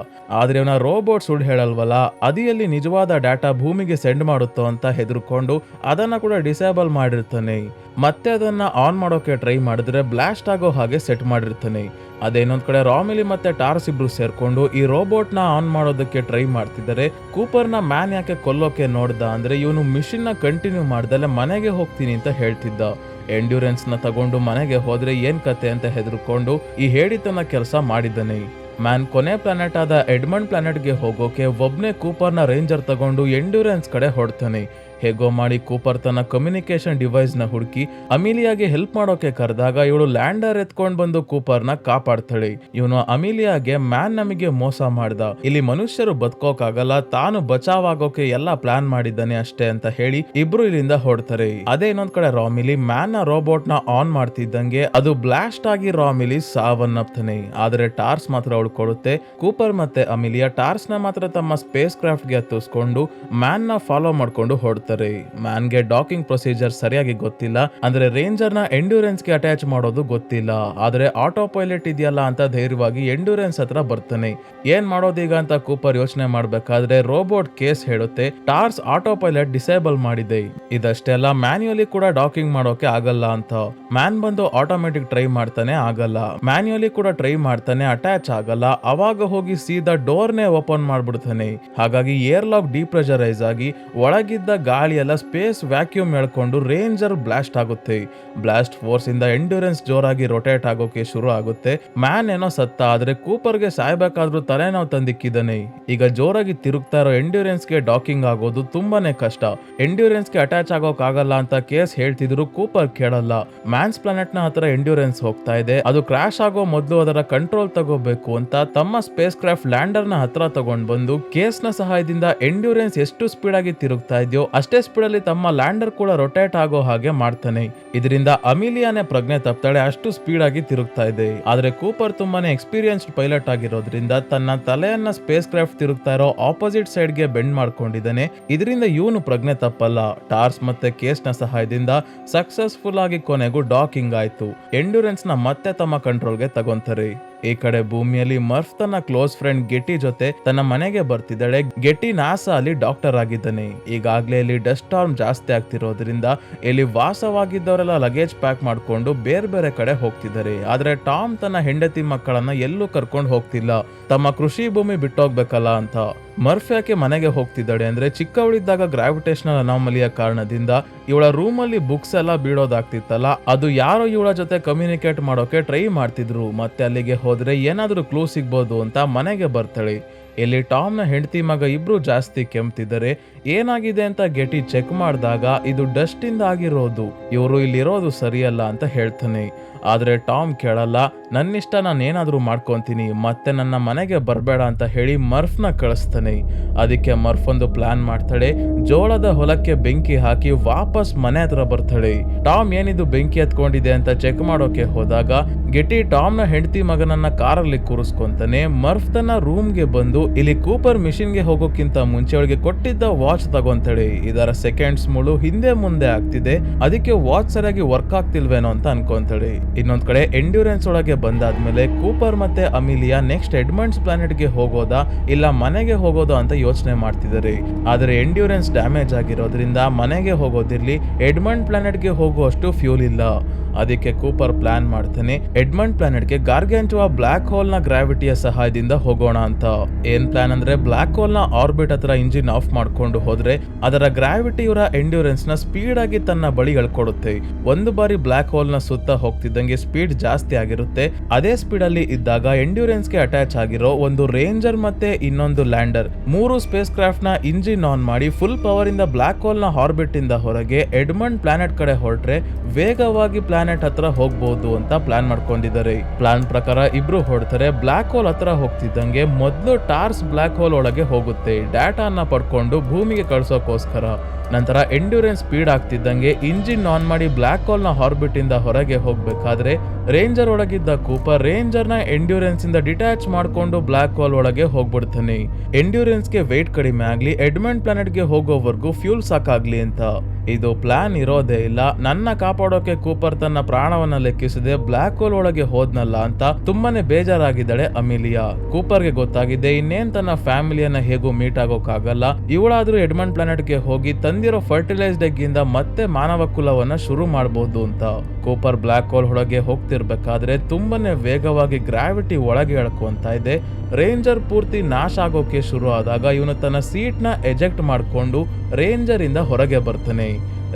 ಆದ್ರೆ ಇವನ ರೋಬೋಟ್ ಸುಳ್ಳು ಹೇಳಲ್ವಲ್ಲ, ಅದಿಯಲ್ಲಿ ನಿಜವಾದ ಡಾಟಾ ಭೂಮಿಗೆ ಸೆಂಡ್ ಮಾಡುತ್ತೋ ಅಂತ ಹೆದರ್ಕೊಂಡು ಅದನ್ನ ಕೂಡ ಡಿಸೇಬಲ್ ಮಾಡಿರ್ತಾನೆ. ಮತ್ತೆ ಅದನ್ನ ಆನ್ ಮಾಡೋಕೆ ಟ್ರೈ ಮಾಡಿದ್ರೆ ಬ್ಲಾಸ್ಟ್ ಆಗೋ ಹಾಗೆ ಸೆಟ್ ಮಾಡಿರ್ತಾನೆ. ಅದೇ ಇನ್ನೊಂದ್ ಕಡೆ ರಾಮಿಲಿ ಮತ್ತೆ ಟಾರ್ಸ್ ಇಬ್ರು ಸೇರ್ಕೊಂಡು ಈ ರೋಬೋಟ್ ನ ಆನ್ ಮಾಡೋದಕ್ಕೆ ಟ್ರೈ ಮಾಡ್ತಿದ್ದಾರೆ. ಕೂಪರ್ ನ ಮ್ಯಾನ್ ಯಾಕೆ ಕೊಲ್ಲೋಕೆ ನೋಡ್ದ ಅಂದ್ರೆ ಇವನು ಮಿಷನ್ ನ ಕಂಟಿನ್ಯೂ ಮಾಡ್ದಲೆ ಮನೆಗೆ ಹೋಗ್ತೀನಿ ಅಂತ ಹೇಳ್ತಿದ್ದ. ಎಂಡ್ಯೂರೆನ್ಸ್ ನ ತಗೊಂಡು ಮನೆಗೆ ಹೋದ್ರೆ ಏನ್ ಕತೆ ಅಂತ ಹೆದರ್ಕೊಂಡು ಈ ಹೇಳಿತನ ಕೆಲಸ ಮಾಡಿದ್ದಾನೆ. ಮ್ಯಾನ್ ಕೊನೆ ಪ್ಲಾನೆಟ್ ಆದ ಎಡ್ಮಂಡ್ ಪ್ಲಾನೆಟ್ ಗೆ ಹೋಗೋಕೆ ಒಬ್ನೇ ಕೂಪರ್ ನ ರೇಂಜರ್ ತಗೊಂಡು ಎಂಡ್ಯೂರೆನ್ಸ್ ಕಡೆ ಹೊಡ್ತಾನೆ. ಹೇಗೋ ಮಾಡಿ ಕೂಪರ್ ತನ್ನ ಕಮ್ಯುನಿಕೇಶನ್ ಡಿವೈಸ್ ನ ಹುಡುಕಿ ಅಮಿಲಿಯಾಗೆ ಹೆಲ್ಪ್ ಮಾಡೋಕೆ ಕರೆದಾಗ ಇವಳು ಲ್ಯಾಂಡರ್ ಎತ್ಕೊಂಡ್ ಬಂದು ಕೂಪರ್ ನ ಕಾಪಾಡ್ತಾಳೆ. ಇವನು ಅಮಿಲಿಯಾಗೆ ಮ್ಯಾನ್ ನಮಗೆ ಮೋಸ ಮಾಡ್ದ, ಇಲ್ಲಿ ಮನುಷ್ಯರು ಬದುಕೋಕಾಗಲ್ಲ, ತಾನು ಬಚಾವ್ ಆಗೋಕೆ ಎಲ್ಲಾ ಪ್ಲಾನ್ ಮಾಡಿದ್ದಾನೆ ಅಷ್ಟೇ ಅಂತ ಹೇಳಿ ಇಬ್ರು ಇಲ್ಲಿಂದ ಹೊಡ್ತಾರೆ. ಅದೇ ಇನ್ನೊಂದ್ ಕಡೆ ರಾಮಿಲಿ ಮ್ಯಾನ್ ನ ರೋಬೋಟ್ ನ ಆನ್ ಮಾಡ್ತಿದ್ದಂಗೆ ಅದು ಬ್ಲಾಸ್ಟ್ ಆಗಿ ರಾಮಿಲಿ ಸಾವನ್ನಪ್ತಾನೆ. ಆದ್ರೆ ಟಾರ್ಸ್ ಮಾತ್ರ ಉಳ್ಕೊಳ್ಳುತ್ತೆ. ಕೂಪರ್ ಮತ್ತೆ ಅಮಿಲಿಯಾ ಟಾರ್ಸ್ ನ ಮಾತ್ರ ತಮ್ಮ ಸ್ಪೇಸ್ ಕ್ರಾಫ್ಟ್ ಗೆ ಹತ್ತಿಸ್ಕೊಂಡು ಮ್ಯಾನ್ ನ ಫಾಲೋ ಮಾಡ್ಕೊಂಡು ಹೊಡ್ತಾರೆ. ಮ್ಯಾನ್ ಗೆ ಡಾಕಿಂಗ್ ಪ್ರೊಸೀಜರ್ ಸರಿಯಾಗಿ ಗೊತ್ತಿಲ್ಲ, ಅಂದ್ರೆ ರೇಂಜರ್ ನ ಎಂಡ್ಯೂರೆನ್ಸ್ ಗೆ ಅಟ್ಯಾಚ್ ಮಾಡೋದು ಗೊತ್ತಿಲ್ಲ. ಆದ್ರೆ ಆಟೋ ಪೈಲಟ್ ಇದೆಯಲ್ಲ ಅಂತ ಧೈರ್ಯವಾಗಿ ಎಂಡ್ಯೂರೆನ್ಸ್ ಹತ್ರ ಬರ್ತಾನೆ. ಏನ್ ಮಾಡೋದೀಗ ಅಂತ ಕೂಪರ್ ಯೋಚನೆ ಮಾಡ್ಬೇಕಾದ್ರೆ ರೋಬೋಟ್ ಕೇಸ್ ಹೇಳುತ್ತೆ, ಟಾರ್ಸ್ ಆಟೋ ಪೈಲಟ್ ಡಿಸೇಬಲ್ ಮಾಡಿದೆ, ಇದಷ್ಟೇ ಅಲ್ಲ ಮ್ಯಾನ್ಯುಯಲಿ ಕೂಡ ಡಾಕಿಂಗ್ ಮಾಡೋಕೆ ಆಗಲ್ಲ ಅಂತ. ಮ್ಯಾನ್ ಬಂದು ಆಟೋಮೆಟಿಕ್ ಟ್ರೈ ಮಾಡ್ತಾನೆ, ಆಗಲ್ಲ. ಮ್ಯಾನ್ಯುಯಲಿ ಕೂಡ ಟ್ರೈ ಮಾಡ್ತಾನೆ, ಅಟ್ಯಾಚ್ ಆಗಲ್ಲ. ಅವಾಗ ಹೋಗಿ ಸೀದಾ ಡೋರ್ನೇ ಓಪನ್ ಮಾಡ್ಬಿಡ್ತಾನೆ. ಹಾಗಾಗಿ ಏರ್ ಲಾಕ್ ಡಿಪ್ರೆಷರೈಸ್ ಆಗಿ ಒಳಗಿದ್ದ ಗಾಳಿ ಎಲ್ಲ ಸ್ಪೇಸ್ ವ್ಯಾಕ್ಯೂಮ್ ಎಳ್ಕೊಂಡು ರೇಂಜರ್ ಬ್ಲಾಸ್ಟ್ ಆಗುತ್ತೆ. ಬ್ಲಾಸ್ಟ್ ಫೋರ್ಸ್ ಇಂದ ಎಂಡ್ಯೂರೆನ್ಸ್ ಜೋರಾಗಿ ರೊಟೇಟ್ ಆಗೋಕೆ ಶುರು ಆಗುತ್ತೆ. ಮ್ಯಾನ್ ಏನೋ ಸತ್ತ, ಆದ್ರೆ ಕೂಪರ್ಗೆ ಸಾಯ್ಬೇಕಾದ್ರೂ ತಲೆನೋವು ತಂದಿಕ್ಕಿದ್ದಾನೆ. ಈಗ ಜೋರಾಗಿ ತಿರುಗ್ತಾ ಇರೋ ಎಂಡ್ಯೂರೆನ್ಸ್ ಗೆ ಡಾಕಿಂಗ್ ಆಗೋದು ತುಂಬಾನೇ ಕಷ್ಟ. ಎಂಡ್ಯೂರೆನ್ಸ್ ಗೆ ಅಟ್ಯಾಚ್ ಆಗೋಕ್ ಆಗಲ್ಲ ಅಂತ ಕೇಸ್ ಹೇಳ್ತಿದ್ರು, ಕೂಪರ್ ಕೇಳಲ್ಲ. ಮ್ಯಾನ್ಸ್ ಪ್ಲಾನೆಟ್ ನ ಹತ್ರ ಎಂಡ್ಯೂರೆನ್ಸ್ ಹೋಗ್ತಾ ಇದೆ, ಅದು ಕ್ರಾಶ್ ಆಗೋ ಮೊದಲು ಅದರ ಕಂಟ್ರೋಲ್ ತಗೋಬೇಕು ಅಂತ ತಮ್ಮ ಸ್ಪೇಸ್ ಕ್ರಾಫ್ಟ್ ಲ್ಯಾಂಡರ್ ನ ಹತ್ರ ತಗೊಂಡ್ ಬಂದು ಕೇಸ್ ನ ಸಹಾಯದಿಂದ ಎಂಡ್ಯೂರೆನ್ಸ್ ಎಷ್ಟು ಸ್ಪೀಡ್ ಆಗಿ ತಿರುಗ್ತಾ ಇದೆಯೋ ಅಷ್ಟೇ ಸ್ಪೀಡ್ ಅಲ್ಲಿ ತಮ್ಮ ಲ್ಯಾಂಡರ್ ಕೂಡ ರೊಟೇಟ್ ಆಗೋ ಹಾಗೆ ಮಾಡ್ತಾನೆ. ಇದರಿಂದ ಅಮಿಲಿಯಾನೆ ಪ್ರಜ್ಞೆ ತಪ್ತಾಳೆ, ಅಷ್ಟು ಸ್ಪೀಡ್ ಆಗಿ ತಿರುಗ್ತಾ ಇದೆ. ಆದ್ರೆ ಕೂಪರ್ ತುಂಬಾನೇ ಎಕ್ಸ್ಪೀರಿಯನ್ಸ್ಡ್ ಪೈಲಟ್ ಆಗಿರೋದ್ರಿಂದ ತನ್ನ ತಲೆಯನ್ನ ಸ್ಪೇಸ್ ಕ್ರಾಫ್ಟ್ ತಿರುಗ್ತಾ ಇರೋ ಆಪೋಸಿಟ್ ಸೈಡ್ ಗೆ ಬೆಂಡ್ ಮಾಡ್ಕೊಂಡಿದ್ದಾನೆ. ಇದರಿಂದ ಇವನು ಪ್ರಜ್ಞೆ ತಪ್ಪಲ್ಲ. ಟಾರ್ಸ್ ಮತ್ತೆ ಕೇಸ್ ನ ಸಹಾಯದಿಂದ ಸಕ್ಸಸ್ಫುಲ್ ಆಗಿ ಕೊನೆಗೂ ಡಾಕಿಂಗ್ ಆಯ್ತು. ಎಂಡ್ಯೂರೆನ್ಸ್ ನ ಮತ್ತೆ ತಮ್ಮ ಕಂಟ್ರೋಲ್ಗೆ ತಗೊಂತಾರೆ. ಈ ಕಡೆ ಭೂಮಿಯಲ್ಲಿ ಮರ್ಫ್ ತನ್ನ ಕ್ಲೋಸ್ ಫ್ರೆಂಡ್ ಗೆಟಿ ಜೊತೆ ತನ್ನ ಮನೆಗೆ ಬರ್ತಿದ್ದಾಳೆ. ಗೆಟಿ ನಾಸಾ ಅಲ್ಲಿ ಡಾಕ್ಟರ್ ಆಗಿದ್ದಾನೆ. ಈಗಾಗ್ಲೇ ಇಲ್ಲಿ ಡಸ್ಟ್ ಸ್ಟಾರ್ಮ್ ಜಾಸ್ತಿ ಆಗ್ತಿರೋದ್ರಿಂದ ಇಲ್ಲಿ ವಾಸವಾಗಿದ್ದವರೆಲ್ಲ ಲಗೇಜ್ ಪ್ಯಾಕ್ ಮಾಡ್ಕೊಂಡು ಬೇರೆ ಬೇರೆ ಕಡೆ ಹೋಗ್ತಿದ್ದಾರೆ. ಆದ್ರೆ ಟಾಮ್ ತನ್ನ ಹೆಂಡತಿ ಮಕ್ಕಳನ್ನ ಎಲ್ಲೂ ಕರ್ಕೊಂಡು ಹೋಗ್ತಿಲ್ಲ, ತಮ್ಮ ಕೃಷಿ ಭೂಮಿ ಬಿಟ್ಟೋಗ್ಬೇಕಲ್ಲ ಅಂತ. ಮರ್ಫ್ ಯಾಕೆ ಮನೆಗೆ ಹೋಗ್ತಿದ್ದಾಳೆ ಅಂದ್ರೆ, ಚಿಕ್ಕವಳಿದ್ದಾಗ ಗ್ರಾವಿಟೇಷನಲ್ ಅನಾಮಲಿಯ ಕಾರಣದಿಂದ ಇವಳ ರೂಮ್ ಅಲ್ಲಿ ಬುಕ್ಸ್ ಎಲ್ಲ ಬೀಳೋದಾಗ್ತಿತ್ತಲ್ಲ, ಅದು ಯಾರೋ ಇವಳ ಜೊತೆ ಕಮ್ಯುನಿಕೇಟ್ ಮಾಡೋಕೆ ಟ್ರೈ ಮಾಡ್ತಿದ್ರು. ಮತ್ತೆ ಅಲ್ಲಿಗೆ ಹೋದ್ರೆ ಏನಾದ್ರೂ ಕ್ಲೂ ಸಿಗ್ಬೋದು ಅಂತ ಮನೆಗೆ ಬರ್ತಾಳೆ. ಇಲ್ಲಿ ಟಾಮ್ನ ಹೆಂಡತಿ ಮಗ ಇಬ್ರು ಜಾಸ್ತಿ ಕೆಮ್ತಿದ್ದಾರೆ. ಏನಾಗಿದೆ ಅಂತ ಗೆಟಿ ಚೆಕ್ ಮಾಡಿದಾಗ ಇದು ಡಸ್ಟ್ ಇಂದ ಆಗಿರೋದು, ಇವರು ಇಲ್ಲಿರೋದು ಸರಿಯಲ್ಲ ಅಂತ ಹೇಳ್ತಾನೆ. ಆದ್ರೆ ಟಾಮ್ ಕೇಳಲ್ಲ, ನನ್ನಿಷ್ಟ ನಾನು ಏನಾದ್ರೂ ಮಾಡ್ಕೊಂತೀನಿ, ಮತ್ತೆ ನನ್ನ ಮನೆಗೆ ಬರಬೇಡ ಅಂತ ಹೇಳಿ ಮರ್ಫ್ನ ಕಳಿಸ್ತಾನೆ. ಅದಕ್ಕೆ ಮರ್ಫ್ ಒಂದು ಪ್ಲಾನ್ ಮಾಡ್ತಾಳೆ. ಜೋಳದ ಹೊಲಕ್ಕೆ ಬೆಂಕಿ ಹಾಕಿ ವಾಪಸ್ ಮನೆ ಹತ್ರ ಬರ್ತಾಳೆ. ಟಾಮ್ ಏನಿದು ಬೆಂಕಿ ಹತ್ಕೊಂಡಿದೆ ಅಂತ ಚೆಕ್ ಮಾಡೋಕೆ ಹೋದಾಗ ಗೆಟಿ ಟಾಮ್ನ ಹೆಂಡತಿ ಮಗನನ್ನ ಕಾರಲ್ಲಿ ಕೂರಿಸ್ಕೊಂತಾನೆ. ಮರ್ಫ್ ತನ್ನ ರೂಮ್ಗೆ ಬಂದು ಇಲ್ಲಿ ಕೂಪರ್ ಮಿಷಿನ್ಗೆ ಹೋಗೋಕ್ಕಿಂತ ಮುಂಚೆ ಅವಳಿಗೆ ಕೊಟ್ಟಿದ್ದ ವಾಚ್ ತಗೊಂತಾಳೆ. ಇದರ ಸೆಕೆಂಡ್ಸ್ ಮುಳು ಹಿಂದೆ ಮುಂದೆ ಆಗ್ತಿದೆ, ಅದಕ್ಕೆ ವಾಚ್ ಸರಿಯಾಗಿ ವರ್ಕ್ ಆಗ್ತಿಲ್ವೇನೋ ಅಂತ ಅನ್ಕೊಂತಾಳೆ. ಇನ್ನೊಂದ್ ಕಡೆ ಎಂಡ್ಯೂರೆನ್ಸ್ ಒಳಗೆ ಬಂದಾದ್ಮೇಲೆ ಕೂಪರ್ ಮತ್ತೆ ಅಮಿಲಿಯಾ ನೆಕ್ಸ್ಟ್ ಎಡ್ಮಂಡ್ಸ್ ಪ್ಲಾನೆಟ್ಗೆ ಹೋಗೋದಾ ಇಲ್ಲ ಮನೆಗೆ ಹೋಗೋದಾ ಅಂತ ಯೋಚನೆ ಮಾಡ್ತಿದ್ದಾರೆ. ಆದ್ರೆ ಎಂಡ್ಯೂರೆನ್ಸ್ ಡ್ಯಾಮೇಜ್ ಆಗಿರೋದ್ರಿಂದ ಮನೆಗೆ ಹೋಗೋದಿರ್ಲಿ, ಎಡ್ಮಂಡ್ ಪ್ಲಾನೆಟ್ಗೆ ಹೋಗುವಷ್ಟು ಫ್ಯೂಲ್ ಇಲ್ಲ. ಅದಕ್ಕೆ ಕೂಪರ್ ಪ್ಲಾನ್ ಮಾಡ್ತಾನೆ, ಎಡ್ಮಂಡ್ ಪ್ಲಾನೆಟ್ಗೆ ಗಾರ್ಗ್ಯಾಂಟುವಾ ಬ್ಲಾಕ್ ಹೋಲ್ ನ ಗ್ರಾವಿಟಿಯ ಸಹಾಯದಿಂದ ಹೋಗೋಣ ಅಂತ. ಏನ್ ಪ್ಲಾನ್ ಅಂದ್ರೆ, ಬ್ಲಾಕ್ ಹೋಲ್ ನ ಆರ್ಬಿಟ್ ಹತ್ರ ಇಂಜಿನ್ ಆಫ್ ಮಾಡ್ಕೊಂಡು ಹೋದ್ರೆ ಅದರ ಗ್ರಾವಿಟಿ ಇವರ ಎಂಡ್ಯೂರೆನ್ಸ್ ನ ಸ್ಪೀಡ್ ಆಗಿ ತನ್ನ ಬಳಿ ಎಳ್ಕೊಡುತ್ತೆ. ಒಂದು ಬಾರಿ ಬ್ಲಾಕ್ ಹೋಲ್ ನ ಸುತ್ತ ಹೋಗ್ತಿದ್ದಂಗೆ ಸ್ಪೀಡ್ ಜಾಸ್ತಿ ಆಗಿರುತ್ತೆ. ಅದೇ ಸ್ಪೀಡ್ ಅಲ್ಲಿ ಇದ್ದಾಗ ಎಂಡ್ಯೂರೆನ್ಸ್ ಗೆ ಅಟ್ಯಾಚ್ ಆಗಿರೋ ಒಂದು ರೇಂಜರ್ ಮತ್ತೆ ಇನ್ನೊಂದು ಲ್ಯಾಂಡರ್ ಮೂರು ಸ್ಪೇಸ್ ಕ್ರಾಫ್ಟ್ ನ ಇಂಜಿನ್ ಆನ್ ಮಾಡಿ ಫುಲ್ ಪವರ್ ಇಂದ ಬ್ಲಾಕ್ ಹೋಲ್ ನ ಆರ್ಬಿಟ್ ಇಂದ ಹೊರಗೆ ಎಡ್ಮಂಡ್ ಪ್ಲಾನೆಟ್ ಕಡೆ ಹೊರಟ್ರೆ ವೇಗವಾಗಿ ಪ್ಲಾನೆಟ್ ಹತ್ರ ಹೋಗ್ಬಹುದು ಅಂತ ಪ್ಲಾನ್ ಮಾಡ್ಕೊಂಡಿದ್ದಾರೆ. ಪ್ಲಾನ್ ಪ್ರಕಾರ ಇಬ್ರು ಹೊರಡ್ತಾರೆ. ಬ್ಲಾಕ್ ಹೋಲ್ ಹತ್ರ ಹೋಗ್ತಿದ್ದಂಗೆ ಮೊದಲು ಟಾರ್ಸ್ ಬ್ಲಾಕ್ ಹೋಲ್ ಒಳಗೆ ಹೋಗುತ್ತೆ, ಡಾಟಾನ ಪಡ್ಕೊಂಡು ಭೂಮಿಗೆ ಕಳ್ಸೋಕೋಸ್ಕರ. ನಂತರ ಎಂಡ್ಯೂರೆನ್ಸ್ ಸ್ಪೀಡ್ ಆಗ್ತಿದ್ದಂಗೆ ಇಂಜಿನ್ ಆನ್ ಮಾಡಿ ಬ್ಲಾಕ್ ಹೋಲ್ ನ ಆರ್ಬಿಟ್ ಇಂದ ಹೊರಗೆ ಹೋಗ್ಬೇಕಾದ್ರೆ ರೇಂಜರ್ ಒಳಗಿದ್ದ ಕೂಪರ್ ರೇಂಜರ್ ನ ಎಂಡ್ಯೂರೆನ್ಸ್ ಇಂದ ಡಿಟ್ಯಾಚ್ ಮಾಡ್ಕೊಂಡು ಬ್ಲಾಕ್ ಹೋಲ್ ಒಳಗೆ ಹೋಗ್ಬಿಡ್ತಾನೆ. ಎಂಡ್ಯೂರೆನ್ಸ್ ಗೆ ವೇಟ್ ಕಡಿಮೆ ಆಗ್ಲಿ, ಎಡ್ಮಂಡ್ ಪ್ಲಾನೆಟ್ ಗೆ ಹೋಗೋವರೆಗೂ ಫ್ಯೂಲ್ ಸಾಕಾಗ್ಲಿ ಅಂತ. ಇದು ಪ್ಲಾನ್ ಇರೋದೇ ಇಲ್ಲ. ನನ್ನ ಕಾಪಾಡೋಕೆ ಕೂಪರ್ ತನ್ನ ಪ್ರಾಣವನ್ನ ಲೆಕ್ಕಿಸದೆ ಬ್ಲಾಕ್ ಹೋಲ್ ಒಳಗೆ ಹೋದ್ನಲ್ಲ ಅಂತ ತುಂಬಾನೇ ಬೇಜಾರಾಗಿದ್ದಾಳೆ ಅಮಿಲಿಯಾ. ಕೂಪರ್ಗೆ ಗೊತ್ತಾಗಿದೆ ಇನ್ನೇನ್ ತನ್ನ ಫ್ಯಾಮಿಲಿಯನ್ನ ಹೇಗೂ ಮೀಟ್ ಆಗೋಕ್ಕಾಗಲ್ಲ, ಇವಳಾದ್ರೂ ಎಡ್ಮಂಡ್ ಪ್ಲಾನೆಟ್ ಗೆ ಹೋಗಿ ತಂದಿರೋ ಫರ್ಟಿಲೈಸ್ಡ್ ಎಗ್ ಇಂದ ಮತ್ತೆ ಮಾನವ ಕುಲವನ್ನ ಶುರು ಮಾಡಬಹುದು ಅಂತ. ಕೂಪರ್ ಬ್ಲಾಕ್ ಹೋಲ್ ಒಳಗೆ ಹೋಗ್ತಿರ್ಬೇಕಾದ್ರೆ ತುಂಬಾನೇ ವೇಗವಾಗಿ ಗ್ರಾವಿಟಿ ಒಳಗೆ ಎಳ್ಕೊಂತ ಇದೆ. ರೇಂಜರ್ ಪೂರ್ತಿ ನಾಶ ಆಗೋಕೆ ಶುರು ಆದಾಗ ಇವನು ತನ್ನ ಸೀಟ್ ನ ಎಜೆಕ್ಟ್ ಮಾಡ್ಕೊಂಡು ರೇಂಜರ್ ಇಂದ ಹೊರಗೆ ಬರ್ತಾನೆ.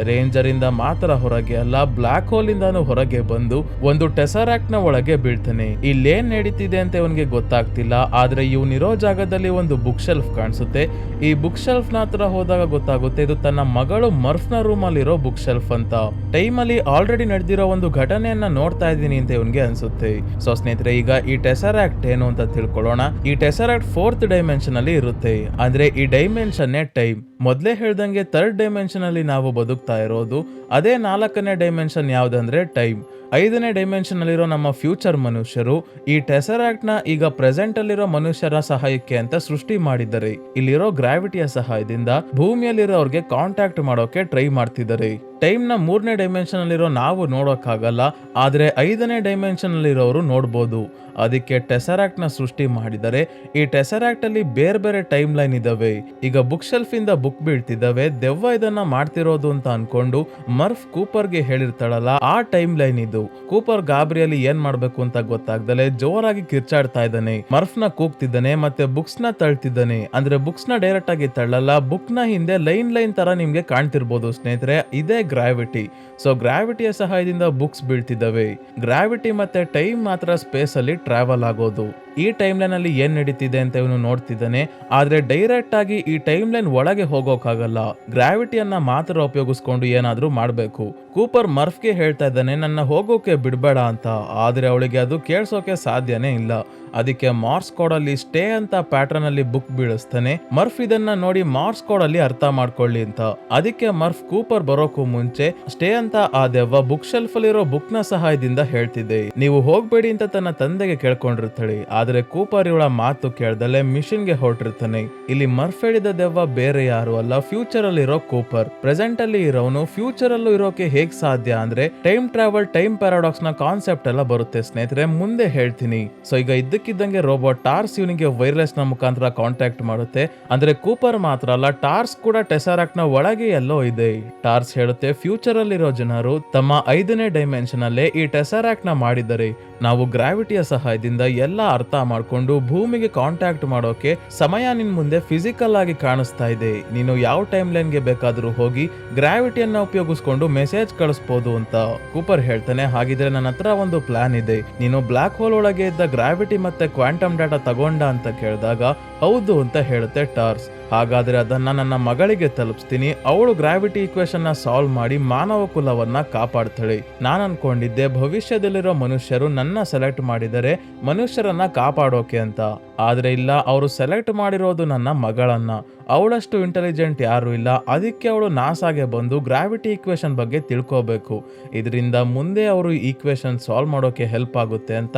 ರೇಂಜರ್ ಇಂದ ಮಾತ್ರ ಹೊರಗೆ ಅಲ್ಲ, ಬ್ಲಾಕ್ ಹೋಲ್ ಇಂದಾನು ಹೊರಗೆ ಬಂದು ಒಂದು ಟೆಸರಾಕ್ಟ್ ನ ಒಳಗೆ ಬೀಳ್ತಾನೆ. ಇಲ್ಲೇನ್ ನಡೀತಿದೆ ಅಂತ ಇವನ್ಗೆ ಗೊತ್ತಾಗ್ತಿಲ್ಲ. ಆದ್ರೆ ಇವನಿರೋ ಜಾಗದಲ್ಲಿ ಒಂದು ಬುಕ್ ಶೆಲ್ಫ್ ಕಾಣಿಸುತ್ತೆ. ಈ ಬುಕ್ ಶೆಲ್ಫ್ ನ ಹತ್ರ ಹೋದಾಗ ಗೊತ್ತಾಗುತ್ತೆ ಇದು ತನ್ನ ಮಗಳು ಮರ್ಫ್ ನ ರೂಮ್ ಅಲ್ಲಿರೋ ಬುಕ್ ಶೆಲ್ಫ್ ಅಂತ. ಟೈಮ್ ಅಲ್ಲಿ ಆಲ್ರೆಡಿ ನಡೆದಿರೋ ಒಂದು ಘಟನೆಯನ್ನ ನೋಡ್ತಾ ಇದ್ದೀನಿ ಅಂತ ಇವನ್ಗೆ ಅನ್ಸುತ್ತೆ. ಸೊ ಸ್ನೇಹಿತರೆ, ಈಗ ಈ ಟೆಸರಾಕ್ಟ್ ಏನು ಅಂತ ತಿಳ್ಕೊಳ್ಳೋಣ. ಈ ಟೆಸರಾಕ್ಟ್ 4th ಡೈಮೆನ್ಷನ್ ಅಲ್ಲಿ ಇರುತ್ತೆ. ಅಂದ್ರೆ ಈ ಡೈಮೆನ್ಷನ್ ಟೈಮ್. ಮೊದ್ಲೇ ಹೇಳ್ದಂಗೆ 3rd ಡೈಮೆನ್ಷನ್ ಅಲ್ಲಿ ನಾವು ಬದುಕ್ತಾ ಇರೋದು. ಅದೇ 4ನೇ ಡೈಮೆನ್ಷನ್ ಯಾವ್ದಂದ್ರೆ ಟೈಮ್. 5ನೇ ಡೈಮೆನ್ಷನ್ ಅಲ್ಲಿರೋ ನಮ್ಮ ಫ್ಯೂಚರ್ ಮನುಷ್ಯರು ಈ ಟೆಸರಾಕ್ಟ್ ನ ಈಗ ಪ್ರೆಸೆಂಟ್ ಅಲ್ಲಿರೋ ಮನುಷ್ಯರ ಸಹಾಯಕ್ಕೆ ಅಂತ ಸೃಷ್ಟಿ ಮಾಡಿದ್ದಾರೆ. ಇಲ್ಲಿರೋ ಗ್ರಾವಿಟಿಯ ಸಹಾಯದಿಂದ ಭೂಮಿಯಲ್ಲಿರೋರ್ಗೆ ಕಾಂಟ್ಯಾಕ್ಟ್ ಮಾಡೋಕೆ ಟ್ರೈ ಮಾಡ್ತಿದ್ದಾರೆ. ಟೈಮ್ ನ 3ನೇ ಡೈಮೆನ್ಷನ್ ಅಲ್ಲಿರೋ ನಾವು ನೋಡೋಕ್ಕಾಗಲ್ಲ, ಆದ್ರೆ 5ನೇ ಡೈಮೆನ್ಷನ್ ಅಲ್ಲಿರೋರು ನೋಡ್ಬೋದು. ಅದಕ್ಕೆ ಟೆಸರಾಕ್ಟ್ ನ ಸೃಷ್ಟಿ ಮಾಡಿದರೆ. ಈ ಟೆಸರಾಕ್ಟ್ ಅಲ್ಲಿ ಬೇರೆ ಬೇರೆ ಟೈಮ್ ಲೈನ್ ಇದಾವೆ. ಈಗ ಬುಕ್ ಶೆಲ್ಫ್ ಇಂದ ಬುಕ್ ಬೀಳ್ತಿದ್ದಾವೆ. ದೆವ್ವ ಇದನ್ನ ಮಾಡ್ತಿರೋದು ಅಂತ ಅನ್ಕೊಂಡು ಮರ್ಫ್ ಕೂಪರ್ಗೆ ಹೇಳಿರ್ತಾಳಲ್ಲ, ಆ ಟೈಮ್ ಲೈನ್ ಇದು. ಕೂಪರ್ ಗಾಬರಿಯಲ್ಲಿ ಏನ್ ಮಾಡ್ಬೇಕು ಅಂತ ಗೊತ್ತಾಗ್ದಲೆ ಜೋರಾಗಿ ಕಿರ್ಚಾಡ್ತಾ ಇದ್ದಾನೆ. ಮರ್ಫ್ ನ ಕೂಗ್ತಿದ್ದಾನೆ ಮತ್ತೆ ಬುಕ್ಸ್ ನ ತಳ್ತಿದ್ದಾನೆ. ಅಂದ್ರೆ ಬುಕ್ಸ್ ನ ಡೈರೆಕ್ಟ್ ಆಗಿ ತಳ್ಳಲ್ಲ, ಬುಕ್ ನ ಹಿಂದೆ ಲೈನ್ ಲೈನ್ ತರ ನಿಮ್ಗೆ ಕಾಣ್ತಿರ್ಬೋದು ಸ್ನೇಹಿತರೆ. ಇದೇ ಗ್ರಾವಿಟಿ. ಸೊ ಗ್ರಾವಿಟಿಯ ಸಹಾಯದಿಂದ ಬುಕ್ಸ್ ಬೀಳ್ತಿದ್ದಾವೆ. ಗ್ರಾವಿಟಿ ಮತ್ತೆ ಟೈಮ್ ಮಾತ್ರ ಸ್ಪೇಸ್ ಅಲ್ಲಿ ಟ್ರಾವೆಲ್ ಆಗೋದು. ಈ ಟೈಮ್ ಲೈನ್ ಅಲ್ಲಿ ಏನ್ ನಡೀತಿದೆ ಅಂತ ಇವನು ನೋಡ್ತಿದ್ದಾನೆ. ಆದ್ರೆ ಡೈರೆಕ್ಟ್ ಆಗಿ ಈ ಟೈಮ್ ಲೈನ್ ಒಳಗೆ ಹೋಗೋಕ್ಕಾಗಲ್ಲ, ಗ್ರಾವಿಟಿಯನ್ನ ಮಾತ್ರ ಉಪಯೋಗಿಸ್ಕೊಂಡು ಏನಾದ್ರೂ ಮಾಡ್ಬೇಕು. ಕೂಪರ್ ಮರ್ಫ್ಗೆ ಹೇಳ್ತಾ ಇದ್ದಾನೆ ನನ್ನ ಹೋಗೋಕೆ ಬಿಡ್ಬೇಡ ಅಂತ. ಆದ್ರೆ ಅವಳಿಗೆ ಅದು ಕೇಳಿಸೋಕೆ ಸಾಧ್ಯನೇ ಇಲ್ಲ. ಅದಕ್ಕೆ ಮಾರ್ಸ್ ಕೋಡ್ ಅಲ್ಲಿ ಸ್ಟೇ ಅಂತ ಪ್ಯಾಟರ್ನ್ ಅಲ್ಲಿ ಬುಕ್ ಬೀಳಿಸ್ತಾನೆ. ಮರ್ಫ್ ಇದನ್ನ ನೋಡಿ ಮಾರ್ಸ್ ಕೋಡ್ ಅಲ್ಲಿ ಅರ್ಥ ಮಾಡ್ಕೊಳ್ಳಿ ಅಂತ. ಅದಕ್ಕೆ ಮರ್ಫ್ ಕೂಪರ್ ಬರೋಕು ಮುಂಚೆ ಸ್ಟೇ ಅಂತ ಆ ದೆವ್ವ ಬುಕ್ ಶೆಲ್ಫ್ ಅಲ್ಲಿರೋ ಬುಕ್ ನ ಸಹಾಯದಿಂದ ಹೇಳ್ತಿದೆ. ನೀವು ಹೋಗ್ಬೇಡಿ ಅಂತ ತನ್ನ ತಂದೆಗೆ ಕೇಳ್ಕೊಂಡಿರ್ತಾಳೆ. ಆದ್ರೆ ಕೂಪರ್ ಇವಳ ಮಾತು ಕೇಳ್ದಲೆ ಮಿಷನ್ ಗೆ ಹೊರಟಿರ್ತಾನೆ. ಇಲ್ಲಿ ಮರ್ಫೆಡಿದ ದೆವ್ವ ಬೇರೆ ಯಾರು ಅಲ್ಲ, ಫ್ಯೂಚರ್ ಅಲ್ಲಿ ಇರೋ ಕೂಪರ್. ಪ್ರೆಸೆಂಟ್ ಅಲ್ಲಿ ಇರೋನು ಫ್ಯೂಚರ್ ಅಲ್ಲೂ ಇರೋಕೆ ಹೇಗ್ ಸಾಧ್ಯ ಅಂದ್ರೆ ಟೈಮ್ ಟ್ರಾವೆಲ್, ಟೈಮ್ ಪ್ಯಾರಾಡಾಕ್ಸ್ ನ ಕಾನ್ಸೆಪ್ಟ್ ಎಲ್ಲ ಬರುತ್ತೆ ಸ್ನೇಹಿತರೆ, ಮುಂದೆ ಹೇಳ್ತೀನಿ. ಸೊ ಈಗ ಇದ್ದಕ್ಕಿದ್ದಂಗೆ ರೋಬೋಟ್ ಟಾರ್ಸ್ ಇವನಿಗೆ ವೈರ್ಲೆಸ್ ನ ಮುಖಾಂತರ ಕಾಂಟ್ಯಾಕ್ಟ್ ಮಾಡುತ್ತೆ. ಅಂದ್ರೆ ಕೂಪರ್ ಮಾತ್ರ ಅಲ್ಲ, ಟಾರ್ಸ್ ಕೂಡ ಟೆಸರಾಕ್ಟ್ ನ ಒಳಗೆ ಎಲ್ಲೋ ಇದೆ. ಟಾರ್ಸ್ ಹೇಳುತ್ತೆ, ಫ್ಯೂಚರ್ ಅಲ್ಲಿರೋ ಜನರು ತಮ್ಮ 5ನೇ ಡೈಮೆನ್ಷನ್ ಅಲ್ಲೇ ಈ ಟೆಸರಾಕ್ಟ್ ನ ಮಾಡಿದ್ದಾರೆ. ನಾವು ಗ್ರಾವಿಟಿಯ ಸಹಾಯದಿಂದ ಎಲ್ಲ ಅರ್ಥ ಮಾಡ್ಕೊಂಡು ಭೂಮಿಗೆ ಕಾಂಟ್ಯಾಕ್ಟ್ ಮಾಡೋಕೆ ಸಮಯ ನಿನ್ ಮುಂದೆ ಫಿಸಿಕಲ್ ಆಗಿ ಕಾಣಿಸ್ತಾ ಇದೆ. ನೀನು ಯಾವ ಟೈಮ್ ಲೈನ್ ಗೆ ಬೇಕಾದ್ರೂ ಹೋಗಿ ಗ್ರಾವಿಟಿಯನ್ನ ಉಪಯೋಗಿಸ್ಕೊಂಡು ಮೆಸೇಜ್ ಕಳಿಸಬಹುದು ಅಂತ ಕೂಪರ್ ಹೇಳ್ತಾನೆ. ಹಾಗಿದ್ರೆ ನನ್ನ ಹತ್ರ ಒಂದು ಪ್ಲಾನ್ ಇದೆ. ನೀನು ಬ್ಲಾಕ್ ಹೋಲ್ ಒಳಗೆ ಇದ್ದ ಗ್ರಾವಿಟಿ ಮತ್ತೆ ಕ್ವಾಂಟಮ್ ಡಾಟಾ ತಗೊಂಡ ಅಂತ ಕೇಳಿದಾಗ ಹೌದು ಅಂತ ಹೇಳುತ್ತೆ ಟಾರ್ಸ್. ಹಾಗಾದ್ರೆ ಅದನ್ನ ನನ್ನ ಮಗಳಿಗೆ ತಲುಪಿಸ್ತೀನಿ. ಅವಳು ಗ್ರಾವಿಟಿ ಈಕ್ವೇಶನ್ ನ ಸಾಲ್ವ್ ಮಾಡಿ ಮಾನವ ಕುಲವನ್ನ ಕಾಪಾಡ್ತಾಳೆ. ನಾನು ಅನ್ಕೊಂಡಿದ್ದೆ ಭವಿಷ್ಯದಲ್ಲಿರೋ ಮನುಷ್ಯರು ನನ್ನ ಸೆಲೆಕ್ಟ್ ಮಾಡಿದರೆ ಮನುಷ್ಯರನ್ನ ಕಾಪಾಡೋಕೆ ಅಂತ. ಆದ್ರೆ ಇಲ್ಲ, ಅವರು ಸೆಲೆಕ್ಟ್ ಮಾಡಿರೋದು ನನ್ನ ಮಗಳನ್ನ. ಅವಳಷ್ಟು ಇಂಟೆಲಿಜೆಂಟ್ ಯಾರು ಇಲ್ಲ. ಅದಕ್ಕೆ ಅವಳು ನಾಸಾಗೆ ಬಂದು ಗ್ರಾವಿಟಿ ಈಕ್ವೇಶನ್ ಬಗ್ಗೆ ತಿಳ್ಕೋಬೇಕು. ಇದರಿಂದ ಮುಂದೆ ಅವರು ಈಕ್ವೇಶನ್ ಸಾಲ್ವ್ ಮಾಡೋಕೆ ಹೆಲ್ಪ್ ಆಗುತ್ತೆ ಅಂತ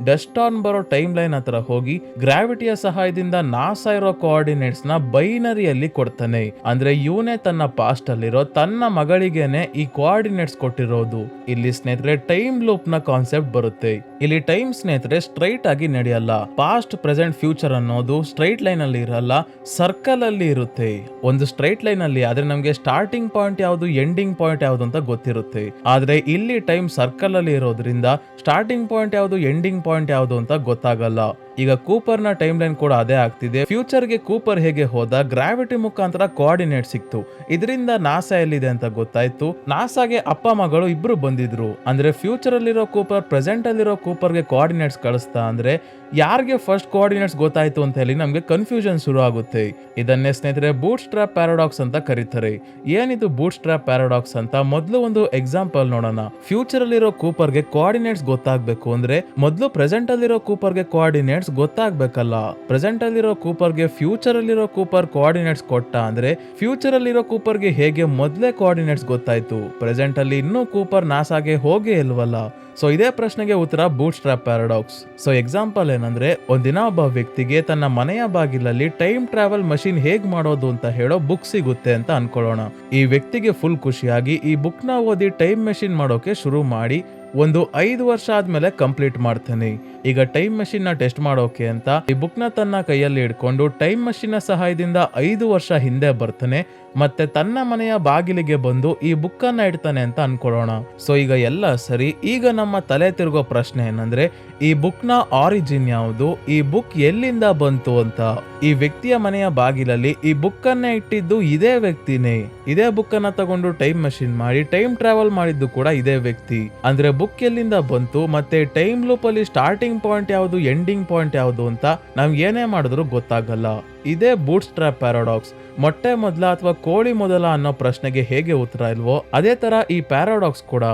ಡೆಸ್ಟಾನ್ ಬರೋ ಟೈಮ್ ಲೈನ್ ಹತ್ರ ಹೋಗಿ ಗ್ರಾವಿಟಿಯ ಸಹಾಯದಿಂದ ನಾಸಾ ಇರೋ ಕೋಆರ್ಡಿನೇಟ್ಸ್ ನ ಬೈನರಿಯಲ್ಲಿ ಕೊಡ್ತಾನೆ. ಅಂದ್ರೆ ಇವನೇ ತನ್ನ ಪಾಸ್ಟ್ ಅಲ್ಲಿರೋ ತನ್ನ ಮಗಳಿಗೇನೆ ಈ ಕೋಆರ್ಡಿನೇಟ್ಸ್ ಕೊಟ್ಟಿರೋದು. ಇಲ್ಲಿ ಸ್ನೇಹಿತರೆ ಟೈಮ್ ಲೂಪ್ ನ ಕಾನ್ಸೆಪ್ಟ್ ಬರುತ್ತೆ. ಇಲ್ಲಿ ಟೈಮ್ ಸ್ನೇಹಿತರೆ ಸ್ಟ್ರೈಟ್ ಆಗಿ ನಡೆಯಲ್ಲ. ಪಾಸ್ಟ್, ಪ್ರೆಸೆಂಟ್, ಫ್ಯೂಚರ್ ಅನ್ನೋದು ಸ್ಟ್ರೈಟ್ ಲೈನ್ ಅಲ್ಲಿ ಇರಲ್ಲ, ಸರ್ಕಲ್ ಅಲ್ಲಿ ಇರುತ್ತೆ. ಒಂದು ಸ್ಟ್ರೈಟ್ ಲೈನ್ ಅಲ್ಲಿ ಆದ್ರೆ ನಮ್ಗೆ ಸ್ಟಾರ್ಟಿಂಗ್ ಪಾಯಿಂಟ್ ಯಾವುದು, ಎಂಡಿಂಗ್ ಪಾಯಿಂಟ್ ಯಾವುದು ಅಂತ ಗೊತ್ತಿರುತ್ತೆ. ಆದ್ರೆ ಇಲ್ಲಿ ಟೈಮ್ ಸರ್ಕಲ್ ಅಲ್ಲಿ ಇರೋದ್ರಿಂದ ಸ್ಟಾರ್ಟಿಂಗ್ ಪಾಯಿಂಟ್ ಯಾವುದು, ಎಂಡಿಂಗ್ ಪಾಯಿಂಟ್ ಯಾವುದು ಅಂತ ಗೊತ್ತಾಗಲ್ಲ. ಈಗ ಕೂಪರ್ ನ ಟೈಮ್ ಲೈನ್ ಕೂಡ ಅದೇ ಆಗ್ತಿದೆ. ಫ್ಯೂಚರ್ ಗೆ ಕೂಪರ್ ಹೇಗೆ ಹೋದ, ಗ್ರಾವಿಟಿ ಮುಖಾಂತರ ಕೋಆರ್ಡಿನೇಟ್ ಸಿಕ್ತು. ಇದರಿಂದ ನಾಸಾ ಎಲ್ಲಿದೆ ಅಂತ ಗೊತ್ತಾಯ್ತು. ನಾಸಾಗೆ ಅಪ್ಪ ಮಗಳು ಇಬ್ರು ಬಂದಿದ್ರು. ಅಂದ್ರೆ ಫ್ಯೂಚರ್ ಅಲ್ಲಿರೋ ಕೂಪರ್ ಪ್ರೆಸೆಂಟ್ ಅಲ್ಲಿರೋ ಕೂಪರ್ ಗೆ ಕೋಆರ್ಡಿನೇಟ್ಸ್ ಕಳಿಸ್ತಾ ಅಂದ್ರೆ ಯಾರಿಗೆ ಫಸ್ಟ್ ಕೋಆರ್ಡಿನೇಟ್ಸ್ ಗೊತ್ತಾಯ್ತು ಅಂತ ಹೇಳಿ ನಮ್ಗೆ ಕನ್ಫ್ಯೂಷನ್ ಶುರು ಆಗುತ್ತೆ. ಇದನ್ನೇ ಸ್ನೇಹಿತರೆ ಬೂಟ್ ಸ್ಟ್ರಾಪ್ ಪ್ಯಾರಾಡಾಕ್ಸ್ ಅಂತ ಕರೀತಾರೆ. ಏನಿದು ಬೂಟ್ ಸ್ಟ್ರಾಪ್ ಪ್ಯಾರಾಡಾಕ್ಸ್ ಅಂತ ಮೊದಲು ಒಂದು ಎಕ್ಸಾಂಪಲ್ ನೋಡೋಣ. ಫ್ಯೂಚರ್ ಅಲ್ಲಿರೋ ಕೂಪರ್ ಗೆ ಕೋಆರ್ಡಿನೇಟ್ಸ್ ಗೊತ್ತಾಗ್ಬೇಕು ಅಂದ್ರೆ ಮೊದಲು ಪ್ರೆಸೆಂಟ್ ಅಲ್ಲಿರೋ ಕೂಪರ್ ಗೆ ಕೋಆರ್ಡಿನೇಟ್ಸ್ ಗೊತ್ತಾಗ್ಬೇಕಲ್ಲ. ಪ್ರೆಸೆಂಟ್ ಅಲ್ಲಿರೋ ಕೂಪರ್ ಗೆ ಫ್ಯೂಚರ್ ಅಲ್ಲಿರೋ ಕೂಪರ್ ಕೋಆರ್ಡಿನೇಟ್ಸ್ ಕೊಟ್ಟ ಅಂದ್ರೆ ಫ್ಯೂಚರ್ ಅಲ್ಲಿರೋ ಕೂಪರ್ ಗೆ ಹೇಗೆ ಮೊದಲೇ ಕೋಆರ್ಡಿನೇಟ್ಸ್ ಗೊತ್ತಾಯ್ತು, ಪ್ರೆಸೆಂಟ್ ಅಲ್ಲಿ ಇನ್ನೂ ಕೂಪರ್ ನಾಸಾಗೆ ಹೋಗೇ ಇಲ್ವಲ್ಲ. ಸೊ ಇದೇ ಪ್ರಶ್ನೆಗೆ ಉತ್ತರ boot strap paradox. So example ಏನಂದ್ರೆ ಒಂದಿನ ಒಬ್ಬ ವ್ಯಕ್ತಿಗೆ ತನ್ನ ಮನೆಯ ಬಾಗಿಲಲ್ಲಿ ಟೈಮ್ ಟ್ರಾವೆಲ್ ಮಷಿನ್ ಹೇಗ್ ಮಾಡೋದು ಅಂತ ಹೇಳೋ ಬುಕ್ ಸಿಗುತ್ತೆ ಅಂತ ಅನ್ಕೊಳ್ಳೋಣ. ಈ ವ್ಯಕ್ತಿಗೆ ಫುಲ್ ಖುಷಿಯಾಗಿ ಈ ಬುಕ್ ನ ಓದಿ ಟೈಮ್ ಮೆಷಿನ್ ಮಾಡೋಕೆ ಶುರು ಮಾಡಿ ಒಂದು 5 ವರ್ಷ ಆದ್ಮೇಲೆ ಕಂಪ್ಲೀಟ್ ಮಾಡ್ತಾನೆ. ಈಗ ಟೈಮ್ ಮಷಿನ್ ನ ಟೆಸ್ಟ್ ಮಾಡೋಕೆ ಅಂತ ಈ ಬುಕ್ ನ ತನ್ನ ಕೈಯಲ್ಲಿ ಇಟ್ಕೊಂಡು ಟೈಮ್ ಮಷಿನ್ ನ ಸಹಾಯದಿಂದ 5 ವರ್ಷ ಹಿಂದೆ ಬರ್ತಾನೆ. ಮತ್ತೆ ತನ್ನ ಮನೆಯ ಬಾಗಿಲಿಗೆ ಬಂದು ಈ ಬುಕ್ ಅನ್ನ ಇಡ್ತಾನೆ ಅಂತ ಅನ್ಕೊಳ್ಳೋಣ. ಸೊ ಈಗ ಎಲ್ಲ ಸರಿ. ಈಗ ನಮ್ಮ ತಲೆ ತಿರುಗೋ ಪ್ರಶ್ನೆ ಏನಂದ್ರೆ ಈ ಬುಕ್ ನ ಆರಿಜಿನ್ ಯಾವುದು, ಈ ಬುಕ್ ಎಲ್ಲಿಂದ ಬಂತು ಅಂತ. ಈ ವ್ಯಕ್ತಿಯ ಮನೆಯ ಬಾಗಿಲಲ್ಲಿ ಈ ಬುಕ್ ಅನ್ನ ಇಟ್ಟಿದ್ದು ಇದೇ ವ್ಯಕ್ತಿನೇ. ಇದೇ ಬುಕ್ ಅನ್ನ ತಗೊಂಡು ಟೈಮ್ ಮಷಿನ್ ಮಾಡಿ ಟೈಮ್ ಟ್ರಾವೆಲ್ ಮಾಡಿದ್ದು ಕೂಡ ಇದೇ ವ್ಯಕ್ತಿ. ಅಂದ್ರೆ ಬುಕ್ ಎಲ್ಲಿಂದ ಬಂತು ಮತ್ತೆ ಟೈಮ್ ಲೂಪ್ ಅಲ್ಲಿ ಸ್ಟಾರ್ಟಿಂಗ್ ಪಾಯಿಂಟ್ ಯಾವುದು, ಎಂಡಿಂಗ್ ಪಾಯಿಂಟ್ ಯಾವುದು ಅಂತ ನಾವ್ ಏನೇ ಮಾಡಿದ್ರು ಗೊತ್ತಾಗಲ್ಲ. ಇದೇ ಬೂಟ್ ಸ್ಟ್ರಾಪ್ ಪ್ಯಾರಾಡಾಕ್ಸ್. ಮೊಟ್ಟೆ ಮೊದಲ ಅಥವಾ ಕೋಳಿ ಮೊದಲ ಅನ್ನೋ ಪ್ರಶ್ನೆಗೆ ಹೇಗೆ ಉತ್ತರ ಇಲ್ವೋ ಅದೇ ತರ ಈ ಪ್ಯಾರಾಡಾಕ್ಸ್ ಕೂಡ.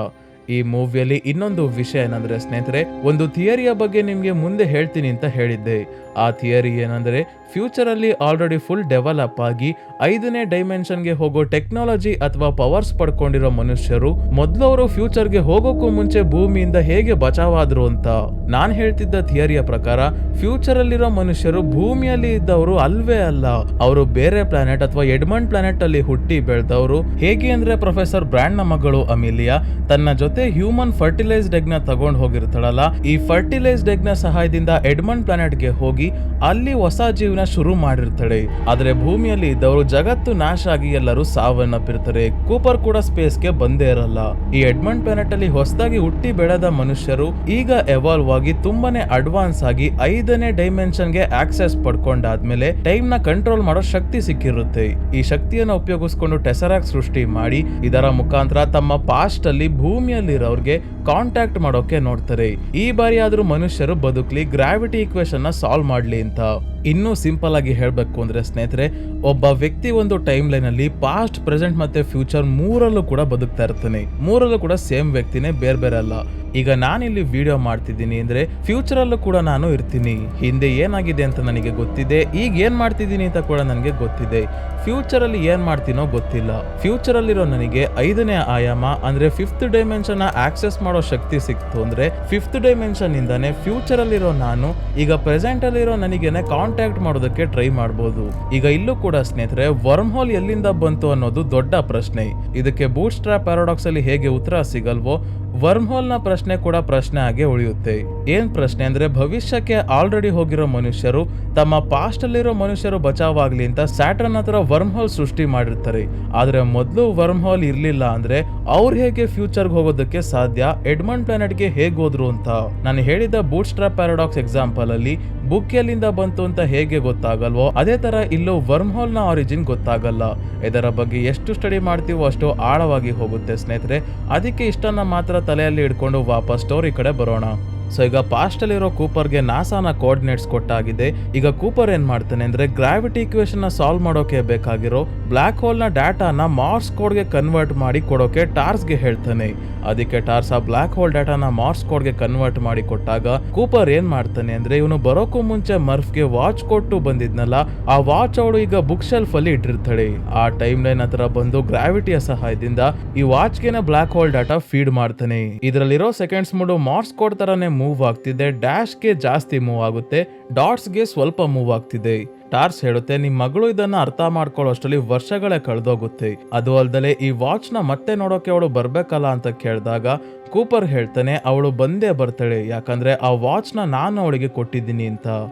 ಈ ಮೂವಿಯಲ್ಲಿ ಇನ್ನೊಂದು ವಿಷಯ ಏನಂದ್ರೆ ಸ್ನೇಹಿತರೆ, ಒಂದು ಥಿಯರಿಯ ಬಗ್ಗೆ ನಿಮ್ಗೆ ಮುಂದೆ ಹೇಳ್ತೀನಿ ಅಂತ ಹೇಳಿದ್ದೆ. ಆ ಥಿಯರಿ ಏನಂದ್ರೆ ಫ್ಯೂಚರ್ ಅಲ್ಲಿ ಆಲ್ರೆಡಿ ಫುಲ್ ಡೆವಲಪ್ ಆಗಿ 5ನೇ ಡೈಮೆನ್ಷನ್ಗೆ ಹೋಗೋ ಟೆಕ್ನಾಲಜಿ ಅಥವಾ ಪವರ್ಸ್ ಪಡ್ಕೊಂಡಿರೋ ಮನುಷ್ಯರು ಮೊದಲು ಅವರು ಫ್ಯೂಚರ್ಗೆ ಹೋಗೋಕ್ಕೂ ಮುಂಚೆ ಭೂಮಿಯಿಂದ ಹೇಗೆ ಬಚಾವಾದ್ರು ಅಂತ. ನಾನ್ ಹೇಳ್ತಿದ್ದ ಥಿಯರಿಯ ಪ್ರಕಾರ ಫ್ಯೂಚರ್ ಅಲ್ಲಿರೋ ಮನುಷ್ಯರು ಭೂಮಿಯಲ್ಲಿ ಇದ್ದವರು ಅಲ್ವೇ ಅಲ್ಲ, ಅವರು ಬೇರೆ ಪ್ಲಾನೆಟ್ ಅಥವಾ ಎಡ್ಮಂಡ್ ಪ್ಲಾನೆಟ್ ಅಲ್ಲಿ ಹುಟ್ಟಿ ಬೆಳೆದವರು. ಹೇಗೆ ಅಂದ್ರೆ ಪ್ರೊಫೆಸರ್ ಬ್ರ್ಯಾಂಡ್ ನ ಮಗಳು ಅಮಿಲಿಯಾ ತನ್ನ ಜೊತೆ ಹ್ಯೂಮನ್ ಫರ್ಟಿಲೈಸ್ಡ್ ಎಗ್ ನ ತಗೊಂಡ್ ಹೋಗಿರ್ತಾಳಲ್ಲ, ಈ ಫರ್ಟಿಲೈಸ್ಡ್ ಎಗ್ ನ ಸಹಾಯದಿಂದ ಎಡ್ಮಂಡ್ ಪ್ಲಾನೆಟ್ ಗೆ ಹೋಗಿ ಅಲ್ಲಿ ಹೊಸ ಜೀವನ ಶುರು ಮಾಡಿರ್ತಾಳೆ. ಆದ್ರೆ ಭೂಮಿಯಲ್ಲಿ ಇದ್ದವರು ಜಗತ್ತು ನಾಶ ಆಗಿ ಎಲ್ಲರೂ ಸಾವನ್ನಪ್ಪಿರ್ತಾರೆ. ಕೂಪರ್ ಕೂಡ ಸ್ಪೇಸ್ ಗೆ ಬಂದೇ ಇರಲ್ಲ. ಈ ಎಡ್ಮಂಡ್ ಪ್ಲಾನೆಟ್ ಅಲ್ಲಿ ಹೊಸದಾಗಿ ಹುಟ್ಟಿ ಬೆಳೆದ ಮನುಷ್ಯರು ಈಗ ಎವಾಲ್ವ್ ಆಗಿ ತುಂಬಾನೇ ಅಡ್ವಾನ್ಸ್ ಆಗಿ 5ನೇ ಡೈಮೆನ್ಷನ್ ಗೆ ಆಕ್ಸೆಸ್ ಪಡ್ಕೊಂಡಾದ್ಮೇಲೆ ಟೈಮ್ ನ ಕಂಟ್ರೋಲ್ ಮಾಡೋ ಶಕ್ತಿ ಸಿಕ್ಕಿರುತ್ತೆ. ಈ ಶಕ್ತಿಯನ್ನ ಉಪಯೋಗಿಸ್ಕೊಂಡು ಟೆಸರಾಕ್ಟ್ ಸೃಷ್ಟಿ ಮಾಡಿ ಇದರ ಮುಖಾಂತರ ತಮ್ಮ ಪಾಸ್ಟ್ ಅಲ್ಲಿ ಭೂಮಿಯಲ್ಲಿರೋರ್ಗೆ ಕಾಂಟ್ಯಾಕ್ಟ್ ಮಾಡೋಕೆ ನೋಡ್ತಾರೆ. ಈ ಬಾರಿ ಆದ್ರೂ ಮನುಷ್ಯರು ಬದುಕ್ಲಿ, ಗ್ರಾವಿಟಿ ಈಕ್ವೇಶನ್ ನ ಸಾಲ್ವ್ ಮಾಡ್ಲಿ ಅಂತ. ಇನ್ನೂ ಸಿಂಪಲ್ ಆಗಿ ಹೇಳಬೇಕು ಅಂದ್ರೆ ಸ್ನೇಹಿತರೆ, ಒಬ್ಬ ವ್ಯಕ್ತಿ ಒಂದು ಟೈಮ್ ಲೈನ್ ಅಲ್ಲಿ ಪಾಸ್ಟ್, ಪ್ರೆಸೆಂಟ್ ಮತ್ತೆ ಫ್ಯೂಚರ್ ಮೂರಲ್ಲೂ ಕೂಡ ಬದುಕ್ತಾ ಇರ್ತಾನೆ. ಮೂರಲ್ಲೂ ಕೂಡ ಸೇಮ್ ವ್ಯಕ್ತಿನೇ, ಬೇರೆ ಬೇರೆ ಅಲ್ಲ. ಈಗ ನಾನಿಲ್ಲಿ ವಿಡಿಯೋ ಮಾಡ್ತಿದ್ದೀನಿ ಅಂದ್ರೆ ಫ್ಯೂಚರ್ ಅಲ್ಲೂ ಕೂಡ ನಾನು ಇರ್ತೀನಿ. ಹಿಂದೆ ಏನಾಗಿದೆ ಅಂತ ನನಗೆ ಗೊತ್ತಿದೆ, ಈಗ ಏನ್ ಮಾಡ್ತಿದ್ದೀನಿ ಅಂತ ಕೂಡ ನನಗೆ ಗೊತ್ತಿದೆ. ಫ್ಯೂಚರ್ ಅಲ್ಲಿ ಏನ್ ಮಾಡ್ತೀನೋ ಗೊತ್ತಿಲ್ಲ. ಫ್ಯೂಚರ್ ಅಲ್ಲಿರೋ ನನಗೆ 5ನೇ ಆಯಾಮ ಅಂದ್ರೆ 5th ಡೈಮೆನ್ಷನ್ ಆಕ್ಸೆಸ್ ಮಾಡೋ ಶಕ್ತಿ ಸಿಕ್ತು ಅಂದ್ರೆ 5th ಡೈಮೆನ್ಷನ್ ಇಂದಾನೆ ಫ್ಯೂಚರ್ ಅಲ್ಲಿರೋ ನಾನು ಈಗ ಪ್ರೆಸೆಂಟ್ ಅಲ್ಲಿರೋ ನನಗೇನೆ ಕಾಂಟ್ಯಾಕ್ಟ್ ಮಾಡೋದಕ್ಕೆ ಟ್ರೈ ಮಾಡ್ಬೋದು. ಈಗ ಇಲ್ಲೂ ಕೂಡ ಸ್ನೇಹಿತರೆ, ವರ್ಮ್ ಹೋಲ್ ಎಲ್ಲಿಂದ ಬಂತು ಅನ್ನೋದು ದೊಡ್ಡ ಪ್ರಶ್ನೆ. ಇದಕ್ಕೆ ಬೂಟ್ ಸ್ಟ್ರ್ಯಾಪ್ ಪ್ಯಾರಾಡಾಕ್ಸ್ ಅಲ್ಲಿ ಹೇಗೆ ಉತ್ತರ ಸಿಗಲ್ವೋ, ವರ್ಮ್ ಹೋಲ್ ನ ಪ್ರಶ್ನೆ ಕೂಡ ಪ್ರಶ್ನೆ ಆಗಿ ಉಳಿಯುತ್ತೆ. ಏನ್ ಪ್ರಶ್ನೆ ಅಂದ್ರೆ, ಭವಿಷ್ಯಕ್ಕೆ ಆಲ್ರೆಡಿ ಹೋಗಿರೋ ಮನುಷ್ಯರು ತಮ್ಮ ಪಾಸ್ಟ್ ಅಲ್ಲಿರೋ ಮನುಷ್ಯರು ಬಚಾವಾಗ್ಲಿ ಅಂತ ಸ್ಯಾಟರ್ನ್ ಹತ್ರ ವರ್ಮ್ ಹೋಲ್ ಸೃಷ್ಟಿ ಮಾಡಿರ್ತಾರೆ. ಆದ್ರೆ ಮೊದಲು ವರ್ಮ್ ಹೋಲ್ ಇರ್ಲಿಲ್ಲ ಅಂದ್ರೆ ಅವ್ರು ಹೇಗೆ ಫ್ಯೂಚರ್ಗೆ ಹೋಗೋದಕ್ಕೆ ಸಾಧ್ಯ, ಎಡ್ಮಂಡ್ ಪ್ಲಾನೆಟ್ಗೆ ಹೇಗೆ ಹೋದ್ರು ಅಂತ. ನಾನು ಹೇಳಿದ ಬೂಟ್ ಸ್ಟ್ರ್ಯಾಪ್ ಪ್ಯಾರಾಡಾಕ್ಸ್ ಎಕ್ಸಾಂಪಲ್ ಅಲ್ಲಿ ಬುಕ್ ಎಲ್ಲಿಂದ ಬಂತು ಅಂತ ಹೇಗೆ ಗೊತ್ತಾಗಲ್ವೋ, ಅದೇ ತರ ಇಲ್ಲೂ ವರ್ಮ್ ಹೋಲ್ ನ ಆರಿಜಿನ್ ಗೊತ್ತಾಗಲ್ಲ. ಇದರ ಬಗ್ಗೆ ಎಷ್ಟು ಸ್ಟಡಿ ಮಾಡ್ತೀವೋ ಅಷ್ಟು ಆಳವಾಗಿ ಹೋಗುತ್ತೆ ಸ್ನೇಹಿತರೆ. ಅದಕ್ಕೆ ಇಷ್ಟನ್ನ ಮಾತ್ರ ತಲೆಯಲ್ಲಿ ಇಟ್ಕೊಂಡು ವಾಪಸ್ ಸ್ಟೋರಿ ಕಡೆ ಬರೋಣ. ಸೊ ಈಗ ಪಾಸ್ಟ್ ಅಲ್ಲಿರೋ ಕೂಪರ್ಗೆ ನಾಸಾನ ಕೋಆರ್ಡಿನೇಟ್ಸ್ ಕೊಟ್ಟಾಗಿದೆ. ಈಗ ಕೂಪರ್ ಏನ್ ಮಾಡ್ತಾನೆ ಅಂದ್ರೆ, ಗ್ರಾವಿಟಿ ಇಕ್ವೇಶನ್ ನ ಸಾಲ್ವ್ ಮಾಡೋಕೆ ಬೇಕಾಗಿರೋ ಬ್ಲಾಕ್ ಹೋಲ್ ನ ಡಾಟಾನ ಮಾರ್ಸ್ ಕೋಡ್ಗೆ ಕನ್ವರ್ಟ್ ಮಾಡಿ ಕೊಡೋಕೆ ಟಾರ್ಸ್ಗೆ ಹೇಳ್ತಾನೆ. ಅದಕ್ಕೆ ಟಾರ್ಸ್ ಆ ಬ್ಲಾಕ್ ಹೋಲ್ ಡಾಟಾನ ಮಾರ್ಸ್ ಕೋಡ್ಗೆ ಕನ್ವರ್ಟ್ ಮಾಡಿ ಕೊಟ್ಟಾಗ ಕೂಪರ್ ಏನ್ ಮಾಡ್ತಾನೆ ಅಂದ್ರೆ, ಇವನು ಬರೋಕ್ಕೂ ಮುಂಚೆ ಮರ್ಫ್ಗೆ ವಾಚ್ ಕೊಟ್ಟು ಬಂದಿದ್ನಲ್ಲ, ಆ ವಾಚ್ ಅವಳು ಈಗ ಬುಕ್ ಶೆಲ್ಫ್ ಅಲ್ಲಿ ಇಟ್ಟಿರ್ತಾಳೆ. ಆ ಟೈಮ್ ಲೈನ್ ಹತ್ರ ಬಂದು ಗ್ರಾವಿಟಿಯ ಸಹಾಯದಿಂದ ಈ ವಾಚ್ಗೆನ ಬ್ಲಾಕ್ ಹೋಲ್ ಡಾಟಾ ಫೀಡ್ ಮಾಡ್ತಾನೆ. ಇದರಲ್ಲಿರೋ ಸೆಕೆಂಡ್ಸ್ ಮೂಡು ಮಾರ್ಸ್ ಕೋಡ್ ತರನೇ ಮೂವ್ ಆಗ್ತಿದೆ. ಡ್ಯಾಶ್ಗೆ ಜಾಸ್ತಿ ಮೂವ್ ಆಗುತ್ತೆ, ಡಾಟ್ಸ್ಗೆ ಸ್ವಲ್ಪ ಮೂವ್ ಆಗ್ತಿದೆ. ಟಾರ್ಸ್ ಹೇಳುತ್ತೆ, ನಿಮ್ ಮಗಳು ಇದನ್ನ ಅರ್ಥ ಮಾಡ್ಕೊಳ್ಳೋ ಅಷ್ಟರಲ್ಲಿ ವರ್ಷಗಳೇ ಕಳೆದೋಗುತ್ತೆ. ಅದು ಅಲ್ದಲೆ ಈ ವಾಚ್ ನ ಮತ್ತೆ ನೋಡೋಕೆ ಅವಳು ಬರ್ಬೇಕಲ್ಲ ಅಂತ ಕೇಳಿದಾಗ ಕೂಪರ್ ಹೇಳ್ತಾನೆ, ಅವಳು ಬಂದೇ ಬರ್ತಾಳೆ, ಯಾಕಂದ್ರೆ ಆ ವಾಚ್ ನ ನಾನು ಅವಳಿಗೆ ಕೊಟ್ಟಿದ್ದೀನಿ ಅಂತ.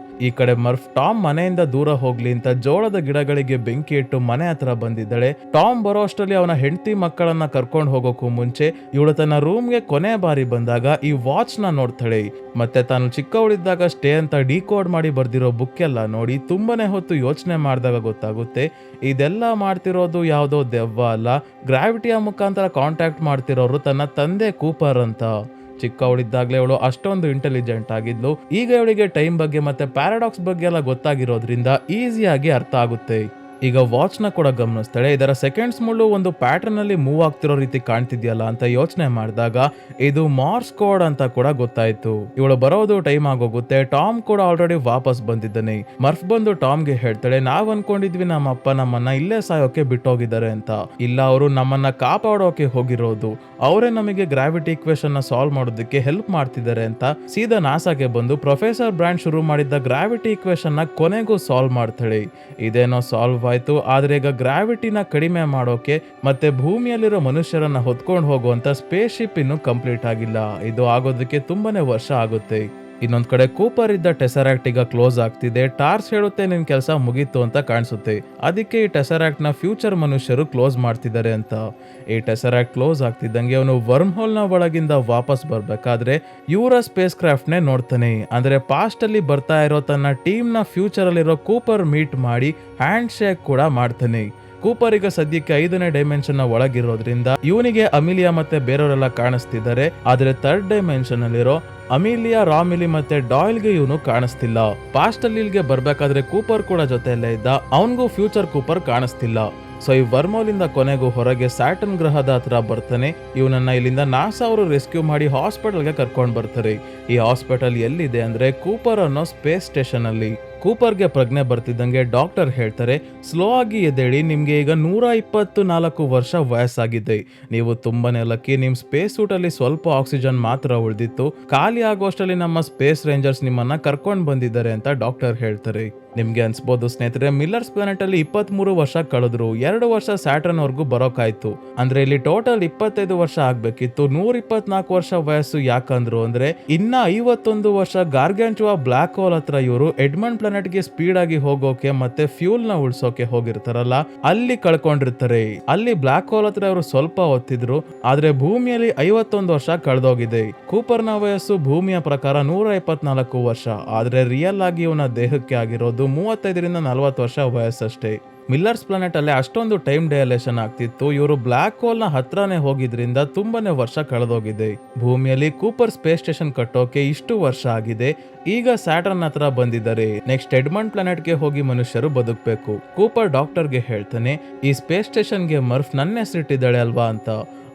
ಈ ಕಡೆ ಮರ್ಫ್ ಟಾಮ್ ಮನೆಯಿಂದ ದೂರ ಹೋಗ್ಲಿ ಅಂತ ಜೋಳದ ಗಿಡಗಳಿಗೆ ಬೆಂಕಿ ಇಟ್ಟು ಮನೆ ಹತ್ರ ಬಂದಿದ್ದಾಳೆ. ಟಾಮ್ ಬರೋ ಅಷ್ಟರಲ್ಲಿ ಅವನ ಹೆಂಡತಿ ಮಕ್ಕಳನ್ನ ಕರ್ಕೊಂಡು ಹೋಗೋಕ್ಕೂ ಮುಂಚೆ ಇವಳು ತನ್ನ ರೂಮ್ಗೆ ಕೊನೆ ಬಾರಿ ಬಂದಾಗ ಈ ವಾಚ್ ನ ನೋಡ್ತಾಳೆ. ಮತ್ತೆ ತಾನು ಚಿಕ್ಕವಳಿದ್ದಾಗ ಸ್ಟೇ ಅಂತ ಡಿಕೋಡ್ ಮಾಡಿ ಬರ್ದಿರೋ ಬುಕ್ ಎಲ್ಲ ನೋಡಿ ತುಂಬಾನೇ ಹೊತ್ತು ಯೋಚನೆ ಮಾಡಿದಾಗ ಗೊತ್ತಾಗುತ್ತೆ, ಇದೆಲ್ಲ ಮಾಡ್ತಿರೋದು ಯಾವುದೋ ದೆವ್ವ ಅಲ್ಲ, ಗ್ರಾವಿಟಿಯ ಮುಖಾಂತರ ಕಾಂಟ್ಯಾಕ್ಟ್ ಮಾಡ್ತಿರೋರು ತನ್ನ ತಂದೆ ಕೂಪರ್ ಅಂತ. ಚಿಕ್ಕವಳಿದ್ದಾಗ್ಲೇ ಅವಳು ಅಷ್ಟೊಂದು ಇಂಟೆಲಿಜೆಂಟ್ ಆಗಿದ್ಲು. ಈಗ ಇವಳಿಗೆ ಟೈಮ್ ಬಗ್ಗೆ ಮತ್ತೆ ಪ್ಯಾರಾಡಾಕ್ಸ್ ಬಗ್ಗೆ ಎಲ್ಲ ಗೊತ್ತಾಗಿರೋದ್ರಿಂದ ಈಸಿಯಾಗಿ ಅರ್ಥ ಆಗುತ್ತೆ. ಈಗ ವಾಚ್ ನ ಕೂಡ ಗಮನಿಸ್ತಾಳೆ. ಇದರ ಸೆಕೆಂಡ್ಸ್ ಮುಳ್ಳು ಒಂದು ಪ್ಯಾಟರ್ನ್ ಅಲ್ಲಿ ಮೂವ್ ಆಗ್ತಿರೋ ರೀತಿ ಕಾಣ್ತಿದ್ಯಲ್ಲ ಅಂತ ಯೋಚನೆ ಮಾಡಿದಾಗ ಇದು ಮಾರ್ಸ್ ಕೋಡ್ ಅಂತ ಕೂಡ ಗೊತ್ತಾಯ್ತು. ಇವಳು ಬರೋದು ಟೈಮ್ ಆಗೋಗುತ್ತೆ. ಟಾಮ್ ಕೂಡ ಆಲ್ರೆಡಿ ವಾಪಸ್ ಬಂದಿದ್ದಾನೆ. ಮರ್ಫ್ ಬಂದು ಟಾಮ್ಗೆ ಹೇಳ್ತಾಳೆ, ನಾವ್ ಅನ್ಕೊಂಡಿದ್ವಿ ನಮ್ಮ ಅಪ್ಪ ನಮ್ಮನ್ನ ಇಲ್ಲೇ ಸಾಯೋಕೆ ಬಿಟ್ಟೋಗಿದ್ದಾರೆ ಅಂತ. ಇಲ್ಲ, ಅವರು ನಮ್ಮನ್ನ ಕಾಪಾಡೋಕೆ ಹೋಗಿರೋದು, ಅವರೇ ನಮಗೆ ಗ್ರಾವಿಟಿ ಇಕ್ವೇಶನ್ ನ ಸಾಲ್ವ್ ಮಾಡೋದಕ್ಕೆ ಹೆಲ್ಪ್ ಮಾಡ್ತಿದ್ದಾರೆ ಅಂತ ಸೀದಾ ನಾಸಾಗೆ ಬಂದು ಪ್ರೊಫೆಸರ್ ಬ್ರ್ಯಾಂಡ್ ಶುರು ಮಾಡಿದ್ದ ಗ್ರಾವಿಟಿ ಇಕ್ವೇಶನ್ ನ ಕೊನೆಗೂ ಸಾಲ್ವ್ ಮಾಡ್ತಾಳೆ. ಇದೇನೋ ಸಾಲ್ವ್ ಆಯ್ತು, ಆದ್ರೆ ಈಗ ಗ್ರಾವಿಟಿನ ಕಡಿಮೆ ಮಾಡೋಕೆ ಮತ್ತೆ ಭೂಮಿಯಲ್ಲಿರೋ ಮನುಷ್ಯರನ್ನ ಹೊತ್ಕೊಂಡು ಹೋಗುವಂತ ಸ್ಪೇಸ್ ಶಿಪ್ ಇನ್ನು ಕಂಪ್ಲೀಟ್ ಆಗಿಲ್ಲ. ಇದು ಆಗೋದಕ್ಕೆ ತುಂಬಾನೇ ವರ್ಷ ಆಗುತ್ತೆ. ಇನ್ನೊಂದ್ ಕಡೆ ಕೂಪರ್ ಇದ್ದ ಟೆಸರಾಕ್ಟ್ ಈಗ ಕ್ಲೋಸ್ ಆಗ್ತಿದೆ. ಟಾರ್ಸ್ ಹೇಳುತ್ತೆ, ನಿನ್ ಕೆಲಸ ಮುಗೀತು ಅಂತ ಕಾಣಿಸುತ್ತೆ. ಅದಕ್ಕೆ ಈ ಟೆಸರಾಕ್ಟ್ ನ ಫ್ಯೂಚರ್ ಮನುಷ್ಯರು ಕ್ಲೋಸ್ ಮಾಡ್ತಿದ್ದಾರೆ ಅಂತ. ಈ ಟೆಸರಾಕ್ಟ್ ಕ್ಲೋಸ್ ಆಗ್ತಿದ್ದಂಗೆ ಅವನು ವರ್ಮ್ ಹೋಲ್ ನ ಒಳಗಿಂದ ವಾಪಸ್ ಬರ್ಬೇಕಾದ್ರೆ ಇವರ ಸ್ಪೇಸ್ ಕ್ರಾಫ್ಟ್ ನೇ ನೋಡ್ತಾನೆ. ಅಂದ್ರೆ ಪಾಸ್ಟ್ ಅಲ್ಲಿ ಬರ್ತಾ ಇರೋ ತನ್ನ ಟೀಮ್ ನ ಫ್ಯೂಚರ್ ಅಲ್ಲಿರೋ ಕೂಪರ್ ಮೀಟ್ ಮಾಡಿ ಹ್ಯಾಂಡ್ ಶೇಕ್ ಕೂಡ ಮಾಡ್ತಾನೆ. ಕೂಪರ್ ಈಗ ಸದ್ಯಕ್ಕೆ 5ನೇ ಡೈಮೆನ್ಷನ್ ನ ಒಳಗಿರೋದ್ರಿಂದ ಇವನಿಗೆ ಅಮಿಲಿಯಾ ಮತ್ತೆ ಬೇರೆಯವರೆಲ್ಲ ಕಾಣಿಸ್ತಿದ್ದಾರೆ. ಆದ್ರೆ 3rd ಡೈಮೆನ್ಷನ್ ಅಲ್ಲಿರೋ ಅಮಿಲಿಯಾ, ರಾಮಿಲಿ ಮತ್ತೆ ಡಾಯ್ಲ್ಗೆ ಇವನು ಕಾಣಿಸ್ತಿಲ್ಲ. ಪಾಸ್ಟ್ ಅಲ್ಲಿ ಇಲ್ಲಿಗೆ ಬರ್ಬೇಕಾದ್ರೆ ಕೂಪರ್ ಕೂಡ ಜೊತೆಯಲ್ಲೇ ಇದ್ದ, ಅವನಿಗೂ ಫ್ಯೂಚರ್ ಕೂಪರ್ ಕಾಣಿಸ್ತಿಲ್ಲ. ಸೊ ಈ ವರ್ಮೋಲಿಂದ ಕೊನೆಗೂ ಹೊರಗೆ ಸ್ಯಾಟರ್ನ್ ಗ್ರಹದ ಹತ್ರ ಬರ್ತಾನೆ. ಇವನನ್ನ ಇಲ್ಲಿಂದ ನಾಸಾ ಅವರು ರೆಸ್ಕ್ಯೂ ಮಾಡಿ ಹಾಸ್ಪಿಟಲ್ಗೆ ಕರ್ಕೊಂಡು ಬರ್ತಾರೆ. ಈ ಹಾಸ್ಪಿಟಲ್ ಎಲ್ಲಿದೆ ಅಂದ್ರೆ ಕೂಪರ್ ಅನ್ನೋ ಸ್ಪೇಸ್ ಸ್ಟೇಷನ್ ಅಲ್ಲಿ. ಕೂಪರ್ಗೆ ಪ್ರಜ್ಞೆ ಬರ್ತಿದ್ದಂಗೆ ಡಾಕ್ಟರ್ ಹೇಳ್ತಾರೆ, ಸ್ಲೋ ಆಗಿ ಎದ್ದೇಳಿ, ನಿಮ್ಗೆ ಈಗ 124 ವರ್ಷ ವಯಸ್ಸಾಗಿದೆ. ನೀವು ತುಂಬಾನೇ ಲಕ್ಕಿ, ನಿಮ್ ಸ್ಪೇಸ್ ಸೂಟ್ ಅಲ್ಲಿ ಸ್ವಲ್ಪ ಆಕ್ಸಿಜನ್ ಮಾತ್ರ ಉಳಿದಿತ್ತು. ಖಾಲಿ ಆಗೋಷ್ಟರಲ್ಲಿ ನಮ್ಮ ಸ್ಪೇಸ್ ರೇಂಜರ್ಸ್ ನಿಮ್ಮನ್ನ ಕರ್ಕೊಂಡು ಬಂದಿದ್ದಾರೆ ಅಂತ ಡಾಕ್ಟರ್ ಹೇಳ್ತಾರೆ. ನಿಮ್ಗೆ ಅನ್ಸ್ಬೋದು ಸ್ನೇಹಿತರೆ, ಮಿಲ್ಲರ್ಸ್ ಪ್ಲಾನೆಟ್ ಅಲ್ಲಿ 23 ವರ್ಷ ಕಳೆದ್ರು, 2 ವರ್ಷ ಸ್ಯಾಟರ್ನ್ ವರ್ಗೂ ಬರೋಕಾಯ್ತು. ಅಂದ್ರೆ ಇಲ್ಲಿ ಟೋಟಲ್ 25 ವರ್ಷ ಆಗ್ಬೇಕಿತ್ತು. 124 ವರ್ಷ ವಯಸ್ಸು ಯಾಕಂದ್ರು ಅಂದ್ರೆ ಇನ್ನ 51 ವರ್ಷ ಗಾರ್ಗ್ಯಾಂಚುವಾ ಬ್ಲಾಕ್ ಹೋಲ್ ಹತ್ರ ಇವರು ಎಡ್ಮಂಡ್ ಪ್ಲಾನೆಟ್ ಗೆ ಸ್ಪೀಡ್ ಆಗಿ ಹೋಗೋಕೆ ಮತ್ತೆ ಫ್ಯೂಲ್ ನ ಉಳ್ಸೋಕೆ ಹೋಗಿರ್ತಾರಲ್ಲ, ಅಲ್ಲಿ ಕಳ್ಕೊಂಡಿರ್ತಾರೆ. ಅಲ್ಲಿ ಬ್ಲಾಕ್ ಹೋಲ್ ಹತ್ರ ಇವರು ಸ್ವಲ್ಪ ಹೊತ್ತಿದ್ರು, ಆದ್ರೆ ಭೂಮಿಯಲ್ಲಿ 51 ವರ್ಷ ಕಳೆದೋಗಿದೆ. ಕೂಪರ್ ನ ವಯಸ್ಸು ಭೂಮಿಯ ಪ್ರಕಾರ 124 ವರ್ಷ, ಆದ್ರೆ ರಿಯಲ್ ಆಗಿ ಇವನ ದೇಹಕ್ಕೆ ಆಗಿರೋದು 35 ರಿಂದ 40 ವರ್ಷ ವಯಸ್ಸಷ್ಟೇ. ಮಿಲ್ಲರ್ಸ್ ಪ್ಲಾನೆಟ್ ಅಲ್ಲೇ ಅಷ್ಟೊಂದು ಟೈಮ್ ಡೈಲೇಷನ್ ಆಗ್ತಿತ್ತು. ಇವರು ಬ್ಲಾಕ್ ಹೋಲ್ ನ ಹತ್ರನೇ ಹೋಗಿದ್ರಿಂದ ತುಂಬಾನೇ ವರ್ಷ ಕಳೆದೋಗಿದೆ. ಭೂಮಿಯಲ್ಲಿ ಕೂಪರ್ ಸ್ಪೇಸ್ ಸ್ಟೇಷನ್ ಕಟ್ಟೋಕೆ ಇಷ್ಟು ವರ್ಷ ಆಗಿದೆ. ಈಗ ಸ್ಯಾಟರ್ನ್ ಹತ್ರ ಬಂದಿದ್ದಾರೆ. ನೆಕ್ಸ್ಟ್ ಎಡ್ಮಂಡ್ ಪ್ಲಾನೆಟ್ ಗೆ ಹೋಗಿ ಮನುಷ್ಯರು ಬದುಕಬೇಕು. ಕೂಪರ್ ಡಾಕ್ಟರ್ಗೆ ಹೇಳ್ತಾನೆ, ಈ ಸ್ಪೇಸ್ ಸ್ಟೇಷನ್ಗೆ ಮರ್ಫ್ ನನ್ನ ಹೆಸರಿಟ್ಟಿದ್ದಾಳೆ ಅಲ್ವಾ ಅಂತ.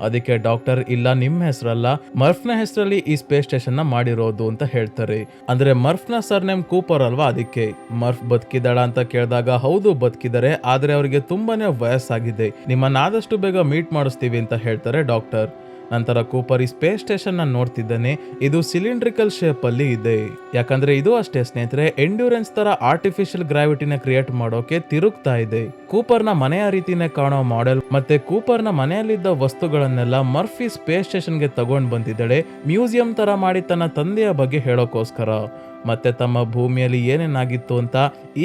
ಅದಕ್ಕೆ ಡಾಕ್ಟರ್, ಇಲ್ಲ ನಿಮ್ಮ ಹೆಸರಲ್ಲ, ಮರ್ಫ್ನ ಹೆಸರಲ್ಲಿ ಈ ಸ್ಪೇಸ್ ಸ್ಟೇಷನ್ ನ ಮಾಡಿರೋದು ಅಂತ ಹೇಳ್ತಾರೆ. ಅಂದ್ರೆ ಮರ್ಫ್ನ ಸರ್ ನೇಮ್ ಕೂಪರ್ ಅಲ್ವಾ, ಅದಕ್ಕೆ. ಮರ್ಫ್ ಬದುಕಿದಾಳ ಅಂತ ಕೇಳಿದಾಗ ಹೌದು ಬದುಕಿದ್ದಾರೆ, ಆದ್ರೆ ಅವರಿಗೆ ತುಂಬಾನೇ ವಯಸ್ಸಾಗಿದೆ, ನಿಮ್ಮನ್ನ ಆದಷ್ಟು ಬೇಗ ಮೀಟ್ ಮಾಡಿಸ್ತೀವಿ ಅಂತ ಹೇಳ್ತಾರೆ ಡಾಕ್ಟರ್. ನಂತರ ಕೂಪರ್ ಈ ಸ್ಪೇಸ್ ಸ್ಟೇಷನ್ ನ ನೋಡ್ತಿದ್ದಾನೆ. ಇದು ಸಿಲಿಂಡ್ರಿಕಲ್ ಶೇಪ್ ಅಲ್ಲಿ ಇದೆ. ಯಾಕಂದ್ರೆ ಇದು ಅಷ್ಟೇ ಸ್ನೇಹಿತರೆ, ಎಂಡ್ಯೂರೆನ್ಸ್ ತರ ಆರ್ಟಿಫಿಷಿಯಲ್ ಗ್ರಾವಿಟಿನ ಕ್ರಿಯೇಟ್ ಮಾಡೋಕೆ ತಿರುಗ್ತಾ ಇದೆ. ಕೂಪರ್ ನ ಮನೆಯ ರೀತಿನೇ ಕಾಣೋ ಮಾಡೆಲ್ ಮತ್ತೆ ಕೂಪರ್ ನ ಮನೆಯಲ್ಲಿದ್ದ ವಸ್ತುಗಳನ್ನೆಲ್ಲ ಮರ್ಫಿ ಸ್ಪೇಸ್ ಸ್ಟೇಷನ್ ಗೆ ತಗೊಂಡ್ ಬಂದಿದ್ದಾಳೆ, ಮ್ಯೂಸಿಯಂ ತರ ಮಾಡಿ ತನ್ನ ತಂದೆಯ ಬಗ್ಗೆ ಹೇಳೋಕೋಸ್ಕರ. ಮತ್ತೆ ತಮ್ಮ ಭೂಮಿಯಲ್ಲಿ ಏನೇನಾಗಿತ್ತು ಅಂತ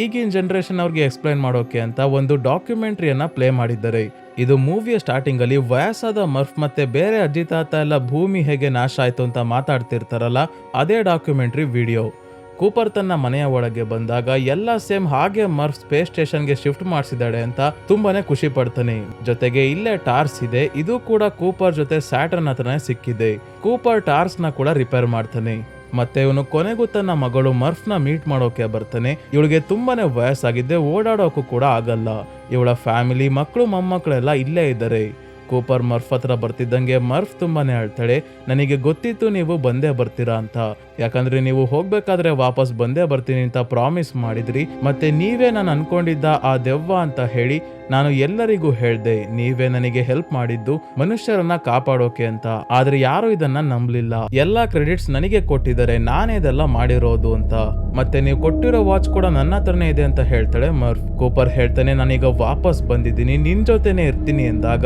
ಈಗಿನ ಜನರೇಷನ್ ಅವ್ರಿಗೆ ಎಕ್ಸ್ಪ್ಲೈನ್ ಮಾಡೋಕೆ ಅಂತ ಒಂದು ಡಾಕ್ಯುಮೆಂಟ್ರಿಯನ್ನ ಪ್ಲೇ ಮಾಡಿದ್ದಾರೆ. ಇದು ಮೂವಿಯ ಸ್ಟಾರ್ಟಿಂಗ್ ಅಲ್ಲಿ ವಯಸ್ಸಾದ ಮರ್ಫ್ ಮತ್ತೆ ಬೇರೆ ಅಜ್ಜಿ ತಾತ ಎಲ್ಲ ಭೂಮಿ ಹೇಗೆ ನಾಶ ಆಯ್ತು ಅಂತ ಮಾತಾಡ್ತಿರ್ತಾರಲ್ಲ, ಅದೇ ಡಾಕ್ಯುಮೆಂಟ್ರಿ ವಿಡಿಯೋ. ಕೂಪರ್ ತನ್ನ ಮನೆಯ ಒಳಗೆ ಬಂದಾಗ ಎಲ್ಲ ಸೇಮ್ ಹಾಗೆ ಮರ್ಫ್ ಸ್ಪೇಸ್ ಸ್ಟೇಷನ್ಗೆ ಶಿಫ್ಟ್ ಮಾಡಿಸಿದಾಳೆ ಅಂತ ತುಂಬಾನೇ ಖುಷಿ ಪಡ್ತಾನೆ. ಜೊತೆಗೆ ಇಲ್ಲೇ ಟಾರ್ಸ್ ಇದೆ, ಇದು ಕೂಡ ಕೂಪರ್ ಜೊತೆ ಸ್ಯಾಟರ್ನ್ ಹತ್ರನೇ ಸಿಕ್ಕಿದೆ. ಕೂಪರ್ ಟಾರ್ಸ್ ನ ಕೂಡ ರಿಪೇರ್ ಮಾಡ್ತಾನೆ. ಮತ್ತೆ ಇವನು ಕೊನೆಗೂ ತನ್ನ ಮಗಳು ಮರ್ಫ್ ನ ಮೀಟ್ ಮಾಡೋಕೆ ಬರ್ತಾನೆ. ಇವಳಿಗೆ ತುಂಬಾನೇ ವಯಸ್ಸಾಗಿದ್ದೆ, ಓಡಾಡೋಕು ಕೂಡ ಆಗಲ್ಲ. ಇವಳ ಫ್ಯಾಮಿಲಿ, ಮಕ್ಕಳು ಮೊಮ್ಮಕ್ಕಳೆಲ್ಲ ಇಲ್ಲೇ ಇದ್ದಾರೆ. ಕೂಪರ್ ಮರ್ಫ್ ಹತ್ರ ಬರ್ತಿದ್ದಂಗೆ ಮರ್ಫ್ ತುಂಬಾನೇ ಹೇಳ್ತಾಳೆ, ನನಗೆ ಗೊತ್ತಿತ್ತು ನೀವು ಬಂದೇ ಬರ್ತೀರಾ ಅಂತ. ಯಾಕಂದ್ರೆ ನೀವು ಹೋಗ್ಬೇಕಾದ್ರೆ ವಾಪಸ್ ಬಂದೇ ಬರ್ತೀನಿ ಅಂತ ಪ್ರಾಮಿಸ್ ಮಾಡಿದ್ರಿ. ಮತ್ತೆ ನೀವೇ ನಾನು ಅನ್ಕೊಂಡಿದ್ದ ಆ ದೆವ್ವ ಅಂತ ಹೇಳಿ ನಾನು ಎಲ್ಲರಿಗೂ ಹೇಳ್ದೆ. ನೀವೇ ನನಗೆ ಹೆಲ್ಪ್ ಮಾಡಿದ್ದು ಮನುಷ್ಯರನ್ನ ಕಾಪಾಡೋಕೆ ಅಂತ. ಆದ್ರೆ ಯಾರು ಇದನ್ನ ನಂಬಲಿಲ್ಲ. ಎಲ್ಲಾ ಕ್ರೆಡಿಟ್ಸ್ ನನಗೆ ಕೊಟ್ಟಿದ್ದಾರೆ, ನಾನೇ ಇದೆಲ್ಲ ಮಾಡಿರೋದು ಅಂತ. ಮತ್ತೆ ನೀವು ಕೊಟ್ಟಿರೋ ವಾಚ್ ಕೂಡ ನನ್ನ ಹತ್ರನೇ ಇದೆ ಅಂತ ಹೇಳ್ತಾಳೆ ಮರ್ಫ್. ಕೂಪರ್ ಹೇಳ್ತಾನೆ, ನಾನೀಗ ವಾಪಸ್ ಬಂದಿದ್ದೀನಿ, ನಿನ್ ಜೊತೆನೆ ಇರ್ತೀನಿ ಎಂದಾಗ,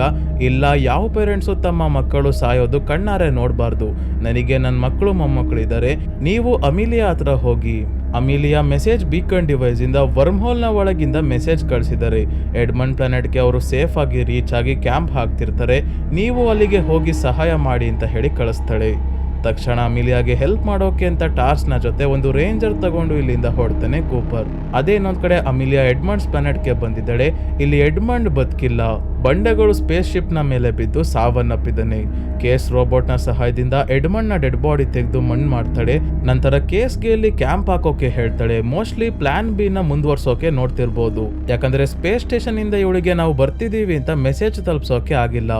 ಇಲ್ಲ, ಯಾವ ಪೇರೆಂಟ್ಸು ತಮ್ಮ ಮಕ್ಕಳು ಸಾಯೋದು ಕಣ್ಣಾರೆ ನೋಡ್ಬಾರ್ದು. ನನಗೆ ನನ್ನ ಮಕ್ಕಳು ಮೊಮ್ಮಕ್ಕಳು ಇದ್ದಾರೆ, ನೀವು ಅಮಿಲಿಯಾ ಹತ್ರ ಹೋಗಿ. ಅಮಿಲಿಯಾ ಮೆಸೇಜ್ ಬೀಕನ್ ಡಿವೈಸ್ ಇಂದ ವರ್ಮ್ ಹೋಲ್ ನ ಒಳಗಿಂದ ಮೆಸೇಜ್ ಕಳಿಸಿದ್ದಾರೆ. ಎಡ್ಮಂಡ್ ಪ್ಲಾನೆಟ್ಗೆ ಅವರು ಸೇಫ್ ಆಗಿ ರೀಚ್ ಆಗಿ ಕ್ಯಾಂಪ್ ಹಾಕ್ತಿರ್ತಾರೆ. ನೀವು ಅಲ್ಲಿಗೆ ಹೋಗಿ ಸಹಾಯ ಮಾಡಿ ಅಂತ ಹೇಳಿ ಕಳಿಸ್ತಾಳೆ. ತಕ್ಷಣ ಅಮಿಲಿಯಾಗೆ ಹೆಲ್ಪ್ ಮಾಡೋಕೆ ಅಂತ ಟಾರ್ಸ್ ನ ಜೊತೆ ಒಂದು ರೇಂಜರ್ ತಗೊಂಡು ಇಲ್ಲಿಂದ ಹೊಡ್ತಾನೆ ಕೂಪರ್. ಅದೇ ಇನ್ನೊಂದ್ ಕಡೆ ಅಮಿಲಿಯಾ ಎಡ್ಮಂಡ್ಸ್ ಪ್ಲಾನೆಟ್ಗೆ ಬಂದಿದ್ದಾಳೆ. ಇಲ್ಲಿ ಎಡ್ಮಂಡ್ ಬದುಕಿಲ್ಲ, ಬಂಡೆಗಳು ಸ್ಪೇಸ್ ಶಿಪ್ ನ ಮೇಲೆ ಬಿದ್ದು ಸಾವನ್ನಪ್ಪಿದ್ದಾನೆ. ಕೇಸ್ ರೋಬೋಟ್ ನ ಸಹಾಯದಿಂದ ಎಡ್ಮಂಡ್ ನ ಡೆಡ್ ಬಾಡಿ ತೆಗೆದು ಮಣ್ಣು ಮಾಡ್ತಾಳೆ. ನಂತರ ಕೇಸ್ಗೆ ಇಲ್ಲಿ ಕ್ಯಾಂಪ್ ಹಾಕೋಕೆ ಹೇಳ್ತಾಳೆ. ಮೋಸ್ಟ್ಲಿ ಪ್ಲಾನ್ ಬಿ ನ ಮುಂದುವರ್ಸೋಕೆ ನೋಡ್ತಿರ್ಬೋದು, ಯಾಕಂದ್ರೆ ಸ್ಪೇಸ್ ಸ್ಟೇಷನ್ ಇಂದ ಇವಳಿಗೆ ನಾವು ಬರ್ತಿದೀವಿ ಅಂತ ಮೆಸೇಜ್ ತಲುಪಿಸೋಕೆ ಆಗಿಲ್ಲ.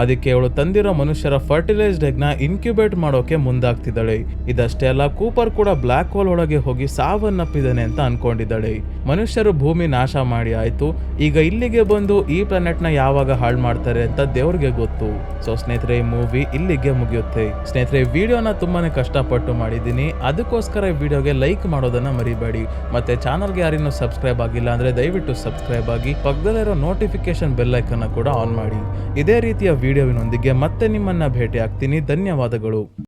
ಅದಕ್ಕೆ ಇವಳು ತಂದಿರೋ ಮನುಷ್ಯರ ಫರ್ಟಿಲೈಸ್ಡ್ ಎಗ್ ನ ಇನ್ಕ್ಯುಬೇಟ್ ಮಾಡೋಕೆ ಮುಂದಾಗ್ತಿದ್ದಾಳೆ. ಇದಷ್ಟೇ ಅಲ್ಲ, ಕೂಪರ್ ಕೂಡ ಬ್ಲಾಕ್ ಹೋಲ್ ಒಳಗೆ ಹೋಗಿ ಸಾವನ್ನಪ್ಪಿದ್ದಾನೆ ಅಂತ ಅನ್ಕೊಂಡಿದ್ದಾಳೆ. ಮನುಷ್ಯರು ಭೂಮಿ ನಾಶ ಮಾಡಿ ಆಯ್ತು, ಈಗ ಇಲ್ಲಿಗೆ ಬಂದು ಈ ಪ್ಲಾನೆಟ್ ನ ಯಾವಾಗ ಹಾಳು ಮಾಡ್ತಾರೆ ಅಂತ ದೇವ್ರಿಗೆ ಗೊತ್ತು. ಸೊ ಸ್ನೇಹಿತರೆ, ಈ ಮೂವಿ ಇಲ್ಲಿಗೆ ಮುಗಿಯುತ್ತೆ. ಸ್ನೇಹಿತರೆ, ವಿಡಿಯೋನ ತುಂಬಾನೇ ಕಷ್ಟಪಟ್ಟು ಮಾಡಿದ್ದೀನಿ, ಅದಕ್ಕೋಸ್ಕರ ಈ ವಿಡಿಯೋಗೆ ಲೈಕ್ ಮಾಡೋದನ್ನ ಮರಿಬೇಡಿ. ಮತ್ತೆ ಚಾನಲ್ಗೆ ಯಾರಿನ್ನೂ ಸಬ್ಸ್ಕ್ರೈಬ್ ಆಗಿಲ್ಲ ಅಂದ್ರೆ ದಯವಿಟ್ಟು ಸಬ್ಸ್ಕ್ರೈಬ್ ಆಗಿ, ಪಕ್ಕದಲ್ಲಿರೋ ನೋಟಿಫಿಕೇಶನ್ ಬೆಲ್ ಐಕನ್ ಕೂಡ ಆನ್ ಮಾಡಿ. ಇದೇ ರೀತಿಯ ವಿಡಿಯೋವಿನೊಂದಿಗೆ ಮತ್ತೆ ನಿಮ್ಮನ್ನ ಭೇಟಿ ಆಗ್ತೀನಿ. ಧನ್ಯವಾದಗಳು.